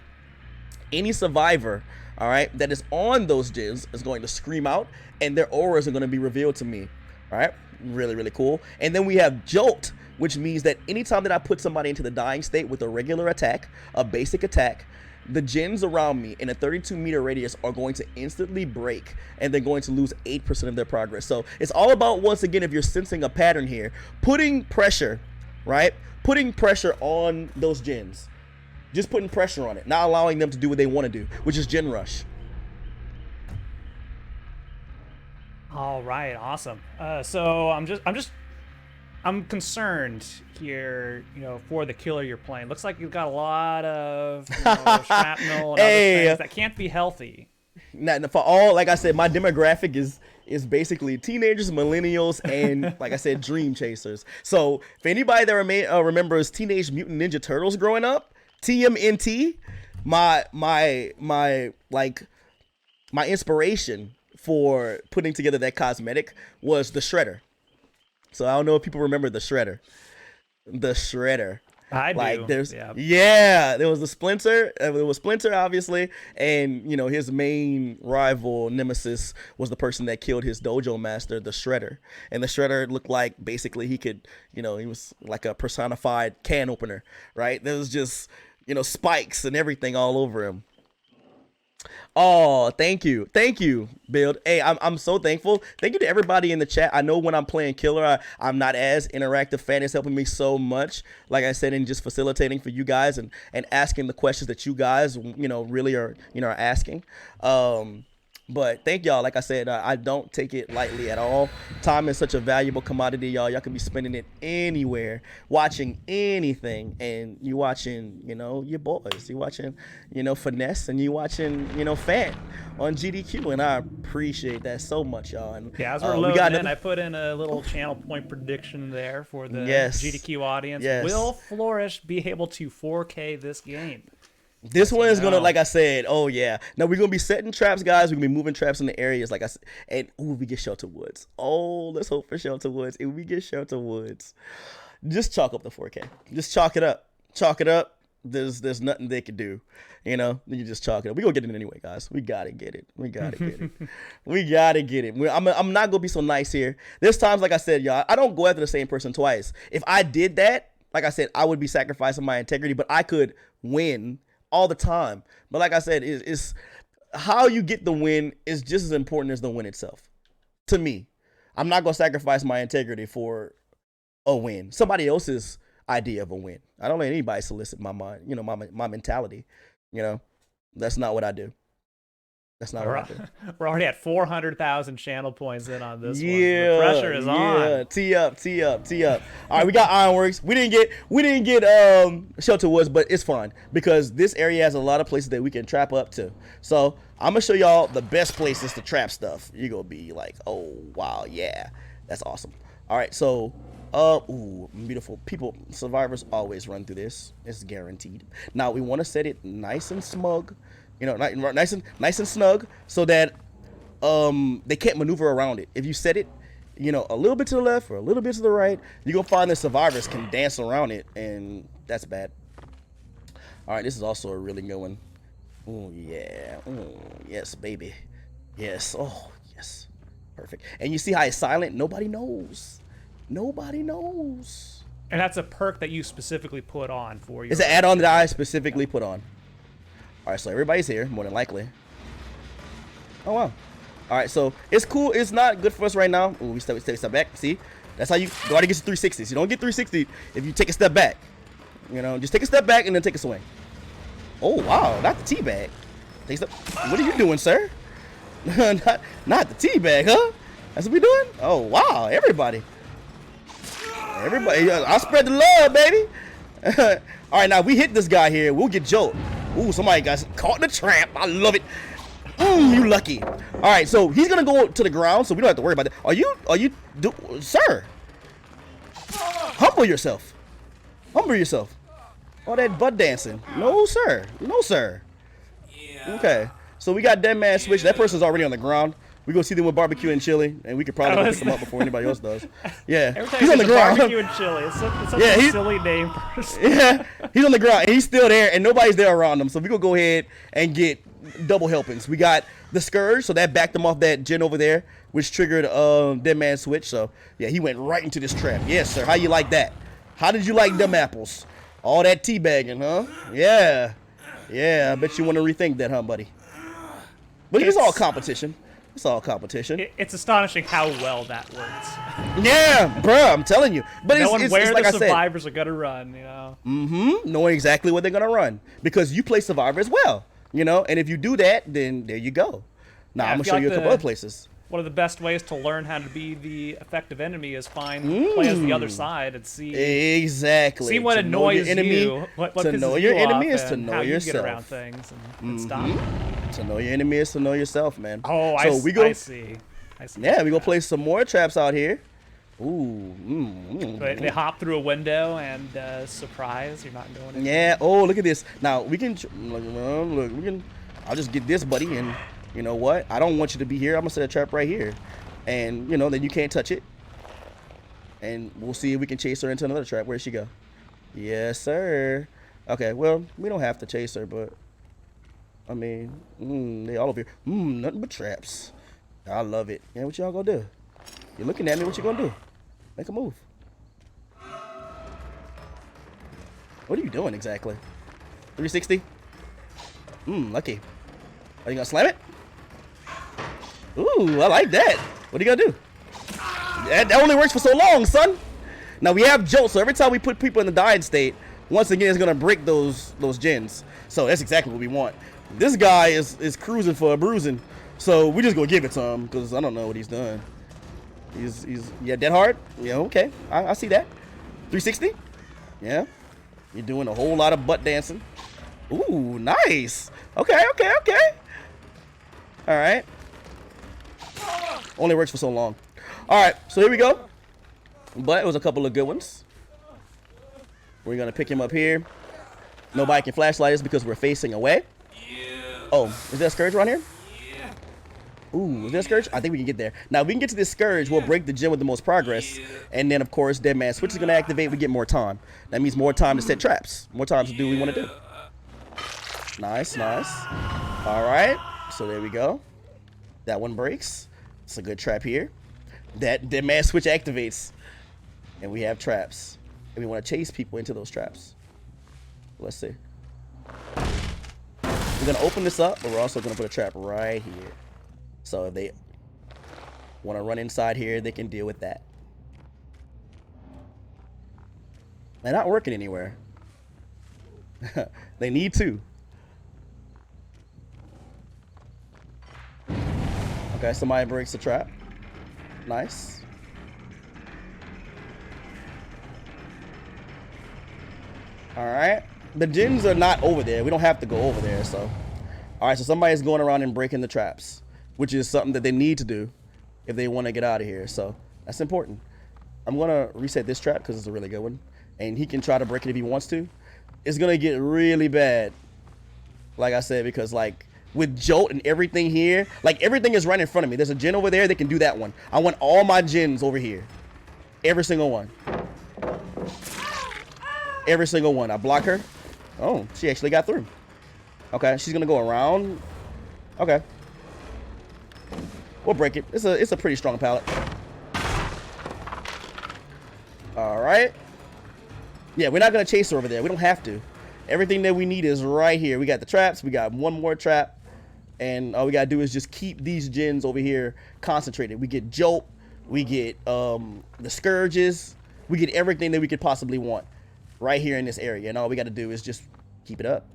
Any survivor, all right, that is on those gens is going to scream out, and their auras are going to be revealed to me. All right, really, really cool. And then we have Jolt, which means that anytime that I put somebody into the dying state with a regular attack, a basic attack, the gens around me in a 32-meter radius are going to instantly break, and they're going to lose 8% of their progress. So it's all about, once again, if you're sensing a pattern here, putting pressure, right? Putting pressure on those gens. Just putting pressure on it, not allowing them to do what they want to do, which is gen rush. All right, awesome. So I'm concerned here, for the killer you're playing. Looks like you've got a lot of shrapnel and other things that can't be healthy. For all, like I said, my demographic is basically teenagers, millennials, and like I said, dream chasers. So if anybody that remembers Teenage Mutant Ninja Turtles growing up, TMNT, my inspiration for putting together that cosmetic was the Shredder. So I don't know if people remember the Shredder. The Shredder. I do. There was the Splinter. There was Splinter, obviously, and his main rival nemesis was the person that killed his dojo master, the Shredder. And the Shredder looked like basically he could, he was like a personified can opener, right? There was just spikes and everything all over him. Oh, thank you, Build. Hey, I'm so thankful. Thank you to everybody in the chat. I know when I'm playing killer, I'm not as interactive. Fan is helping me so much, like I said, in just facilitating for you guys and asking the questions that you guys really are are asking. But thank y'all. Like I said, I don't take it lightly at all. Time is such a valuable commodity, y'all. Y'all can be spending it anywhere, watching anything, and you watching, your boys. You watching, Finesse, and you watching, Fan on GDQ, and I appreciate that so much, y'all. And, yeah, as we're loading in, I put in a little channel point prediction there for the GDQ audience. Yes. Will Flourish be able to 4K this game? This one is gonna, like I said, oh yeah. Now we're gonna be setting traps, guys. We're gonna be moving traps in the areas, like I said. And we get Shelter Woods. Oh, let's hope for Shelter Woods. If we get Shelter Woods, just chalk up the 4K. Just chalk it up. Chalk it up. There's nothing they can do. You just chalk it up. We gonna get it anyway, guys. We gotta get it. We gotta get it. We gotta get it. I'm not gonna be so nice here. There's times, like I said, y'all, I don't go after the same person twice. If I did that, like I said, I would be sacrificing my integrity, but I could win all the time. But like I said, it's how you get the win is just as important as the win itself. To me, I'm not gonna sacrifice my integrity for a win. Somebody else's idea of a win. I don't let anybody solicit my mind. My mentality. That's not what I do. That's not what I do. We're already at 400,000 channel points in on this one. So the pressure is on. Tee up. All right, we got Ironworks. We didn't get Shelter Woods, but it's fine because this area has a lot of places that we can trap up to. So I'm gonna show y'all the best places to trap stuff. You're gonna be like, oh wow, yeah, that's awesome. All right, so beautiful people. Survivors always run through this. It's guaranteed. Now we want to set it nice and smug. Nice and snug, so that they can't maneuver around it. If you set it, a little bit to the left or a little bit to the right, you're gonna find the survivors can dance around it, and that's bad. All right, this is also a really good one. Oh yeah, yes, baby, yes. Oh yes, perfect. And you see how it's silent? Nobody knows. Nobody knows. And that's a perk that you specifically put on for your. It's an add-on that I specifically put on. All right, so everybody's here, more than likely. Oh, wow. All right, so it's cool. It's not good for us right now. Ooh, we step back. See? That's how you go out and get your 360s. You don't get 360 if you take a step back. Just take a step back and then take a swing. Oh, wow. Not the tea bag. Take a step. What are you doing, sir? not the tea bag, huh? That's what we doing? Oh, wow. Everybody. I spread the love, baby. All right, now we hit this guy here. We'll get Joe. Ooh, somebody got caught in the trap. I love it. You lucky. All right, so he's gonna go to the ground, so we don't have to worry about that. Sir? Humble yourself. All that butt dancing. No, sir. Okay, so we got Dead Man Switch. That person's already on the ground. We go see them with barbecue and chili, and we could probably pick them up before anybody else does. Yeah, he's on the ground. Barbecue and chili. It's such a silly name. Yeah, he's on the ground, and he's still there, and nobody's there around him. So we gonna go ahead and get double helpings. We got the Scourge, so that backed him off that gen over there, which triggered Dead Man Switch. So yeah, he went right into this trap. Yes, sir. How you like that? How did you like them apples? All that teabagging, huh? Yeah. I bet you want to rethink that, huh, buddy? But it's all competition. It's all competition. It's astonishing how well that works. Yeah, bro, I'm telling you. But knowing it's where like the survivors are gonna run, knowing exactly what they're gonna run because you play Survivor as well, And if you do that, then there you go. Now I'm gonna show you a couple other places. one of the best ways to learn how to be the effective enemy is play as the other side and see exactly what annoys you. What to pisses know your you enemy off is to and know how yourself. You get around things and stop. To know your enemy is to know yourself, man. Oh, so I see. Yeah, we gonna play some more traps out here. Ooh. They hop through a window and surprise, you're not going in. Yeah. Oh, look at this. Now we can look. We can. I'll just get this, buddy, and you know what? I don't want you to be here. I'm gonna set a trap right here, and you know then you can't touch it. And we'll see if we can chase her into another trap. Where'd she go? Yes, sir. Okay. Well, we don't have to chase her, but I mean, they all over here. Nothing but traps. I love it. Yeah, what y'all gonna do? You're looking at me. What you gonna do? Make a move. What are you doing exactly? 360? Lucky. Are you gonna slam it? Ooh, I like that. What are you gonna do? That only works for so long, son. Now we have jolt, so every time we put people in the dying state, once again it's gonna break those gens. So that's exactly what we want. This guy is cruising for a bruising, so we just gonna give it to him because I don't know what he's done. He's dead hard. Yeah, okay, I see that. 360. Yeah, you're doing a whole lot of butt dancing. Ooh, nice. Okay. All right. Only works for so long. All right, so here we go. But it was a couple of good ones. We're gonna pick him up here. Nobody can flashlight us because we're facing away. Oh, is there a scourge around here? Ooh, is there a scourge? I think we can get there. Now, if we can get to this scourge, we'll break the gen with the most progress. And then, of course, Dead Man Switch is going to activate. We get more time. That means more time to set traps. More time to do what we want to do. Nice. All right. So there we go. That one breaks. It's a good trap here. That Dead Man Switch activates. And we have traps. And we want to chase people into those traps. Let's see. We're going to open this up, but we're also going to put a trap right here. So if they want to run inside here, they can deal with that. They're not working anywhere. They need to. Okay, somebody breaks the trap. Nice. All right. The gens are not over there. We don't have to go over there, so. All right, so somebody's going around and breaking the traps, which is something that they need to do if they want to get out of here. So that's important. I'm going to reset this trap because it's a really good one. And he can try to break it if he wants to. It's going to get really bad, like I said, because like with jolt and everything here, like everything is right in front of me. There's a gen over there. They can do that one. I want all my gens over here. Every single one. Every single one. I block her. Oh, she actually got through. Okay, she's going to go around. Okay. We'll break it. It's a pretty strong pallet. All right. Yeah, we're not going to chase her over there. We don't have to. Everything that we need is right here. We got the traps. We got one more trap. And all we got to do is just keep these gens over here concentrated. We get jolt. We get the scourges. We get everything that we could possibly want right here in this area. And all we got to do is just keep it up.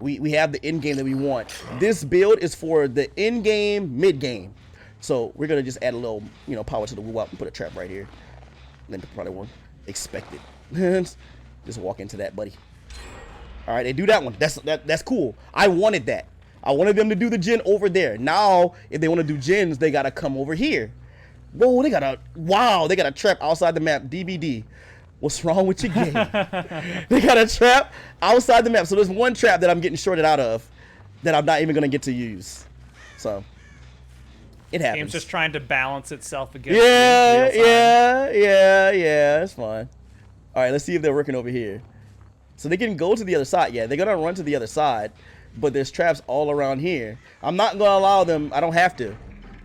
We have the end game that we want. This build is for the end game, mid game. So we're gonna just add a little, power to the woo up and put a trap right here. And then probably won't expect it. Just walk into that, buddy. All right, they do that one. That's cool. I wanted that. I wanted them to do the gen over there. Now, if they want to do gens, they gotta come over here. Whoa, they got a trap outside the map. DBD. What's wrong with your game? They got a trap outside the map. So there's one trap that I'm getting shorted out of that I'm not even going to get to use. So it happens. Game's just trying to balance itself against Yeah. It's fine. All right, let's see if they're working over here. So they can go to the other side. Yeah, they're going to run to the other side. But there's traps all around here. I'm not going to allow them. I don't have to.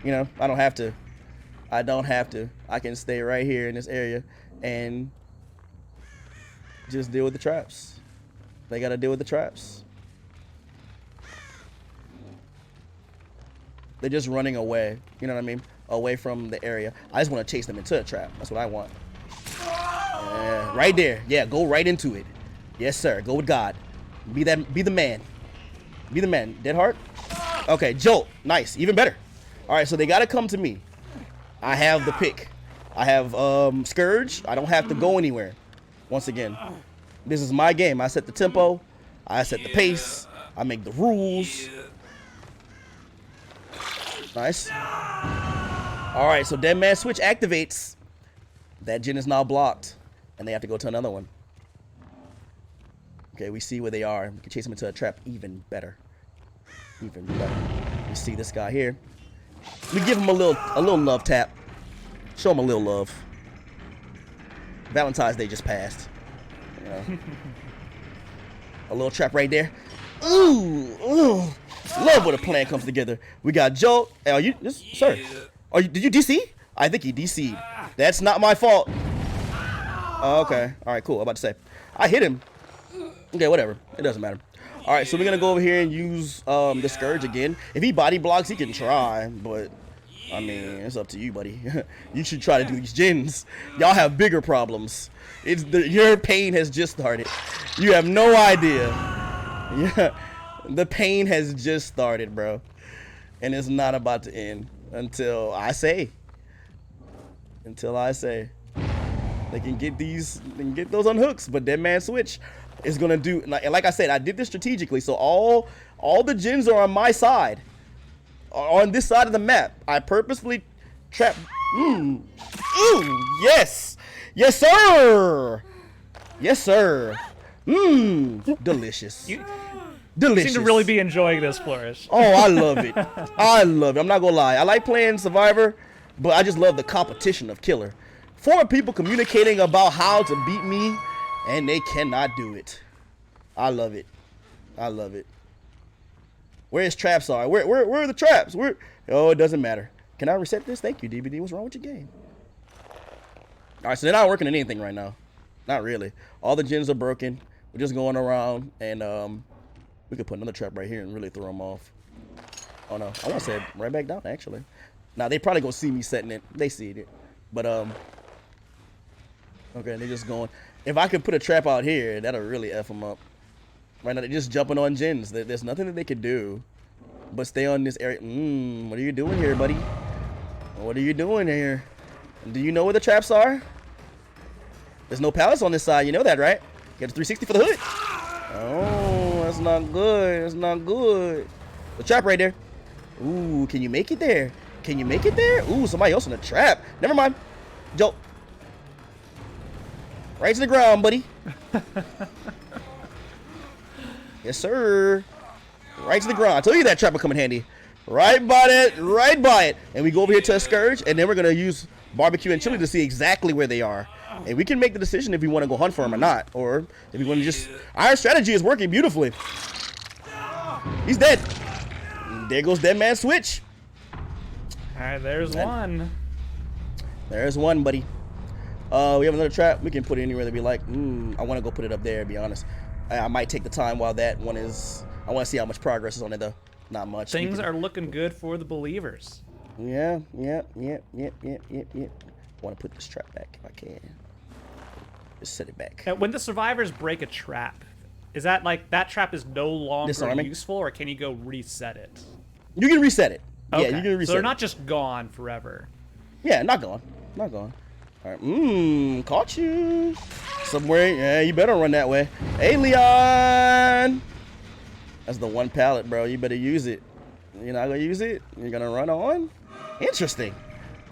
I don't have to. I can stay right here in this area and just deal with the traps. They got to deal with the traps. They're just running away. You know what I mean? Away from the area. I just want to chase them into a trap. That's what I want. Yeah, right there. Yeah, go right into it. Yes, sir. Go with God. Be the man. Be the man. Dead heart? Okay, jolt. Nice. Even better. All right, so they got to come to me. I have the pick. I have Scourge. I don't have to go anywhere. Once again, this is my game. I set the tempo. I set the pace. I make the rules. Nice. All right, so Dead Man Switch activates. That gen is now blocked, and they have to go to another one. Okay, we see where they are. We can chase them into a trap even better. Even better. We see this guy here. We give him a little love tap. Show him a little love. Valentine's Day just passed. You know. A little trap right there. Ooh. Love when a plan comes together. We got Joe. Are you, sir? Did you DC? I think he DC'd. That's not my fault. Oh, okay. All right, cool. I'm about to say. I hit him. Okay, whatever. It doesn't matter. All right, so we're going to go over here and use the Scourge again. If he body blocks, he can try, but, I mean, it's up to you, buddy. You should try to do these gens. Y'all have bigger problems. Your pain has just started. You have no idea. Yeah, the pain has just started, bro. And it's not about to end until I say. Until I say. They can get those on hooks, but Dead Man Switch is gonna do, like I said, I did this strategically, so all the gens are on my side, on this side of the map. I purposefully trapped. Ooh, yes, sir, yes, sir. Delicious. Delicious. You seem to really be enjoying this, Flourish. Oh, I love it. I love it. I'm not gonna lie. I like playing Survivor, but I just love the competition of Killer. 4 people communicating about how to beat me, and they cannot do it. I love it. I love it. Where his traps are? Where are the traps? Oh, it doesn't matter. Can I reset this? Thank you, DBD. What's wrong with your game? All right, so they're not working on anything right now. Not really. All the gens are broken. We're just going around, and we could put another trap right here and really throw them off. Oh, no. I want to set it right back down, actually. Now, they probably going to see me setting it. They see it. But, okay, they're just going. If I could put a trap out here, that'll really F them up. Right now, they're just jumping on gens. There's nothing that they could do but stay on this area. What are you doing here, buddy? What are you doing here? Do you know where the traps are? There's no pallets on this side. You know that, right? Get a 360 for the hood. Oh, that's not good. That's not good. The trap right there. Ooh, can you make it there? Can you make it there? Ooh, somebody else in the trap. Never mind. Joe. Right to the ground, buddy. Yes, sir. Right to the ground. I told you that trap would come in handy. Right by it. Right by it. And we go over here to a Scourge, and then we're going to use barbecue and chili to see exactly where they are. And we can make the decision if we want to go hunt for them or not. Or if we want to just... Our strategy is working beautifully. He's dead. There goes Dead Man Switch. All right, there's one. There's one, buddy. We have another trap. We can put it anywhere that we like. I want to go put it up there, to be honest. I might take the time while that one is... I want to see how much progress is on it, though. Not much. Things are looking good for the believers. Yeah. I want to put this trap back if I can. Just set it back. When the survivors break a trap, is that like that trap is no longer useful, or can you go reset it? You can reset it. Okay. Yeah, you can reset it. So they're not just gone forever. Yeah, not gone. Not gone. All right. Caught you. Somewhere. Yeah, you better run that way. Hey, Leon. That's the one pallet, bro. You better use it. You're not going to use it? You're going to run on? Interesting.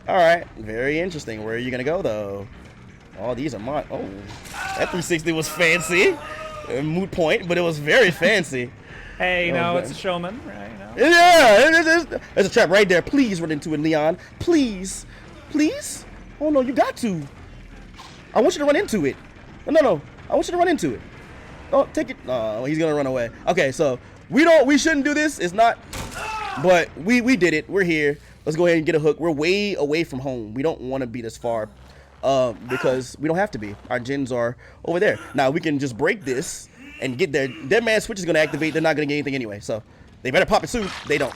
All right. Very interesting. Where are you going to go, though? Oh, these are mine. Oh, that 360 was fancy. Moot point, but it was very fancy. Hey, you know, it's a showman, right? You know? Yeah, there's a trap right there. Please run into it, Leon. Please. Please? Oh, no, you got to. I want you to run into it. No. I want you to run into it. Oh, take it. Oh, he's going to run away. Okay, so we shouldn't do this. It's not. But we did it. We're here. Let's go ahead and get a hook. We're way away from home. We don't want to be this far. Because we don't have to be. Our gens are over there. Now, we can just break this and get there. Dead Man Switch is going to activate. They're not going to get anything anyway. So, they better pop it soon. They don't.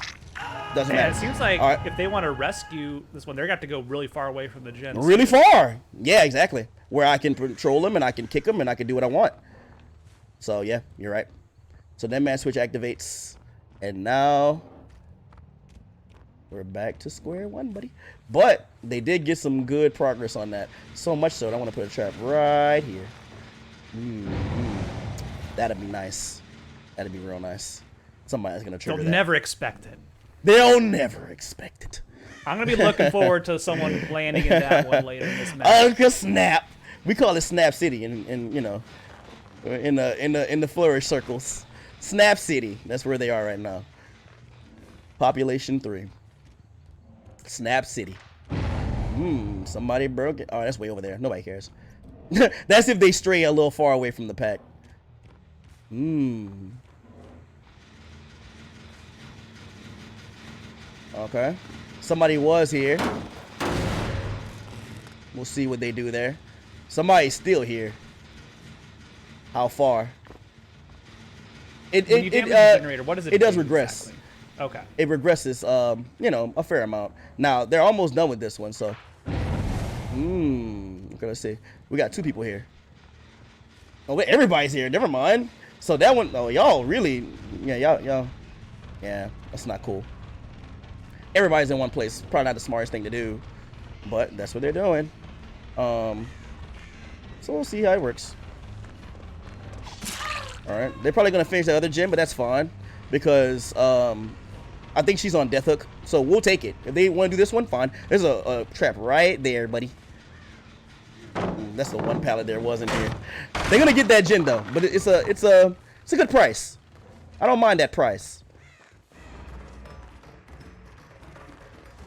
Doesn't matter. It seems like if they want to rescue this one, they're going to have to go really far away from the gens. Really far. Yeah, exactly. Where I can patrol them and I can kick them and I can do what I want. So, yeah, you're right. So, Dead Man Switch activates. And now... We're back to square one, buddy. But they did get some good progress on that. So much so, I want to put a trap right here. That'd be nice. That'd be real nice. Somebody's going to trigger that. They'll never expect it. They'll never expect it. I'm going to be looking forward to someone landing in that one later in this match. Uncle Snap. We call it Snap City in you know, in the flourish circles. Snap City. That's where they are right now. Population 3. Snap City. Somebody broke it. Oh, that's way over there. Nobody cares. That's if they stray a little far away from the pack. Okay. Somebody was here. We'll see what they do there. Somebody's still here. How far? When you damage the generator, what does it do? It does regress. Exactly? Okay. It regresses, you know, a fair amount. Now, they're almost done with this one, so. Okay, let's see. We got 2 people here. Oh, wait, everybody's here. Never mind. So that one, oh, y'all really, yeah, y'all. Yeah, that's not cool. Everybody's in one place. Probably not the smartest thing to do, but that's what they're doing. So we'll see how it works. All right, they're probably gonna finish the other gym, but that's fine because I think she's on death hook, so we'll take it. If they want to do this one, fine. There's a trap right there, buddy. That's the one pallet there wasn't here. They're gonna get that gym though, but it's a good price. I don't mind that price.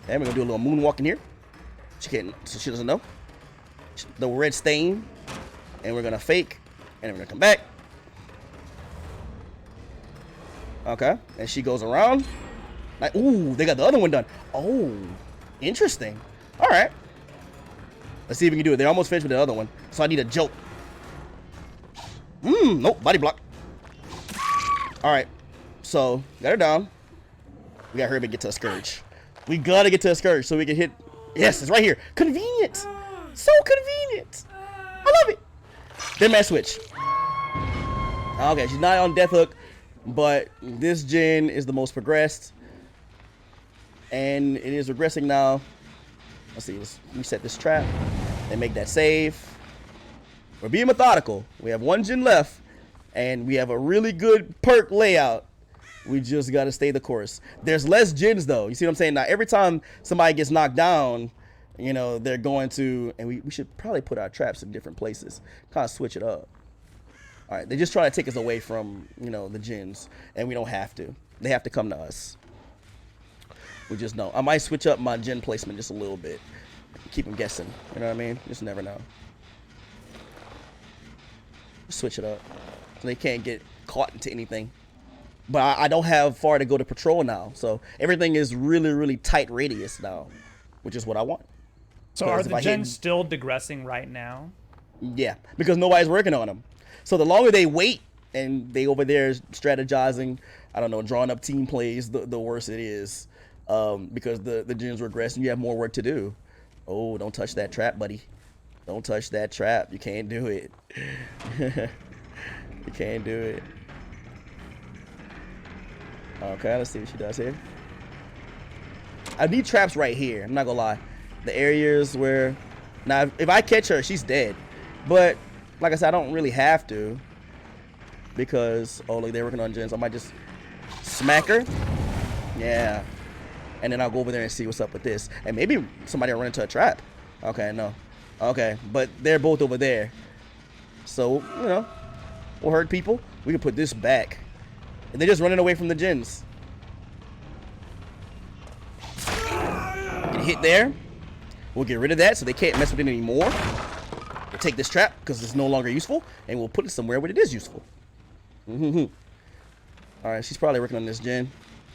And we're gonna do a little moonwalk in here. She can't, so she doesn't know. The red stain, and we're gonna fake, and then we're gonna come back. Okay, and she goes around. Like, ooh, they got the other one done. Oh, interesting. All right. Let's see if we can do it. They're almost finished with the other one, so I need a joke. Nope, body block. All right, so got her down. We got her to get to a scourge. We gotta get to a scourge so we can hit. Yes, it's right here. Convenient. So convenient. I love it. Then man switch. Okay, she's not on death hook, but this gen is the most progressed, and it is regressing now. Let's see. Let's reset this trap and make that save. We're being methodical. We have 1 gen left, and we have a really good perk layout. We just got to stay the course. There's less gens, though. You see what I'm saying? Now, every time somebody gets knocked down, you know, they're going to, and we should probably put our traps in different places. Kind of switch it up. All right, they just try to take us away from, you know, the gens, and we don't have to. They have to come to us. We just don't. I might switch up my gen placement just a little bit. Keep them guessing. You know what I mean? Just never know. Switch it up so they can't get caught into anything. But I don't have far to go to patrol now, so everything is really, really tight radius now, which is what I want. So are the gens still digressing right now? Yeah, because nobody's working on them. So the longer they wait and they over there strategizing, I don't know, drawing up team plays, the worse it is. Because the gens regress and you have more work to do. Oh, don't touch that trap, buddy. Don't touch that trap. You can't do it. You can't do it. Okay, let's see what she does here. I need traps right here. I'm not gonna lie. The areas where, now if I catch her, she's dead. But like I said, I don't really have to because oh look, they're working on gens. I might just smack her. Yeah. And then I'll go over there and see what's up with this. And maybe somebody will run into a trap. Okay, no. Okay, but they're both over there. So, you know, we'll hurt people. We can put this back. And they're just running away from the gens. Get hit there. We'll get rid of that so they can't mess with it anymore. We'll take this trap because it's no longer useful. And we'll put it somewhere where it is useful. All right, she's probably working on this gen.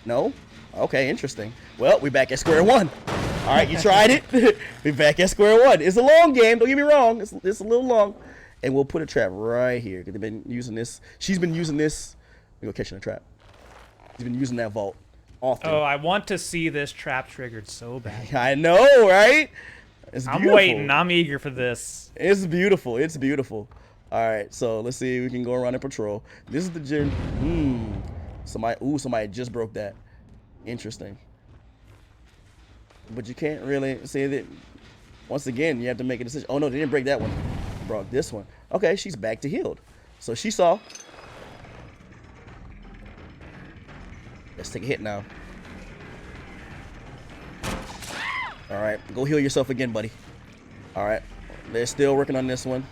No? Okay, interesting. Well, we're back at square one. All right, you tried it. We're back at square one. It's a long game. Don't get me wrong. It's a little long. And we'll put a trap right here because they've been using this. She's been using this. We go catching a trap. She's been using that vault often. Oh, I want to see this trap triggered so bad. I know, right? It's beautiful. I'm waiting. I'm eager for this. It's beautiful. It's beautiful. All right, so let's see if we can go around and patrol. This is the gen. Somebody just broke that. Interesting. But you can't really say that. Once again, you have to make a decision. Oh no, they didn't break that one. Brought this one. Okay, she's back to healed. So she saw. Let's take a hit now. All right, go heal yourself again, buddy. All right, they're still working on this one.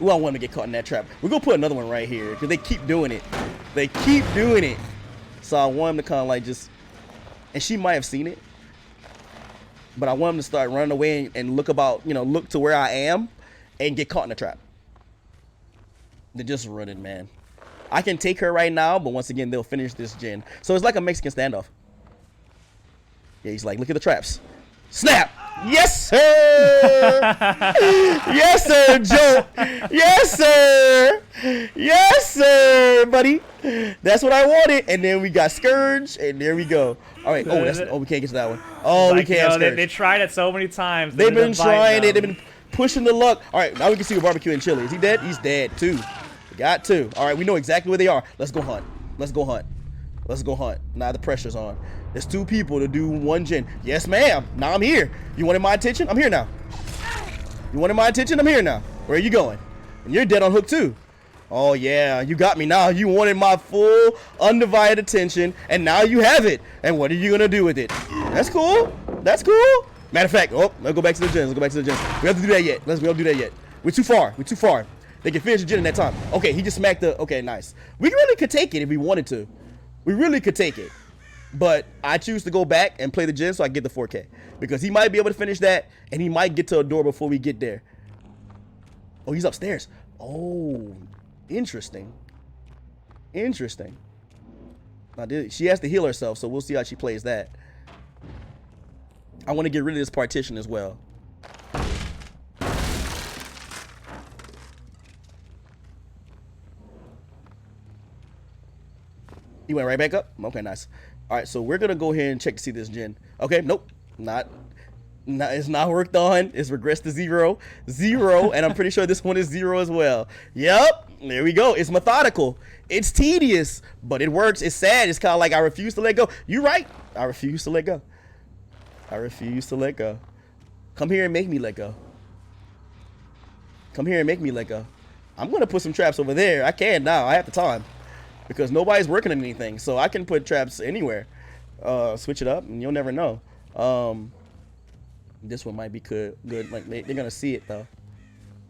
Ooh, I want to get caught in that trap. We're gonna put another one right here because they keep doing it. They keep doing it. So I want them to kind of like just, and she might have seen it, but I want them to start running away and look about, look to where I am and get caught in the trap. They're just running, man. I can take her right now, but once again, they'll finish this gen. So it's like a Mexican standoff. Yeah, he's like, look at the traps. Snap! Yes, sir! Yes, sir, Joe! Yes, sir! Yes, sir, buddy! That's what I wanted. And then we got Scourge, and there we go. All right. Oh, we can't get to that one. Oh, we can't have Scourge. They tried it so many times. They've been trying it. They've been pushing the luck. All right, now we can see what barbecue and chili. Is he dead? He's dead, too. We got two. All right, we know exactly where they are. Let's go hunt. Let's go hunt. Let's go hunt. Now the pressure's on. There's two people to do one gen. Yes, ma'am. Now I'm here. You wanted my attention? I'm here now. You wanted my attention? I'm here now. Where are you going? And you're dead on hook too. Oh yeah, you got me now. You wanted my full undivided attention, and now you have it. And what are you gonna do with it? That's cool. That's cool. Matter of fact, let's go back to the gens. Let's go back to the gens. We have to do that yet. We don't do that yet. We're too far. We're too far. They can finish the gen in that time. Okay, he just smacked the. Okay, nice. We really could take it if we wanted to. We really could take it. But I choose to go back and play the gen so I get the 4K. Because he might be able to finish that, and he might get to a door before we get there. Oh, he's upstairs. Oh, interesting. Interesting. Now, she has to heal herself, so we'll see how she plays that. I want to get rid of this partition as well. He went right back up? Okay, nice. All right, so we're going to go ahead and check to see this gen. Okay, nope. It's not worked on. It's regressed to 0. 0, and I'm pretty sure this one is 0 as well. Yep, there we go. It's methodical. It's tedious, but it works. It's sad. It's kind of like I refuse to let go. You're right. I refuse to let go. I refuse to let go. Come here and make me let go. Come here and make me let go. I'm going to put some traps over there. I can now. I have the time. Because nobody's working on anything, so I can put traps anywhere. Switch it up, and you'll never know. This one might be good. Like they're gonna see it though.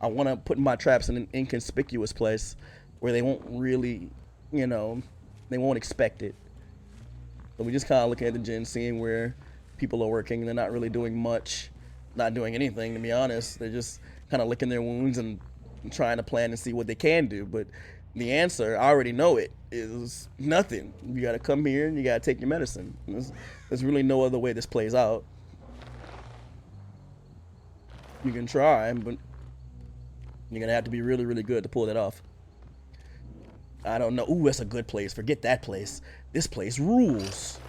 I want to put my traps in an inconspicuous place where they won't really, they won't expect it. So we just kind of looking at the gen, seeing where people are working. They're not really doing much, not doing anything to be honest. They're just kind of licking their wounds and trying to plan and see what they can do, but. The answer, I already know it, is nothing. You got to come here and you got to take your medicine. There's really no other way this plays out. You can try, but you're going to have to be really, really good to pull that off. I don't know. Ooh, that's a good place. Forget that place. This place rules.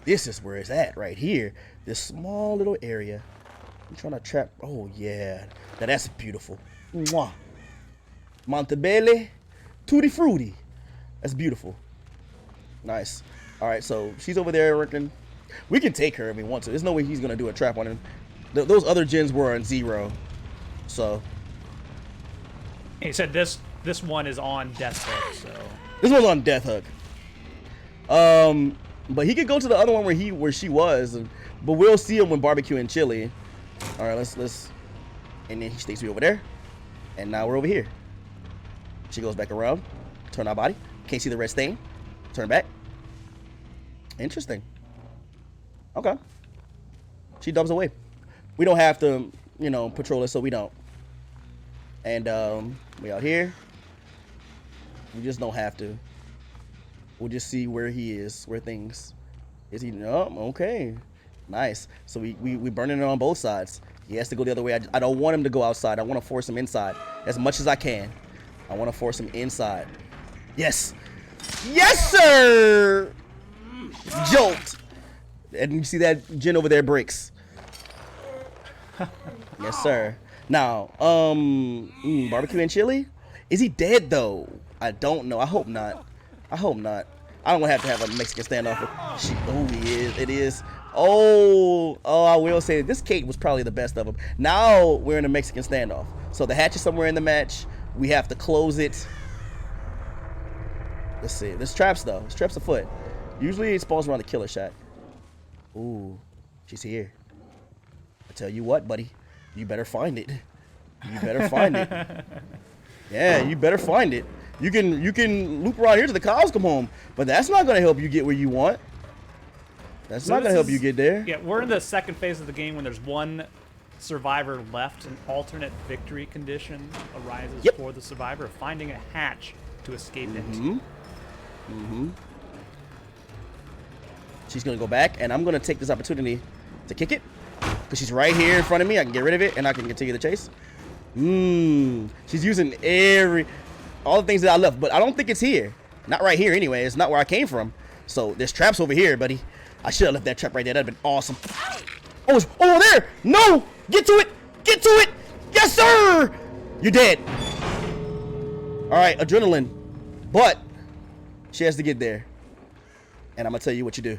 This is where it's at right here. This small little area. I'm trying to trap. Oh, yeah. Now that's beautiful. Mwah. Montebello. Tutti frutti. That's beautiful. Nice. All right, so she's over there working. We can take her if we want to. There's no way he's going to do a trap on him. Those other gens were on 0. So. He said this one is on Death Hook, so. This one's on Death Hook. But he could go to the other one where she was. But we'll see him when barbecue and chili. All right, let's. And then he takes me over there. And now we're over here. She goes back around, turn our body. Can't see the red stain. Turn back. Interesting. Okay. She dubs away. We don't have to, patrol it, so we don't. And we out here. We just don't have to. We'll just see where he is, where things. Is he? Oh, okay. Nice. So we burning it on both sides. He has to go the other way. I don't want him to go outside. I want to force him inside as much as I can. I want to force him inside. Yes. Yes, sir. Jolt. And you see that gen over there breaks. Yes, sir. Now, barbecue and chili? Is he dead, though? I don't know. I hope not. I hope not. I don't want to have a Mexican standoff. Oh, he is. It is. Oh, I will say this Kate was probably the best of them. Now we're in a Mexican standoff. So the hatch is somewhere in the match. We have to close it. Let's see. There's traps though. There's traps afoot. Usually it spawns around the killer shack. Ooh, she's here. I tell you what, buddy. You better find it. You better find it. Yeah, you better find it. You can loop around here till the cows come home, but that's not gonna help you get where you want. That's not gonna help you get there. Yeah, we're in the second phase of the game when there's one survivor left. An alternate victory condition arises for the survivor of finding a hatch to escape into. She's gonna go back, and I'm gonna take this opportunity to kick it, because she's right here in front of me. I can get rid of it, and I can continue the chase. She's using all the things that I left, but I don't think it's here. Not right here anyway. It's not where I came from. So there's traps over here, buddy. I should have left that trap right there. That'd been awesome. Oh, it's over there. No! Get to it! Get to it! Yes, sir! You're dead. All right, adrenaline. But she has to get there. And I'm going to tell you what you do.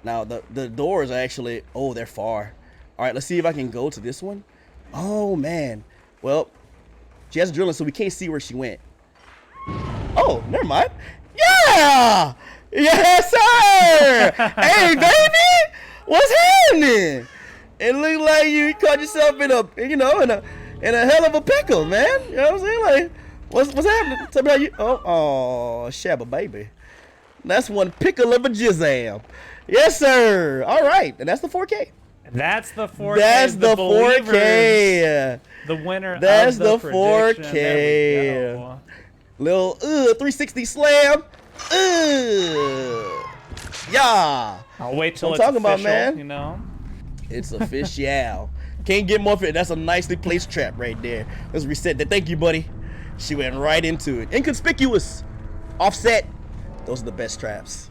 Now, the doors are actually... Oh, they're far. All right, let's see if I can go to this one. Oh, man. Well, she has adrenaline, so we can't see where she went. Oh, never mind. Yeah! Yes, sir! Hey, baby! What's happening? It looked like you caught yourself in a hell of a pickle, man. You know what I'm saying? Like, what's happening? Tell me how you... Oh, Shabba, baby. That's one pickle of a jizzam. Yes, sir. All right, and that's the 4K. That's the 4K. That's the 4K. The winner. That's of the 4K. There we go. Little 360 slam. Yeah. I'll wait till I'm it's talking official, about, man. You know. It's official. Can't get more fit. That's a nicely placed trap right there. Let's reset that. Thank you, buddy. She went right into it. Inconspicuous. Offset. Those are the best traps.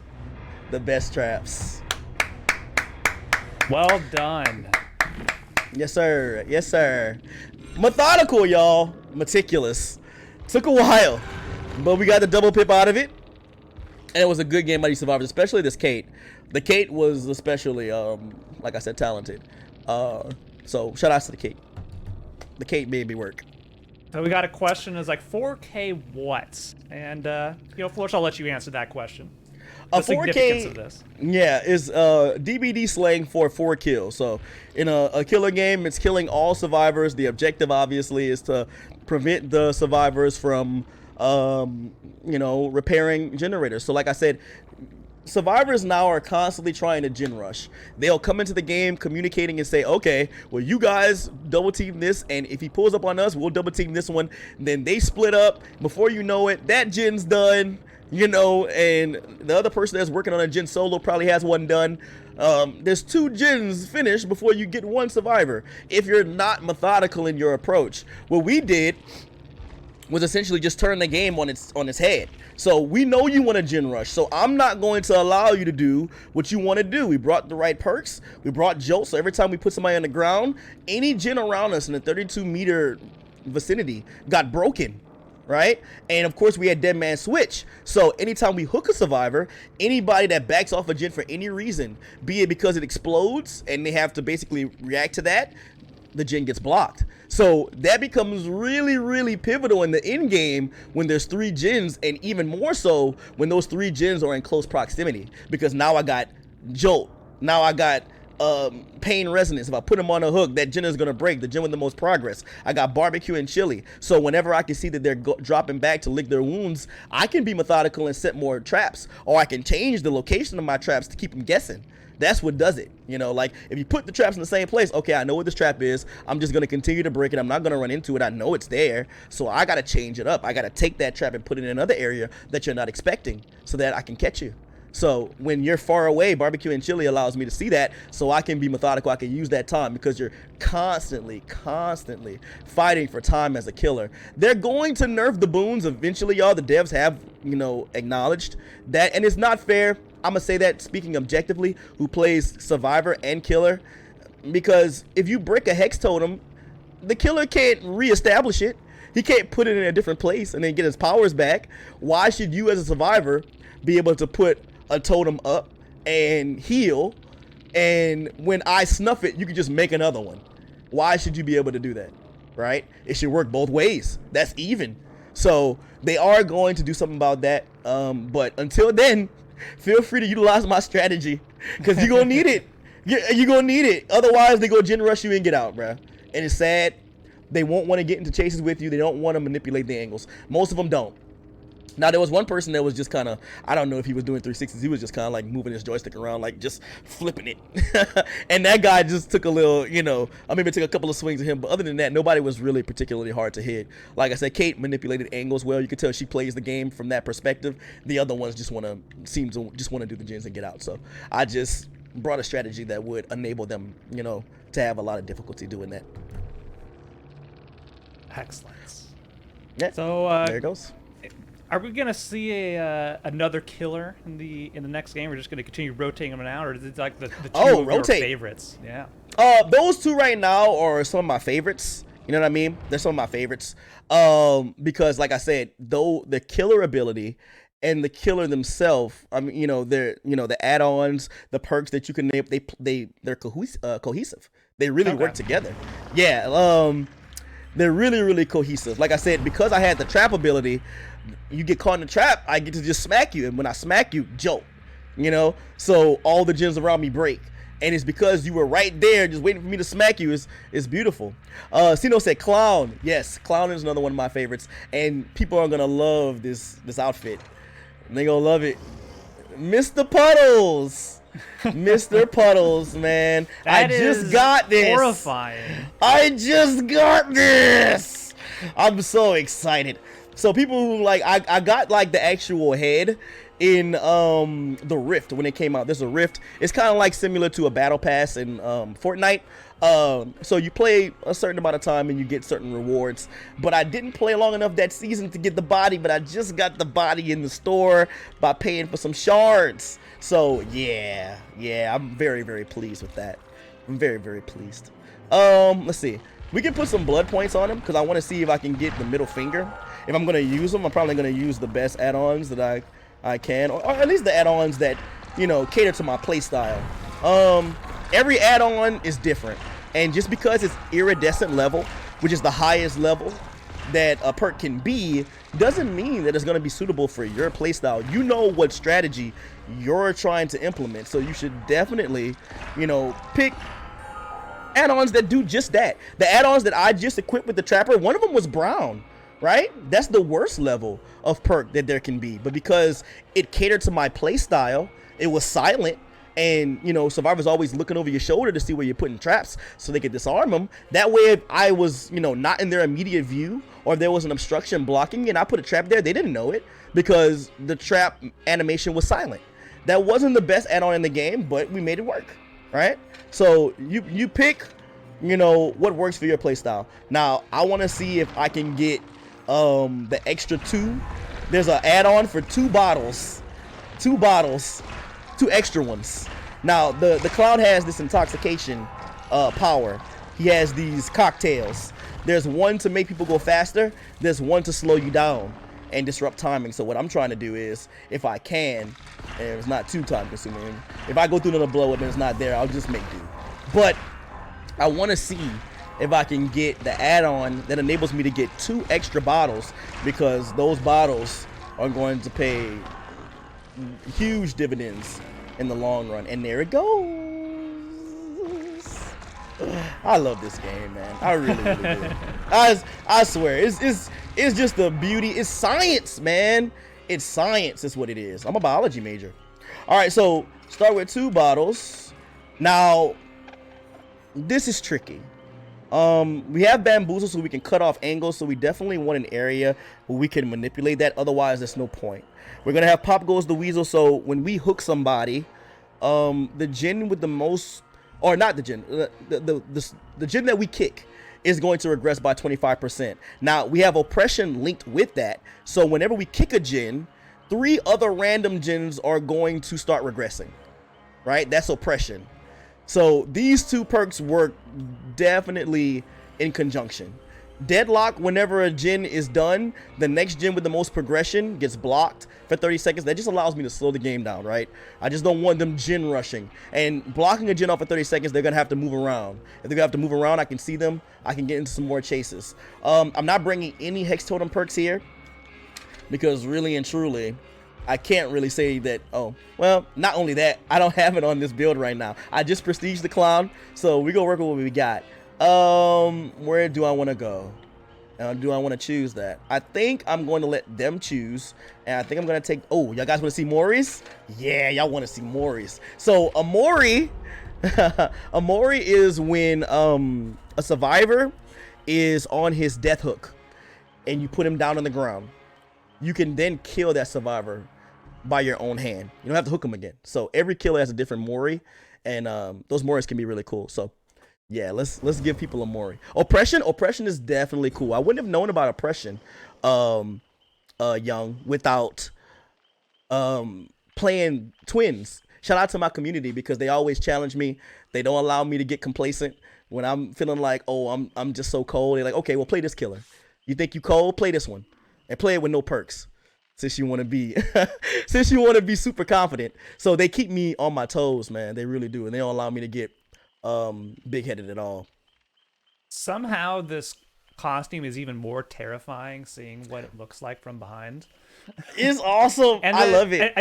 The best traps. Well done. Yes, sir. Yes, sir. Methodical, y'all. Meticulous. Took a while, but we got the double pip out of it. And it was a good game by these survivors, especially this Kate. The Kate was especially, like I said, talented. So shout outs to the Kate. The Kate made me work. So we got a question is like 4K what? And Flourish, I'll let you answer that question. The 4K, significance of this. Yeah, is DBD slang for 4 kills. So in a killer game, it's killing all survivors. The objective, obviously, is to prevent the survivors from, repairing generators. So like I said, survivors now are constantly trying to gen rush. They'll come into the game communicating and say, okay, well, you guys double team this, and if he pulls up on us, we'll double team this one. Then they split up. Before you know it, that gen's done. And the other person that's working on a gen solo probably has one done. There's 2 gens finished before you get 1 survivor if you're not methodical in your approach. What we did was essentially just turn the game on its head. So we know you want to gen rush, so I'm not going to allow you to do what you want to do. We brought the right perks. We brought jolts, so every time we put somebody on the ground, any gen around us in the 32-meter vicinity got broken. Right? And of course we had dead man switch. So anytime we hook a survivor, anybody that backs off a gen for any reason, be it because it explodes and they have to basically react to that, the gen gets blocked. So that becomes really, really pivotal in the end game when there's 3 gens, and even more so when those 3 gens are in close proximity, because now I got jolt, now I got pain resonance. If I put them on a hook, that gen is gonna break, the gen with the most progress. I got barbecue and chili, so whenever I can see that they're dropping back to lick their wounds, I can be methodical and set more traps, or I can change the location of my traps to keep them guessing. That's what does it. Like if you put the traps in the same place, okay, I know what this trap is, I'm just gonna continue to break it, I'm not gonna run into it, I know it's there, so I gotta change it up. I gotta take that trap and put it in another area that you're not expecting so that I can catch you. So when you're far away, barbecue and chili allows me to see that, so I can be methodical. I can use that time, because you're constantly fighting for time as a killer. They're going to nerf the boons eventually, y'all. The devs have, acknowledged that, and it's not fair. I'm gonna say that speaking objectively, who plays survivor and killer, because if you break a hex totem, the killer can't reestablish it. He can't put it in a different place and then get his powers back. Why should you as a survivor be able to put a totem up and heal, and when I snuff it, you can just make another one. Why should you be able to do that, right? It should work both ways. That's even. So they are going to do something about that. But until then, feel free to utilize my strategy, because you're going to need it. You're going to need it. Otherwise, they go gen rush you and get out, bruh. And it's sad. They won't want to get into chases with you. They don't want to manipulate the angles. Most of them don't. Now, there was one person that was just kind of, I don't know if he was doing 360s. He was just kind of like moving his joystick around, like just flipping it. And that guy just took a little, I maybe took a couple of swings at him. But other than that, nobody was really particularly hard to hit. Like I said, Kate manipulated angles well. You could tell she plays the game from that perspective. The other ones just want to do the gens and get out. So I just brought a strategy that would enable them, to have a lot of difficulty doing that. Excellent. Yeah. So there it goes. Are we gonna see another killer in the next game? We're just gonna continue rotating them out, or is it like the two of your favorites? Yeah. Those two right now are some of my favorites. You know what I mean? They're some of my favorites. Because like I said, though the killer ability and the killer themselves, I mean, they're the add-ons, the perks that you can name, they're cohesive. They really work together. Yeah. They're really, really cohesive. Like I said, because I had the trap ability, you get caught in the trap, I get to just smack you, and when I smack you, jolt. So all the gens around me break, and it's because you were right there just waiting for me to smack you. It's beautiful. Sino said clown. Yes, clown is another one of my favorites, and people are gonna love this outfit. They gonna love it. Mr. Puddles. Mr. Puddles, man. I just got this. Horrifying. I just got this. I'm so excited. So people who I got like the actual head in the Rift when it came out. There's a Rift. It's kind of like similar to a battle pass in Fortnite. So you play a certain amount of time and you get certain rewards. But I didn't play long enough that season to get the body, but I just got the body in the store by paying for some shards. So yeah, I'm very, very pleased with that. I'm very, very pleased. Let's see. We can put some blood points on him because I want to see if I can get the middle finger. If I'm going to use them, I'm probably going to use the best add-ons that I can, or at least the add-ons that, cater to my play style. Every add-on is different. And just because it's iridescent level, which is the highest level that a perk can be, doesn't mean that it's going to be suitable for your playstyle. You know what strategy you're trying to implement, so you should definitely, pick add-ons that do just that. The add-ons that I just equipped with the Trapper, one of them was brown, right? That's the worst level of perk that there can be, but because it catered to my playstyle, it was silent. And survivors always looking over your shoulder to see where you're putting traps so they could disarm them. That way, if I was not in their immediate view, or if there was an obstruction blocking me and I put a trap there, they didn't know it because the trap animation was silent. That wasn't the best add-on in the game, but we made it work, right? So you pick what works for your playstyle. Now I want to see if I can get the extra 2. There's an add-on for 2 bottles, 2 extra ones. Now the clown has this intoxication power. He has these cocktails. There's one to make people go faster. There's one to slow you down and disrupt timing. So what I'm trying to do is, if I can, and it's not too time consuming, if I go through another blow up and it's not there, I'll just make do. But I want to see if I can get the add-on that enables me to get 2 extra bottles, because those bottles are going to pay huge dividends in the long run. And there it goes. I love this game, man. I really, really do. I swear, it's just the beauty. It's science, man. It's science. Is what it is. I'm a biology major. All right, so start with 2 bottles. Now, this is tricky. We have bamboozle, so we can cut off angles. So we definitely want an area where we can manipulate that. Otherwise, there's no point. We're gonna have Pop Goes the Weasel. So when we hook somebody, the gen with the most, or not the gen, the gen that we kick is going to regress by 25%. Now we have oppression linked with that. So whenever we kick a gen, 3 other random gens are going to start regressing, right? That's oppression. So these 2 perks work definitely in conjunction. Deadlock, whenever a gen is done, the next gen with the most progression gets blocked for 30 seconds. That just allows me to slow the game down, right? I just don't want them gen rushing. And blocking a gen off for 30 seconds, they're going to have to move around. If they're going to have to move around, I can see them. I can get into some more chases. I'm not bringing any Hex Totem perks here because really and truly, I can't really say that, oh, well, not only that, I don't have it on this build right now. I just prestige the clown, so we go work with what we got. Where do I want to go? Do I want to choose that? I think I'm going to let them choose, and I think I'm going to take, oh, y'all guys want to see Mori's? Yeah, y'all want to see Mori's. So, a Mori, a Mori is when, a survivor is on his death hook, and you put him down on the ground. You can then kill that survivor by your own hand. You don't have to hook him again. So every killer has a different Mori, and those Moris can be really cool. So yeah, let's give people a Mori. Oppression is definitely cool. I wouldn't have known about oppression, young, without playing twins. Shout out to my community because they always challenge me. They don't allow me to get complacent when I'm feeling like, oh, I'm just so cold. They're like, okay, well, play this killer. You think you cold? Play this one. And play it with no perks, since you want to be, super confident. So they keep me on my toes, man. They really do, and they don't allow me to get big-headed at all. Somehow, this costume is even more terrifying, seeing what it looks like from behind. It's awesome. And I love it.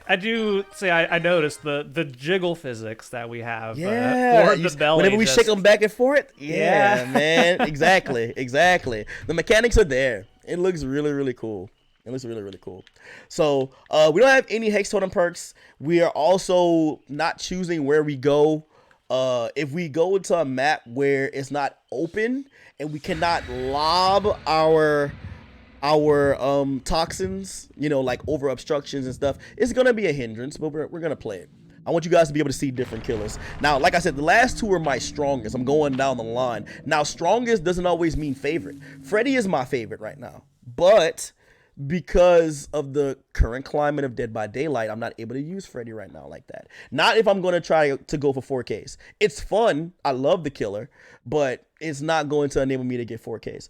I do say I noticed the jiggle physics that we have. Yeah, for the belly. Whenever we shake them back and forth. Yeah, man. Exactly. The mechanics are there. It looks really, really cool. It looks really, really cool. So we don't have any Hex Totem perks. We are also not choosing where we go. If we go into a map where it's not open and we cannot lob our toxins, you know, like over obstructions and stuff, it's gonna be a hindrance, but we're gonna play it. I want you guys to be able to see different killers. Now, like I said, the last two are my strongest. I'm going down the line. Now, strongest doesn't always mean favorite. Freddy is my favorite right now, but because of the current climate of Dead by Daylight, I'm not able to use Freddy right now like that. Not if I'm going to try to go for 4Ks. It's fun. I love the killer, but it's not going to enable me to get 4Ks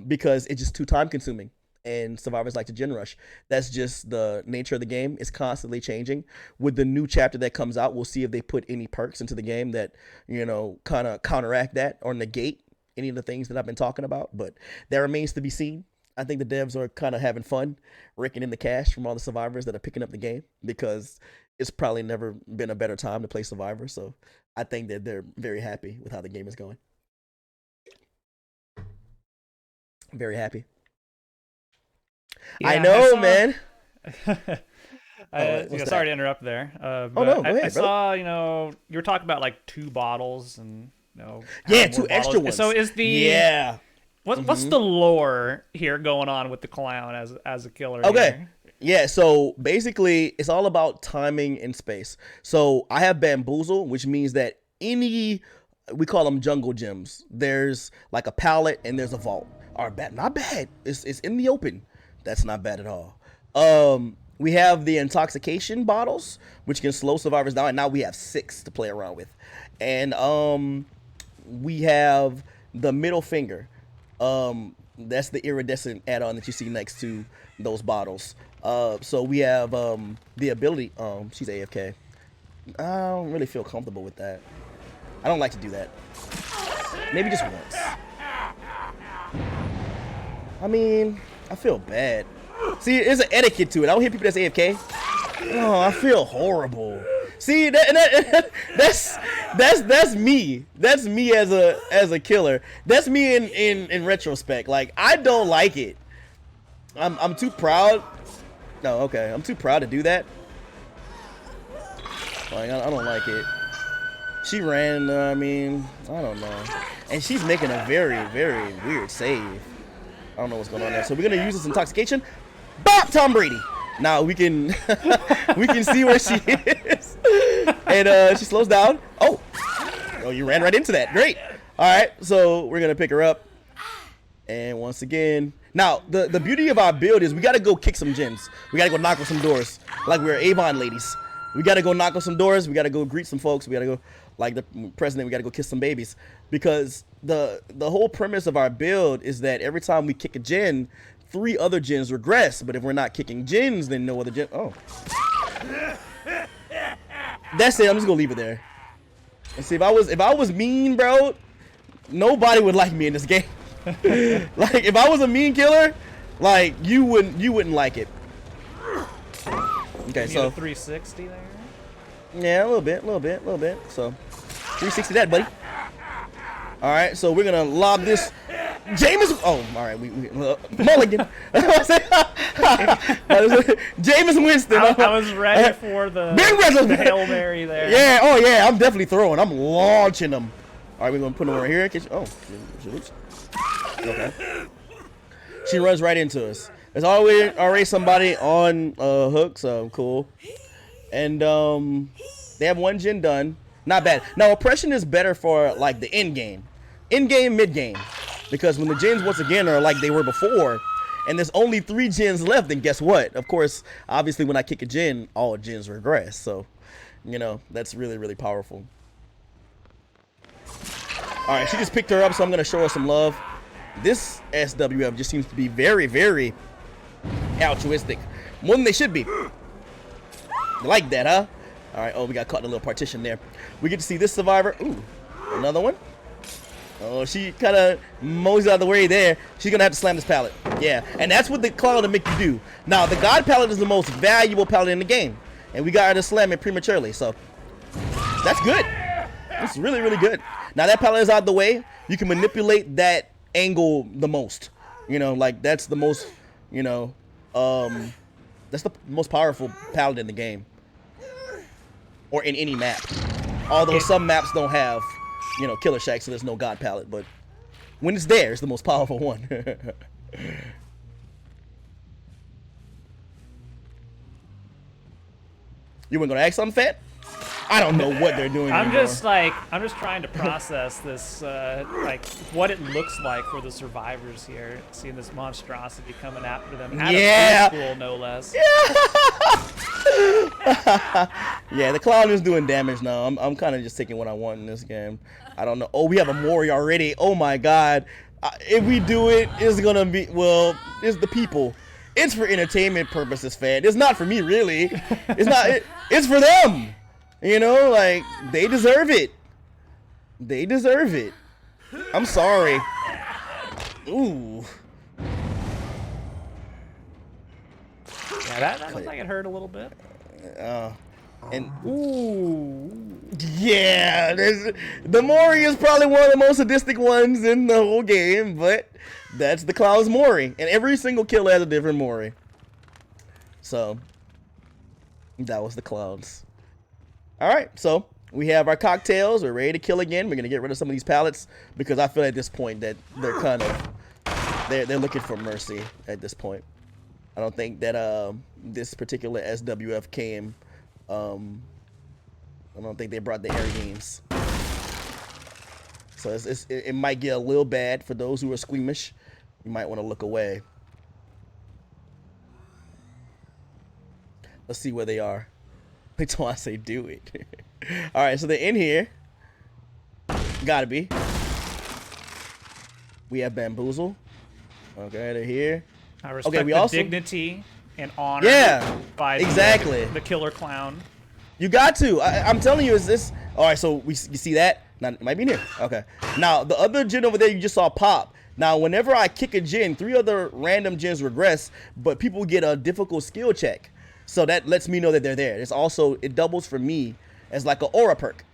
because it's just too time consuming. And survivors like to gen rush. That's just the nature of the game. It's constantly changing. With the new chapter that comes out, we'll see if they put any perks into the game that, you know, kind of counteract that or negate any of the things that I've been talking about. But that remains to be seen. I think the devs are kind of having fun raking in the cash from all the survivors that are picking up the game because it's probably never been a better time to play Survivor. So I think that they're very happy with how the game is going. Very happy. Yeah, I know, man. Sorry to interrupt there. Oh no, go ahead, I saw, you know, you were talking about like 2 bottles and, you know, yeah, 2 extra ones. So is the what's the lore here going on with the clown as a killer? Okay. Here? Yeah, so basically it's all about timing and space. So I have bamboozle, which means that we call them jungle gyms. There's like a pallet and there's a vault. Not bad. It's in the open. That's not bad at all. We have the intoxication bottles, which can slow survivors down, and now we have 6 to play around with. And we have the middle finger. That's the iridescent add-on that you see next to those bottles. So we have the ability. She's AFK. I don't really feel comfortable with that. I don't like to do that. Maybe just once. I mean, I feel bad. See, there's an etiquette to it. I don't hear people that's AFK. Oh, I feel horrible. See, that's me. That's me as a killer. That's me in retrospect. Like, I don't like it. I'm too proud. No, okay. I'm too proud to do that. Like, I don't like it. She ran, I mean, I don't know. And she's making a very, very weird save. I don't know what's going on there. So we're gonna use this intoxication. Bop, Tom Brady. Now we can we can see where she is. And she slows down. Oh, you ran right into that. Great. All right, so we're gonna pick her up. And once again, now the beauty of our build is we gotta go kick some gyms. We gotta go knock on some doors, like we're Avon ladies. We gotta go knock on some doors. We gotta go greet some folks. We gotta like the president, we got to go kiss some babies, because the whole premise of our build is that every time we kick a gen, 3 other gens regress. But if we're not kicking gens, then no other gen. Oh, that's it. I'm just gonna leave it there. And see, if I was mean, bro, nobody would like me in this game. Like if I was a mean killer, like you wouldn't like it. Okay, so 360 there. Yeah, a little bit. So 360 that, buddy. All right, so we're gonna lob this. Jameis. Oh, all right. We Mulligan. Jameis Winston. I was ready for the Hail Mary there. Yeah. Oh yeah. I'm definitely throwing. I'm launching them. All right, we're gonna put them over here. Oh, oops. Okay. She runs right into us. There's already somebody on hook, so cool. And they have 1 gen done. Not bad. Now oppression is better for like the end game, mid game, because when the gens once again are like they were before, and there's only 3 gens left, then guess what? Of course, obviously when I kick a gen, all gens regress. So, you know, that's really, really powerful. All right, she just picked her up, so I'm gonna show her some love. This SWF just seems to be very, very altruistic, more than they should be. You like that, huh? All right. Oh, we got caught in a little partition there. We get to see this survivor. Ooh, another one. Oh, she kind of mows out of the way there. She's gonna have to slam this pallet. Yeah, and that's what the cloud will make you do. Now, the God pallet is the most valuable pallet in the game, and we got her to slam it prematurely. So that's good. It's really, really good. Now that pallet is out of the way. You can manipulate that angle the most. You know, like that's the most. You know, that's the most powerful pallet in the game, or in any map. Although some maps don't have, you know, killer shack, so there's no God pallet. But when it's there, it's the most powerful one. You weren't gonna ask something, Fat? I don't know what they're doing I'm anymore. I'm just trying to process this, like what it looks like for the survivors here, seeing this monstrosity coming after them out of school, no less. Yeah, the clown is doing damage now. I'm kind of just taking what I want in this game. I don't know. Oh, we have a Mori already. Oh my God. If we do it, it's gonna be, well, it's the people. It's for entertainment purposes, Fat. It's not for me, really. It's not. It's for them. You know, like, they deserve it. They deserve it. I'm sorry. Ooh. Yeah, that looked like it hurt a little bit. And ooh, yeah, the Mori is probably one of the most sadistic ones in the whole game, but that's the clown's Mori, and every single kill has a different Mori. So that was the clowns. All right, so we have our cocktails. We're ready to kill again. We're gonna get rid of some of these pallets because I feel at this point that they're kind of they're looking for mercy at this point. I don't think that this particular SWF came. I don't think they brought the air games, so it might get a little bad for those who are squeamish. You might want to look away. Let's see where they are. Wait till I say do it. All right, so they're in here. Gotta be. We have bamboozle. Okay, they're here. I respect the dignity and honor. Yeah, by exactly. The killer clown. You got to. I'm telling you, is this? All right, so you see that? Now, it might be in here. Okay. Now the other gen over there you just saw pop. Now whenever I kick a gen, 3 other random gens regress, but people get a difficult skill check. So that lets me know that they're there. It's also, it doubles for me as like an aura perk.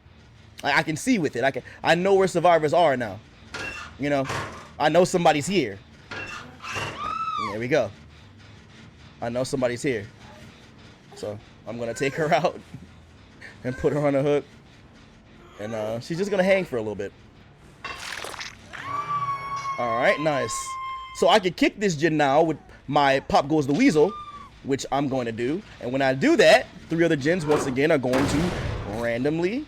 I can see with it. I know where survivors are now. You know, I know somebody's here. There we go. I know somebody's here. So I'm gonna take her out and put her on a hook. And she's just gonna hang for a little bit. All right, nice. So I can kick this gen now with my Pop Goes the Weasel, which I'm going to do. And when I do that, 3 other gens once again are going to randomly.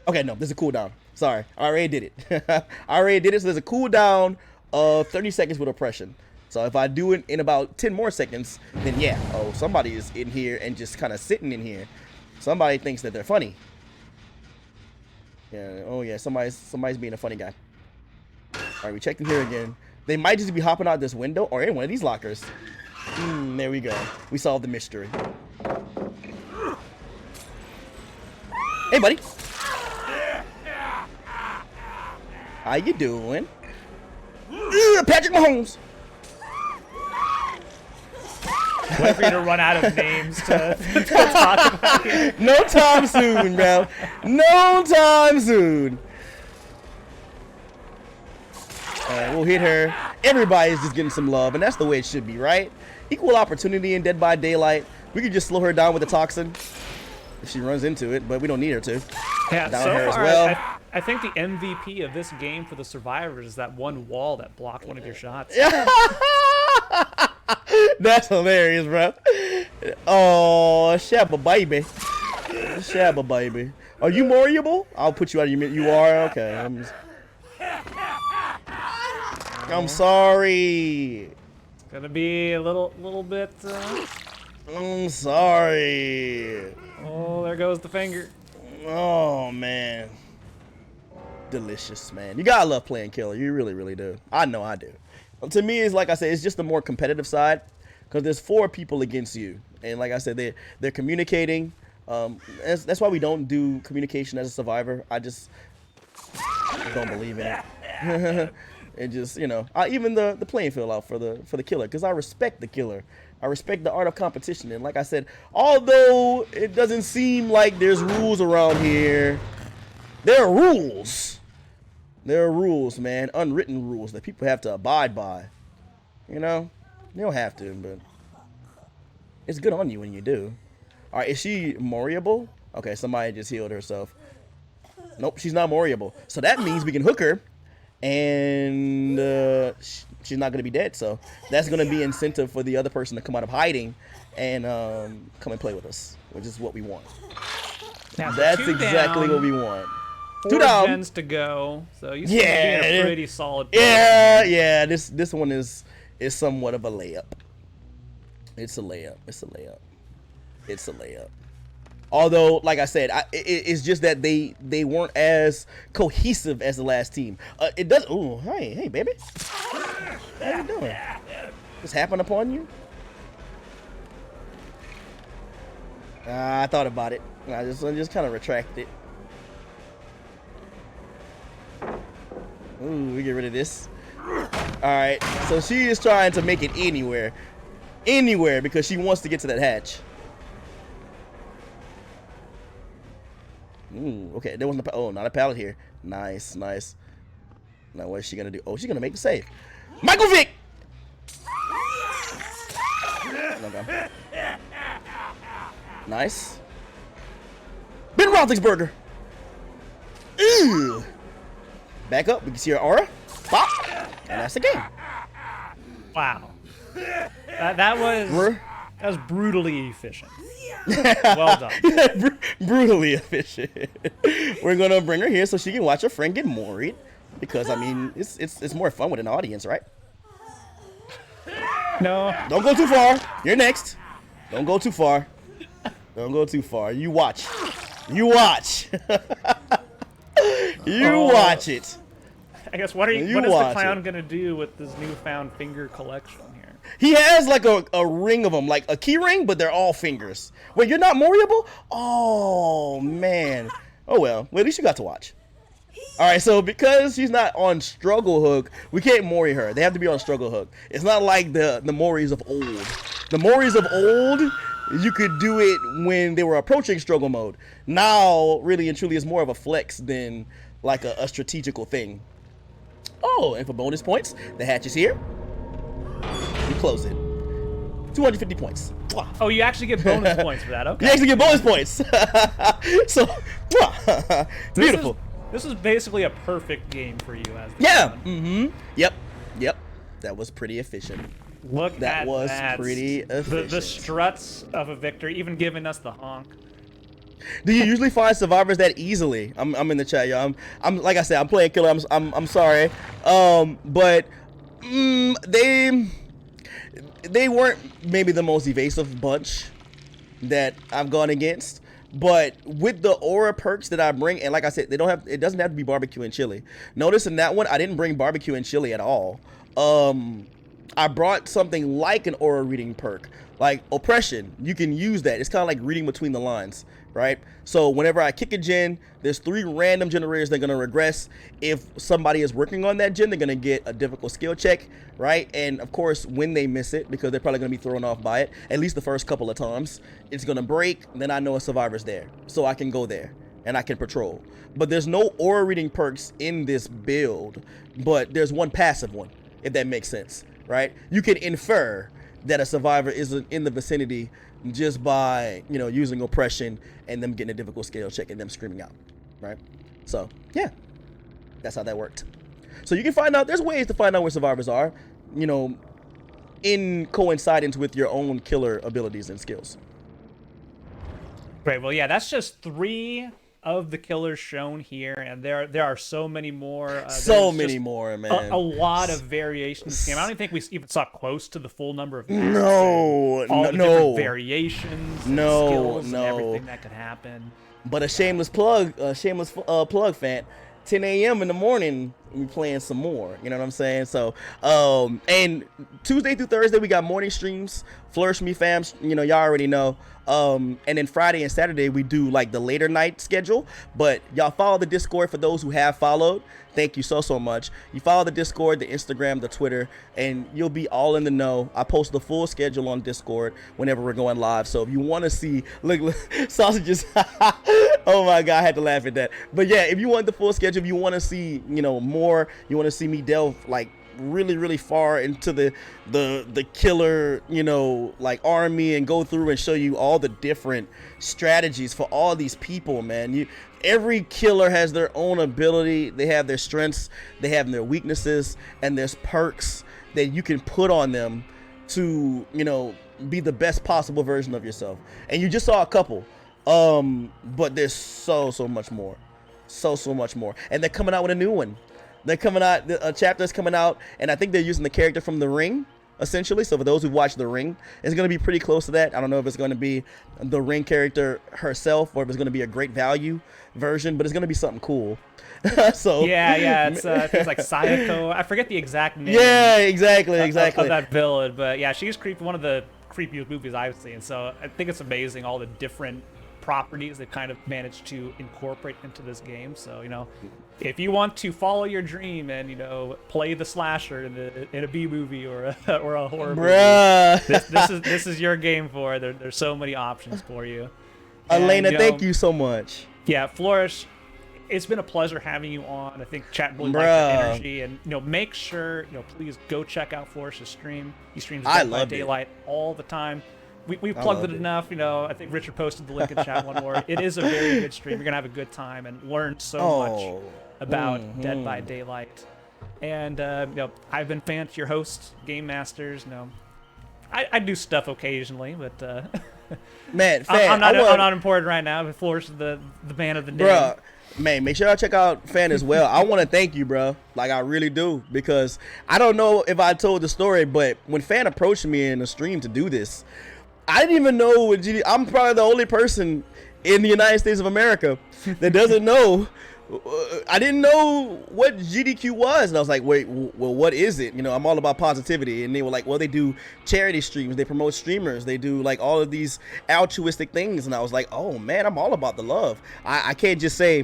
Okay, no, there's a cooldown. Sorry, I already did it. I already did it. So there's a cooldown of 30 seconds with oppression. So if I do it in about 10 more seconds, then yeah, oh, somebody is in here and just kind of sitting in here. Somebody thinks that they're funny. Yeah. Oh yeah. Somebody's being a funny guy. All right, we checked in here again. They might just be hopping out this window or in one of these lockers. There we go. We solved the mystery. Hey, buddy. How you doing? Patrick Mahomes. Wait for you to run out of names to talk about here. No time soon, bro. No time soon. All right, we'll hit her. Everybody's just getting some love, and that's the way it should be, right? Equal opportunity in Dead by Daylight. We could just slow her down with the toxin if she runs into it, but we don't need her to. Yeah, Down so her far, as well. I think the MVP of this game for the survivors is that one wall that blocked one of your shots. That's hilarious, bro. Oh, Shabba baby. Shabba baby. Are you Moriable? I'll put you out of your. You are? Okay. I'm sorry. It's gonna be a little bit. I'm sorry. Oh, there goes the finger. Oh man. Delicious, man. You gotta love playing killer. You really, really do. I know I do. To me, it's like I said, it's just the more competitive side, because there's 4 people against you, and like I said, they're communicating. That's why we don't do communication as a survivor. I just don't believe in it. And just, you know, I even the playing field out for the killer, because I respect the killer. I respect the art of competition, and like I said, although it doesn't seem like there's rules around here, there are rules. There are rules, man, unwritten rules that people have to abide by. You know, you don't have to, but it's good on you when you do. All right, is she Moriable? Okay, somebody just healed herself. Nope, she's not Moriable. So that means we can hook her, and she's not gonna be dead. So that's gonna be incentive for the other person to come out of hiding and come and play with us, which is what we want. Now, so That's 2 exactly down, what we want. 4 2 down. gens to go. So you seem to be in a pretty solid. Yeah. This one is somewhat of a layup. It's a layup. Although, like I said, it's just that they weren't as cohesive as the last team. It does. Oh, hey, baby. How you doing? This happened upon you? I thought about it. I just kind of retracted it. Ooh, we get rid of this. Alright, so she is trying to make it anywhere. Anywhere, because she wants to get to that hatch. Ooh, okay, there wasn't a not a pallet here. Nice. Now what is she gonna do? Oh, she's gonna make the save. Michael Vick! Okay. Nice. Ben Roethlisberger. Ew. Back up. We can see her aura. Pop. And that's the game. Wow. That was brutally efficient. Well done. Brutally efficient. We're gonna bring her here so she can watch her friend get moried, because I mean it's more fun with an audience, right? No. Don't go too far. You're next. Don't go too far. Don't go too far. You watch. You watch. You watch it. I guess what is the clown gonna do with this newfound finger collection here? He has like a ring of them, like a key ring, but they're all fingers. Wait, you're not Moriable? Oh man. Oh well. At least you got to watch. All right, so because she's not on struggle hook, we can't Mori her. They have to be on struggle hook. It's not like the Moris of old. The Moris of old, you could do it when they were approaching struggle mode. Now, really and truly, it's more of a flex than like a strategical thing. Oh, and for bonus points, the hatch is here. You close it. 250 points. Oh, you actually get bonus points for that. Okay. You actually get bonus points. So, beautiful. This is basically a perfect game for you, as Yep. That was pretty efficient. Look at that. Was pretty efficient. The struts of a victory, even giving us the honk. Do you usually find survivors that easily? I'm in the chat, y'all. I'm like I said, I'm playing killer. I'm sorry. But they weren't maybe the most evasive bunch that I've gone against. But with the aura perks that I bring, and like I said, it doesn't have to be barbecue and chili. Notice in that one, I didn't bring barbecue and chili at all. I brought something like an aura reading perk, like oppression. You can use that. It's kind of like reading between the lines, right? So whenever I kick a gen, there's 3 random generators that are gonna regress. If somebody is working on that gen, they're gonna get a difficult skill check, right? And of course, when they miss it, because they're probably gonna be thrown off by it, at least the first couple of times, it's gonna break. Then I know a survivor's there, so I can go there and I can patrol. But there's no aura reading perks in this build, but there's one passive one, if that makes sense, right? You can infer that a survivor is in the vicinity just by, you know, using oppression and them getting a difficult skill check and them screaming out, right? So yeah, that's how that worked. So you can find out, there's ways to find out where survivors are, you know, in coincidence with your own killer abilities and skills. Great. Well, yeah, that's just 3 of the killers shown here, and there are so many more. So many more, man. A lot of variations. I don't even think we even saw close to the full number of maps. No, all the no different variations, and skills, and everything that could happen. But a shameless plug, fan. 10 a.m. in the morning, we playing some more. You know what I'm saying? So, and Tuesday through Thursday, we got morning streams. Flourish Me fams, you know, y'all already know. And then Friday and Saturday, we do like the later night schedule. But y'all follow the Discord for those who have followed. Thank you so much. You follow the Discord, the Instagram, the Twitter, and you'll be all in the know. I post the full schedule on Discord whenever we're going live. So if you want to see, look, sausages. Oh my God, I had to laugh at that. But yeah, if you want the full schedule, if you want to see, you know, more, you want to see me delve like really far into the killer, you know, like army, and go through and show you all the different strategies for all these people, man. Every killer has their own ability. They have their strengths, they have their weaknesses, and there's perks that you can put on them to, you know, be the best possible version of yourself. And you just saw a couple, but there's so much more, so much more. And they're coming out with a new one. They're coming out, a chapter's coming out, and I think they're using the character from The Ring, essentially. So for those who watch The Ring, it's going to be pretty close to that. I don't know if it's going to be the Ring character herself or if it's going to be a great value version, but it's going to be something cool. So yeah, it's things like Sayako. I forget the exact name. Yeah, exactly. Of that villain, but yeah, she's creepy. One of the creepiest movies I've seen. So I think it's amazing all the different properties they've kind of managed to incorporate into this game. So, you know, if you want to follow your dream and, you know, play the slasher in a B movie or a horror movie, this is your game for it. There's so many options for you. Elena, thank you so much. Yeah, Flourish, it's been a pleasure having you on. I think chat really likes the energy, and, you know, make sure, you know, please go check out Flourish's stream. He streams Dead by Daylight all the time. We've plugged it enough, you know. I think Richard posted the link in chat one more. It is a very good stream. You're gonna have a good time and learn so much about Dead by Daylight. And you know, I've been Fant, your host, Game Masters. You know, I do stuff occasionally, but man, I'm not important right now. But Flourish is the man of the day. Bruh, man, make sure I check out Fan as well. I want to thank you, bro. Like, I really do, because I don't know if I told the story, but when Fan approached me in the stream to do this, I didn't even know what I'm probably the only person in the United States of America that doesn't know. I didn't know what GDQ was, and I was like, wait, well, what is it? You know, I'm all about positivity. And they were like, well, they do charity streams, they promote streamers, they do like all of these altruistic things. And I was like, oh man, I'm all about the love. I can't just say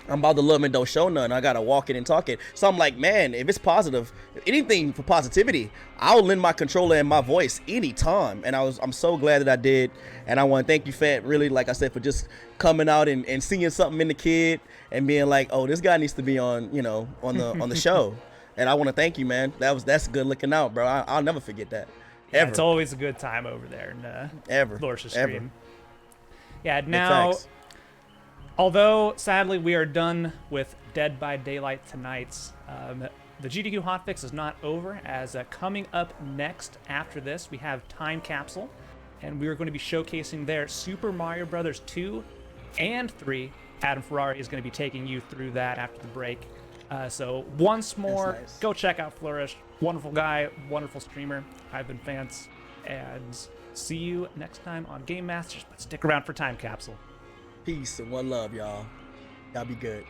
I'm about the love and don't show none. I gotta walk it and talk it. So I'm like, man, if it's positive, anything for positivity, I'll lend my controller and my voice anytime. And I'm so glad that I did. And I want to thank you, Fat, really, like I said, for just coming out and seeing something in the kid and being like, oh, this guy needs to be on, you know, on the show. And I want to thank you, man. That's good looking out, bro. I'll never forget that. Yeah, it's always a good time over there in Flourish's stream. Yeah, now, although sadly we are done with Dead by Daylight tonight, the GDQ Hotfix is not over, as coming up next after this we have Time Capsule, and we are going to be showcasing their Super Mario Brothers 2 and 3. Adam Ferrari is going to be taking you through that after the break. So once more, go check out Flourish. Wonderful guy, wonderful streamer. I've been Fans, and see you next time on Game Masters, but stick around for Time Capsule. Peace and one love, y'all. Y'all be good.